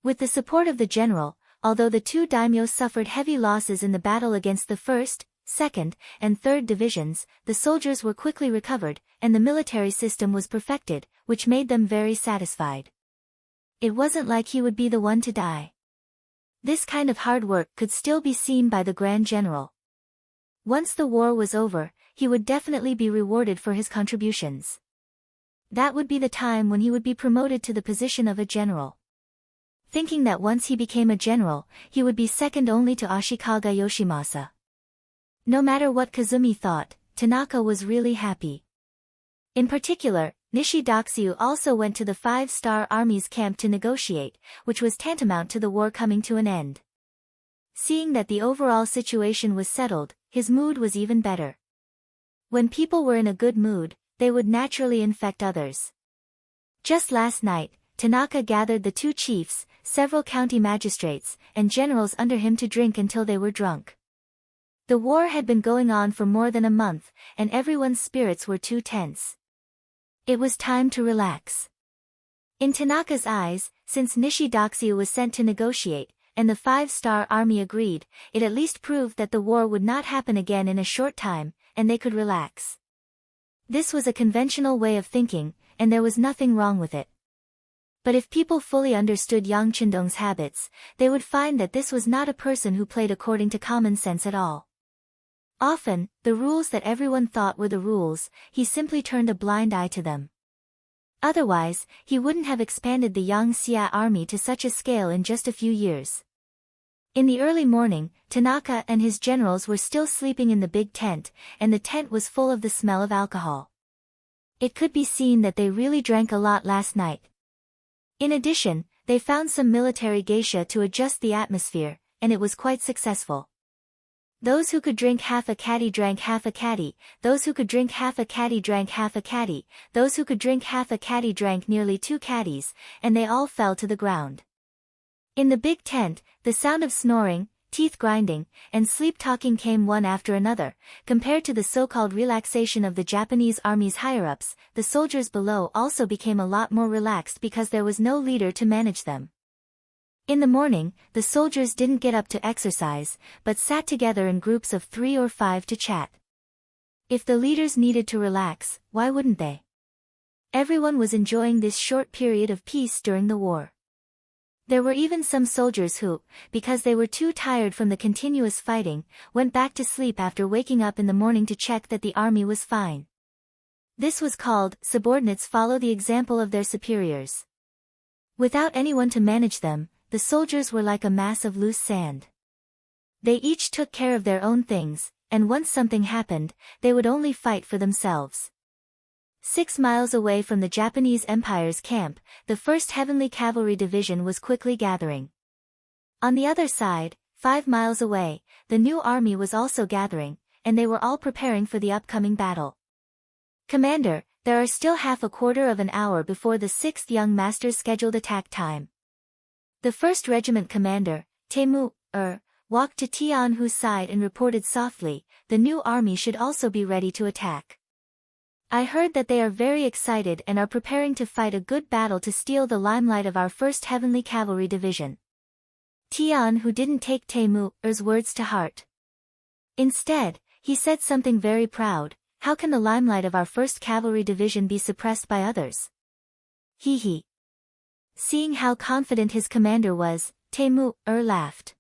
With the support of the general, although the 2 daimyos suffered heavy losses in the battle against the 1st, 2nd, and 3rd divisions, the soldiers were quickly recovered, and the military system was perfected, which made them very satisfied. It wasn't like he would be the one to die. This kind of hard work could still be seen by the Grand General. Once the war was over, he would definitely be rewarded for his contributions. That would be the time when he would be promoted to the position of a general. Thinking that once he became a general, he would be second only to Ashikaga Yoshimasa. No matter what Kazumi thought, Tanaka was really happy. In particular, Nishi Daxia also went to the five-star army's camp to negotiate, which was tantamount to the war coming to an end. Seeing that the overall situation was settled, his mood was even better. When people were in a good mood, they would naturally infect others. Just last night, Tanaka gathered the 2 chiefs, several county magistrates, and generals under him to drink until they were drunk. The war had been going on for more than a month, and everyone's spirits were too tense. It was time to relax. In Tanaka's eyes, since Nishidaxu was sent to negotiate, and the five-star army agreed, it at least proved that the war would not happen again in a short time, and they could relax. This was a conventional way of thinking, and there was nothing wrong with it. But if people fully understood Yang Qindong's habits, they would find that this was not a person who played according to common sense at all. Often, the rules that everyone thought were the rules, he simply turned a blind eye to them. Otherwise, he wouldn't have expanded the Yang Xia army to such a scale in just a few years. In the early morning, Tanaka and his generals were still sleeping in the big tent, and the tent was full of the smell of alcohol. It could be seen that they really drank a lot last night. In addition, they found some military geisha to adjust the atmosphere, and it was quite successful. Those who could drink half a caddy drank half a caddy, those who could drink half a caddy drank half a caddy, those who could drink half a caddy drank nearly 2 caddies, and they all fell to the ground. In the big tent, the sound of snoring, teeth grinding, and sleep-talking came one after another. Compared to the so-called relaxation of the Japanese army's higher-ups, the soldiers below also became a lot more relaxed because there was no leader to manage them. In the morning, the soldiers didn't get up to exercise, but sat together in groups of 3 or 5 to chat. If the leaders needed to relax, why wouldn't they? Everyone was enjoying this short period of peace during the war. There were even some soldiers who, because they were too tired from the continuous fighting, went back to sleep after waking up in the morning to check that the army was fine. This was called, subordinates follow the example of their superiors. Without anyone to manage them, the soldiers were like a mass of loose sand. They each took care of their own things, and once something happened, they would only fight for themselves. 6 miles away from the Japanese Empire's camp, the 1st Heavenly Cavalry Division was quickly gathering. On the other side, 5 miles away, the new army was also gathering, and they were all preparing for the upcoming battle. Commander, there are still half a quarter of an hour before the 6th Young Master's scheduled attack time. The 1st Regiment Commander, Temu, walked to Tianhu's side and reported softly, the new army should also be ready to attack. I heard that they are very excited and are preparing to fight a good battle to steal the limelight of our 1st Heavenly Cavalry Division. Tianhu didn't take Temu's words to heart. Instead, he said something very proud, how can the limelight of our 1st Cavalry Division be suppressed by others? He. Seeing how confident his commander was, Temu laughed.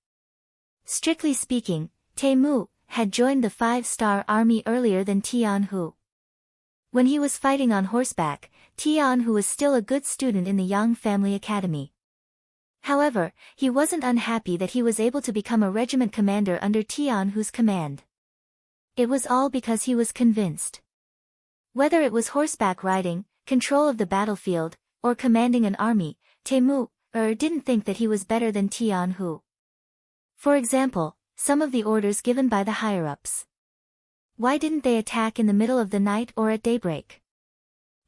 Strictly speaking, Temu had joined the 5-star army earlier than Tianhu. When he was fighting on horseback, Tianhu was still a good student in the Yang Family Academy. However, he wasn't unhappy that he was able to become a regiment commander under Tianhu's command. It was all because he was convinced. Whether it was horseback riding, control of the battlefield, or commanding an army, Temu didn't think that he was better than Tianhu. For example, some of the orders given by the higher-ups. Why didn't they attack in the middle of the night or at daybreak?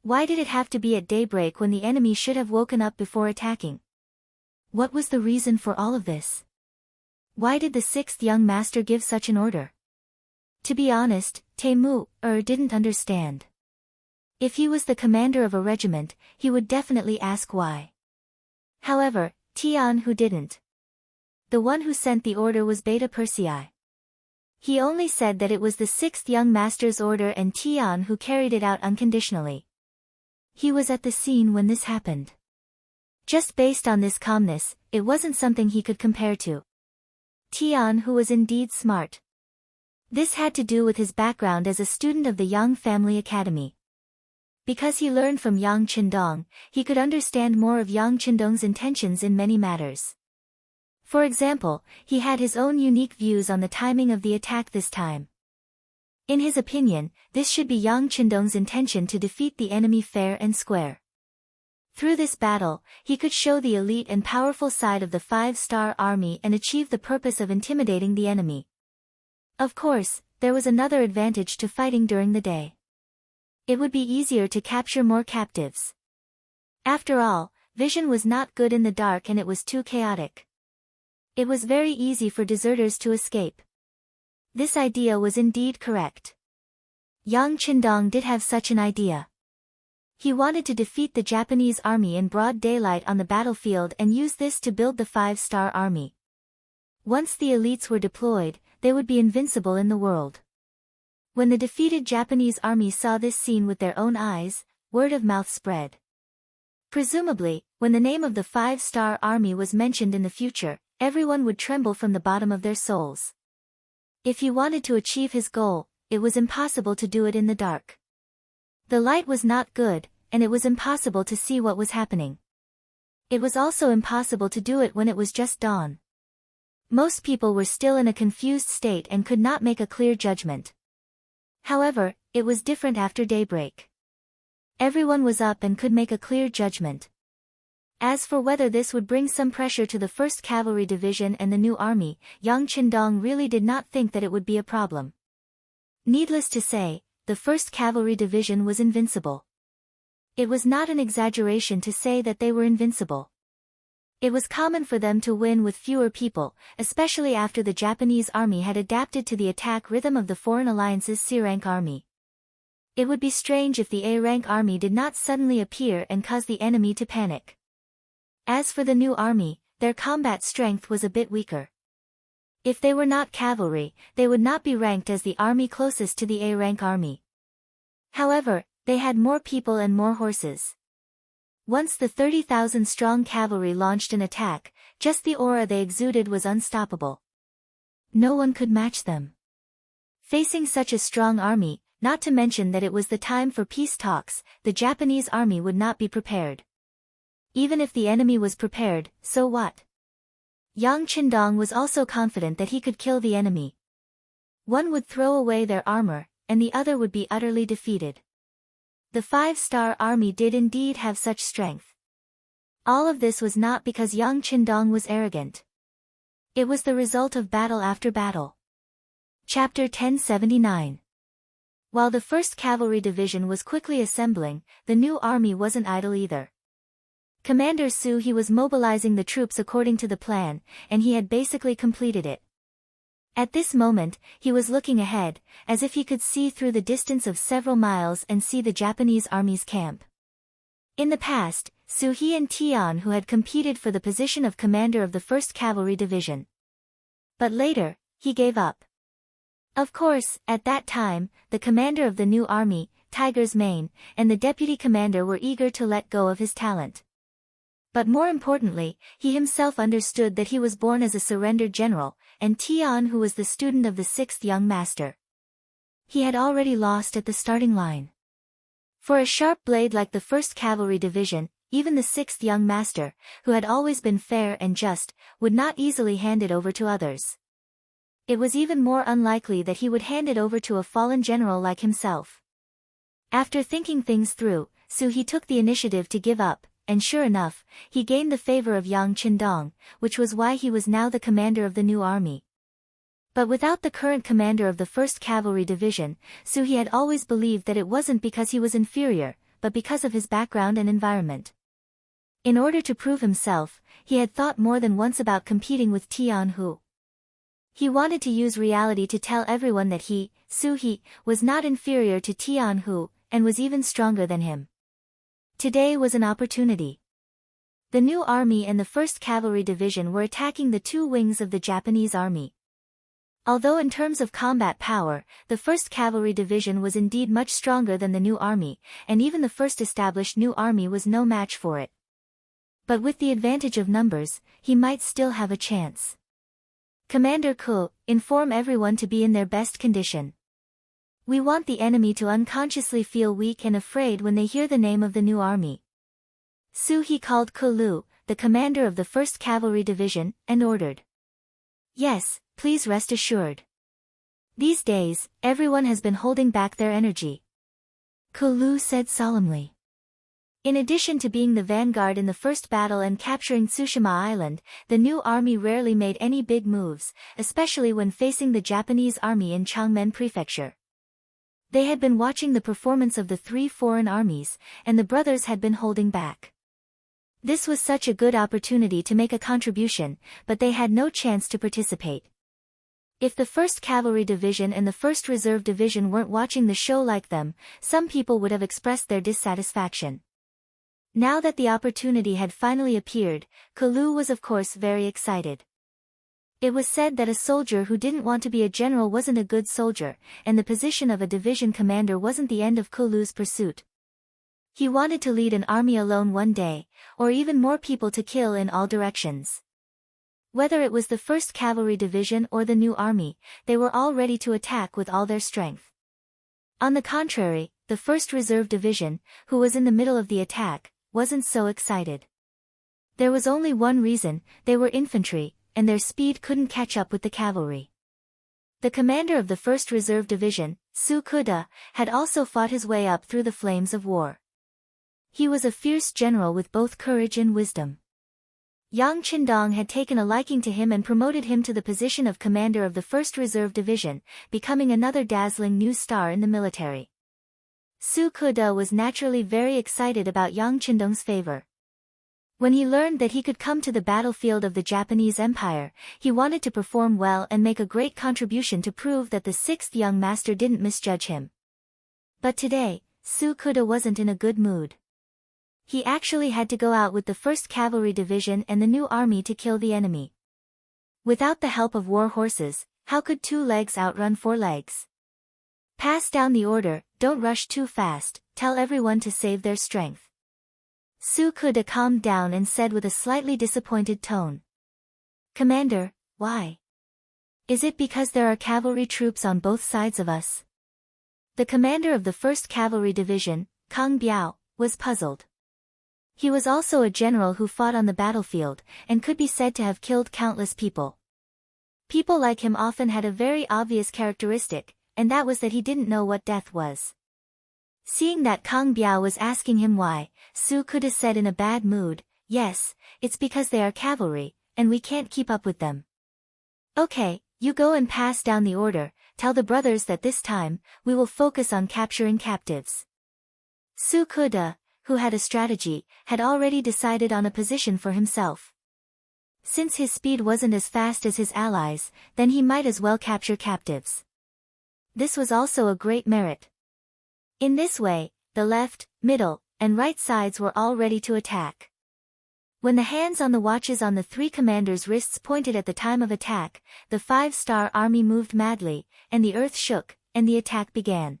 Why did it have to be at daybreak when the enemy should have woken up before attacking? What was the reason for all of this? Why did the 6th Young Master give such an order? To be honest, Temu didn't understand. If he was the commander of a regiment, he would definitely ask why. However, Tianhu didn't. The one who sent the order was Beta Persei. He only said that it was the 6th Young Master's order and Tianhu carried it out unconditionally. He was at the scene when this happened. Just based on this calmness, it wasn't something he could compare to. Tianhu was indeed smart. This had to do with his background as a student of the Yang Family Academy. Because he learned from Yang Qindong, he could understand more of Yang Qindong's intentions in many matters. For example, he had his own unique views on the timing of the attack this time. In his opinion, this should be Yang Qindong's intention to defeat the enemy fair and square. Through this battle, he could show the elite and powerful side of the 5-star army and achieve the purpose of intimidating the enemy. Of course, there was another advantage to fighting during the day. It would be easier to capture more captives. After all, vision was not good in the dark and it was too chaotic. It was very easy for deserters to escape. This idea was indeed correct. Yang Qindong did have such an idea. He wanted to defeat the Japanese army in broad daylight on the battlefield and use this to build the five-star army. Once the elites were deployed, they would be invincible in the world. When the defeated Japanese army saw this scene with their own eyes, word of mouth spread. Presumably, when the name of the five-star army was mentioned in the future, everyone would tremble from the bottom of their souls. If he wanted to achieve his goal, it was impossible to do it in the dark. The light was not good, and it was impossible to see what was happening. It was also impossible to do it when it was just dawn. Most people were still in a confused state and could not make a clear judgment. However, it was different after daybreak. Everyone was up and could make a clear judgment. As for whether this would bring some pressure to the 1st Cavalry Division and the new army, Yang Qindong really did not think that it would be a problem. Needless to say, the 1st Cavalry Division was invincible. It was not an exaggeration to say that they were invincible. It was common for them to win with fewer people, especially after the Japanese army had adapted to the attack rhythm of the Foreign Alliance's C-rank army. It would be strange if the A-rank army did not suddenly appear and cause the enemy to panic. As for the new army, their combat strength was a bit weaker. If they were not cavalry, they would not be ranked as the army closest to the A-rank army. However, they had more people and more horses. Once the 30,000-strong cavalry launched an attack, just the aura they exuded was unstoppable. No one could match them. Facing such a strong army, not to mention that it was the time for peace talks, the Japanese army would not be prepared. Even if the enemy was prepared, so what? Yang Qindong was also confident that he could kill the enemy. One would throw away their armor, and the other would be utterly defeated. The five-star army did indeed have such strength. All of this was not because Yang Qindong was arrogant. It was the result of battle after battle. Chapter 1079. While the 1st Cavalry Division was quickly assembling, the new army wasn't idle either. Commander Su He was mobilizing the troops according to the plan, and he had basically completed it. At this moment, he was looking ahead, as if he could see through the distance of several miles and see the Japanese army's camp. In the past, Su He and Tian who had competed for the position of commander of the 1st Cavalry Division. But later, he gave up. Of course, at that time, the commander of the new army, Tiger's Mane, and the deputy commander were eager to let go of his talent. But more importantly, he himself understood that he was born as a surrendered general, and Tian who was the student of the 6th young master. He had already lost at the starting line. For a sharp blade like the 1st Cavalry Division, even the 6th young master, who had always been fair and just, would not easily hand it over to others. It was even more unlikely that he would hand it over to a fallen general like himself. After thinking things through, Su He took the initiative to give up, and sure enough, he gained the favor of Yang Qindong, which was why he was now the commander of the new army. But without the current commander of the 1st Cavalry Division, Su He had always believed that it wasn't because he was inferior, but because of his background and environment. In order to prove himself, he had thought more than once about competing with Tian Hu. He wanted to use reality to tell everyone that he, Su He, was not inferior to Tian Hu, and was even stronger than him. Today was an opportunity. The new army and the 1st Cavalry Division were attacking the two wings of the Japanese army. Although in terms of combat power, the 1st Cavalry Division was indeed much stronger than the new army, and even the first established new army was no match for it. But with the advantage of numbers, he might still have a chance. Commander Ku, inform everyone to be in their best condition. We want the enemy to unconsciously feel weak and afraid when they hear the name of the new army. Su He called Ku Lu, the commander of the 1st Cavalry Division, and ordered. Yes, please rest assured. These days, everyone has been holding back their energy. Ku Lu said solemnly. In addition to being the vanguard in the first battle and capturing Tsushima Island, the new army rarely made any big moves, especially when facing the Japanese army in Changmen Prefecture. They had been watching the performance of the three foreign armies, and the brothers had been holding back. This was such a good opportunity to make a contribution, but they had no chance to participate. If the 1st Cavalry Division and the 1st Reserve Division weren't watching the show like them, some people would have expressed their dissatisfaction. Now that the opportunity had finally appeared, Kalu was of course very excited. It was said that a soldier who didn't want to be a general wasn't a good soldier, and the position of a division commander wasn't the end of Kalu's pursuit. He wanted to lead an army alone one day, or even more people to kill in all directions. Whether it was the 1st Cavalry Division or the new army, they were all ready to attack with all their strength. On the contrary, the 1st Reserve Division, who was in the middle of the attack, wasn't so excited. There was only one reason: they were infantry, and their speed couldn't catch up with the cavalry. The commander of the 1st Reserve Division, Su Kuda, had also fought his way up through the flames of war. He was a fierce general with both courage and wisdom. Yang Qindong had taken a liking to him and promoted him to the position of commander of the 1st Reserve Division, becoming another dazzling new star in the military. Su Kuda was naturally very excited about Yang Qindong's favor. When he learned that he could come to the battlefield of the Japanese Empire, he wanted to perform well and make a great contribution to prove that the 6th young master didn't misjudge him. But today, Su Kuda wasn't in a good mood. He actually had to go out with the 1st Cavalry Division and the new army to kill the enemy. Without the help of war horses, how could 2 legs outrun 4 legs? Pass down the order, don't rush too fast, tell everyone to save their strength. Su Kuda calmed down and said with a slightly disappointed tone. Commander, why? Is it because there are cavalry troops on both sides of us? The commander of the 1st Cavalry Division, Kang Biao, was puzzled. He was also a general who fought on the battlefield, and could be said to have killed countless people. People like him often had a very obvious characteristic, and that was that he didn't know what death was. Seeing that Kang Biao was asking him why, Su Kuda said in a bad mood, yes, it's because they are cavalry, and we can't keep up with them. Okay, you go and pass down the order, tell the brothers that this time, we will focus on capturing captives. Su Kuda, who had a strategy, had already decided on a position for himself. Since his speed wasn't as fast as his allies, then he might as well capture captives. This was also a great merit. In this way, the left, middle, and right sides were all ready to attack. When the hands on the watches on the 3 commanders' wrists pointed at the time of attack, the 5-star army moved madly, and the earth shook, and the attack began.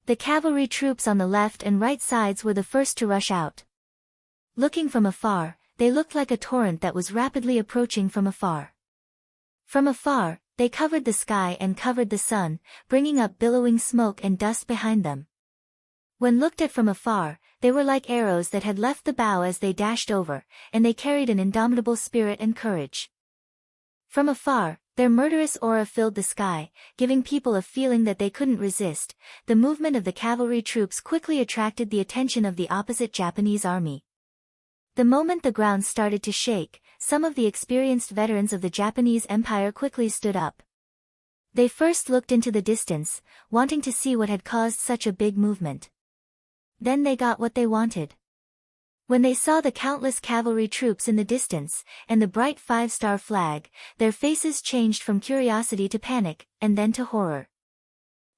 The cavalry troops on the left and right sides were the first to rush out. Looking from afar, they looked like a torrent that was rapidly approaching from afar. From afar, they covered the sky and covered the sun, bringing up billowing smoke and dust behind them. When looked at from afar, they were like arrows that had left the bow as they dashed over, and they carried an indomitable spirit and courage. From afar, their murderous aura filled the sky, giving people a feeling that they couldn't resist. The movement of the cavalry troops quickly attracted the attention of the opposite Japanese army. The moment the ground started to shake, some of the experienced veterans of the Japanese Empire quickly stood up. They first looked into the distance, wanting to see what had caused such a big movement. Then they got what they wanted. When they saw the countless cavalry troops in the distance, and the bright 5-star flag, their faces changed from curiosity to panic, and then to horror.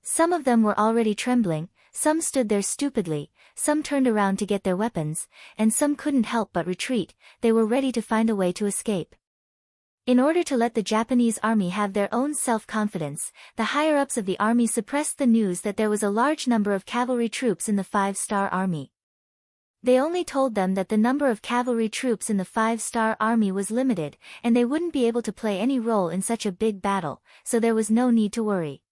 Some of them were already trembling, some stood there stupidly, some turned around to get their weapons, and some couldn't help but retreat. They were ready to find a way to escape. In order to let the Japanese army have their own self-confidence, the higher-ups of the army suppressed the news that there was a large number of cavalry troops in the 5-star army. They only told them that the number of cavalry troops in the 5-star army was limited, and they wouldn't be able to play any role in such a big battle, so there was no need to worry.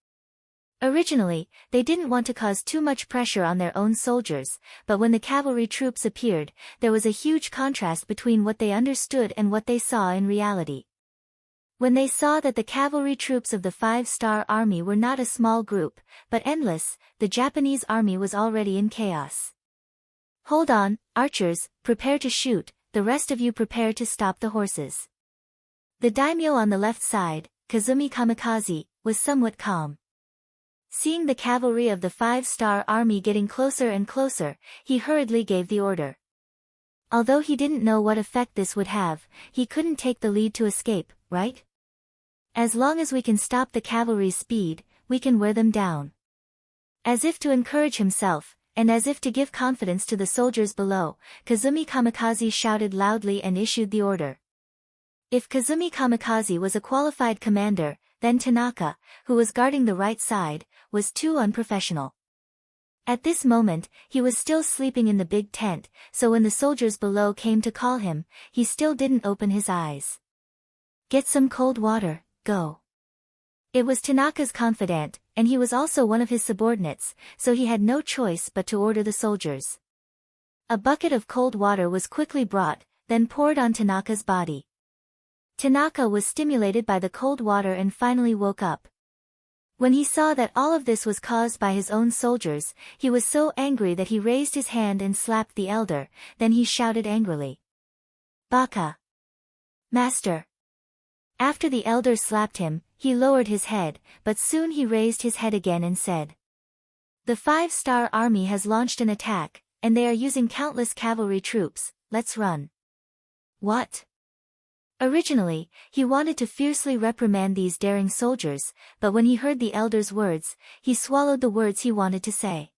Originally, they didn't want to cause too much pressure on their own soldiers, but when the cavalry troops appeared, there was a huge contrast between what they understood and what they saw in reality. When they saw that the cavalry troops of the 5-star army were not a small group, but endless, the Japanese army was already in chaos. Hold on, archers, prepare to shoot, the rest of you prepare to stop the horses. The daimyo on the left side, Kazumi Kamikaze, was somewhat calm. Seeing the cavalry of the 5-star army getting closer and closer, he hurriedly gave the order. Although he didn't know what effect this would have, he couldn't take the lead to escape, right? As long as we can stop the cavalry's speed, we can wear them down. As if to encourage himself, and as if to give confidence to the soldiers below, Kazumi Kamikaze shouted loudly and issued the order. If Kazumi Kamikaze was a qualified commander, then Tanaka, who was guarding the right side, was too unprofessional. At this moment, he was still sleeping in the big tent, so when the soldiers below came to call him, he still didn't open his eyes. Get some cold water, go. It was Tanaka's confidant, and he was also one of his subordinates, so he had no choice but to order the soldiers. A bucket of cold water was quickly brought, then poured on Tanaka's body. Tanaka was stimulated by the cold water and finally woke up. When he saw that all of this was caused by his own soldiers, he was so angry that he raised his hand and slapped the elder, then he shouted angrily. Baka! Master! After the elder slapped him, he lowered his head, but soon he raised his head again and said. The 5-star army has launched an attack, and they are using countless cavalry troops, let's run. What? Originally, he wanted to fiercely reprimand these daring soldiers, but when he heard the elder's words, he swallowed the words he wanted to say.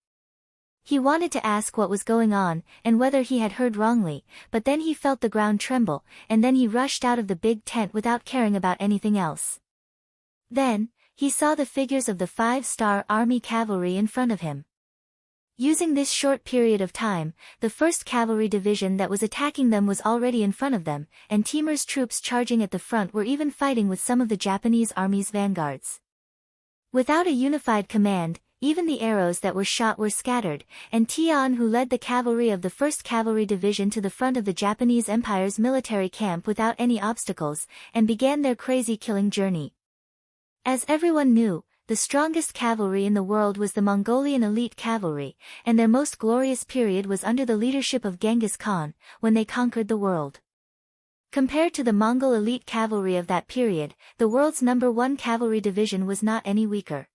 He wanted to ask what was going on, and whether he had heard wrongly, but then he felt the ground tremble, and then he rushed out of the big tent without caring about anything else. Then, he saw the figures of the 5-star army cavalry in front of him. Using this short period of time, the 1st Cavalry Division that was attacking them was already in front of them, and Timur's troops charging at the front were even fighting with some of the Japanese army's vanguards. Without a unified command, even the arrows that were shot were scattered, and Tian, who led the cavalry of the 1st Cavalry Division to the front of the Japanese Empire's military camp without any obstacles, and began their crazy killing journey. As everyone knew, the strongest cavalry in the world was the Mongolian elite cavalry, and their most glorious period was under the leadership of Genghis Khan, when they conquered the world. Compared to the Mongol elite cavalry of that period, the world's #1 cavalry division was not any weaker.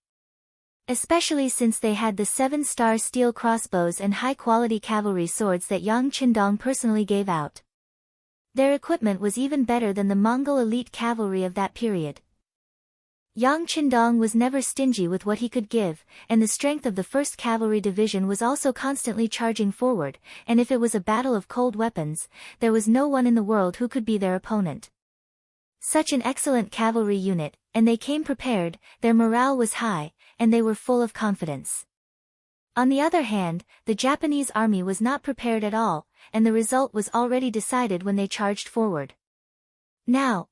Especially since they had the 7-star steel crossbows and high-quality cavalry swords that Yang Qindong personally gave out. Their equipment was even better than the Mongol elite cavalry of that period. Yang Qindong was never stingy with what he could give, and the strength of the 1st Cavalry Division was also constantly charging forward, and if it was a battle of cold weapons, there was no one in the world who could be their opponent. Such an excellent cavalry unit, and they came prepared, their morale was high, and they were full of confidence. On the other hand, the Japanese army was not prepared at all, and the result was already decided when they charged forward. Now,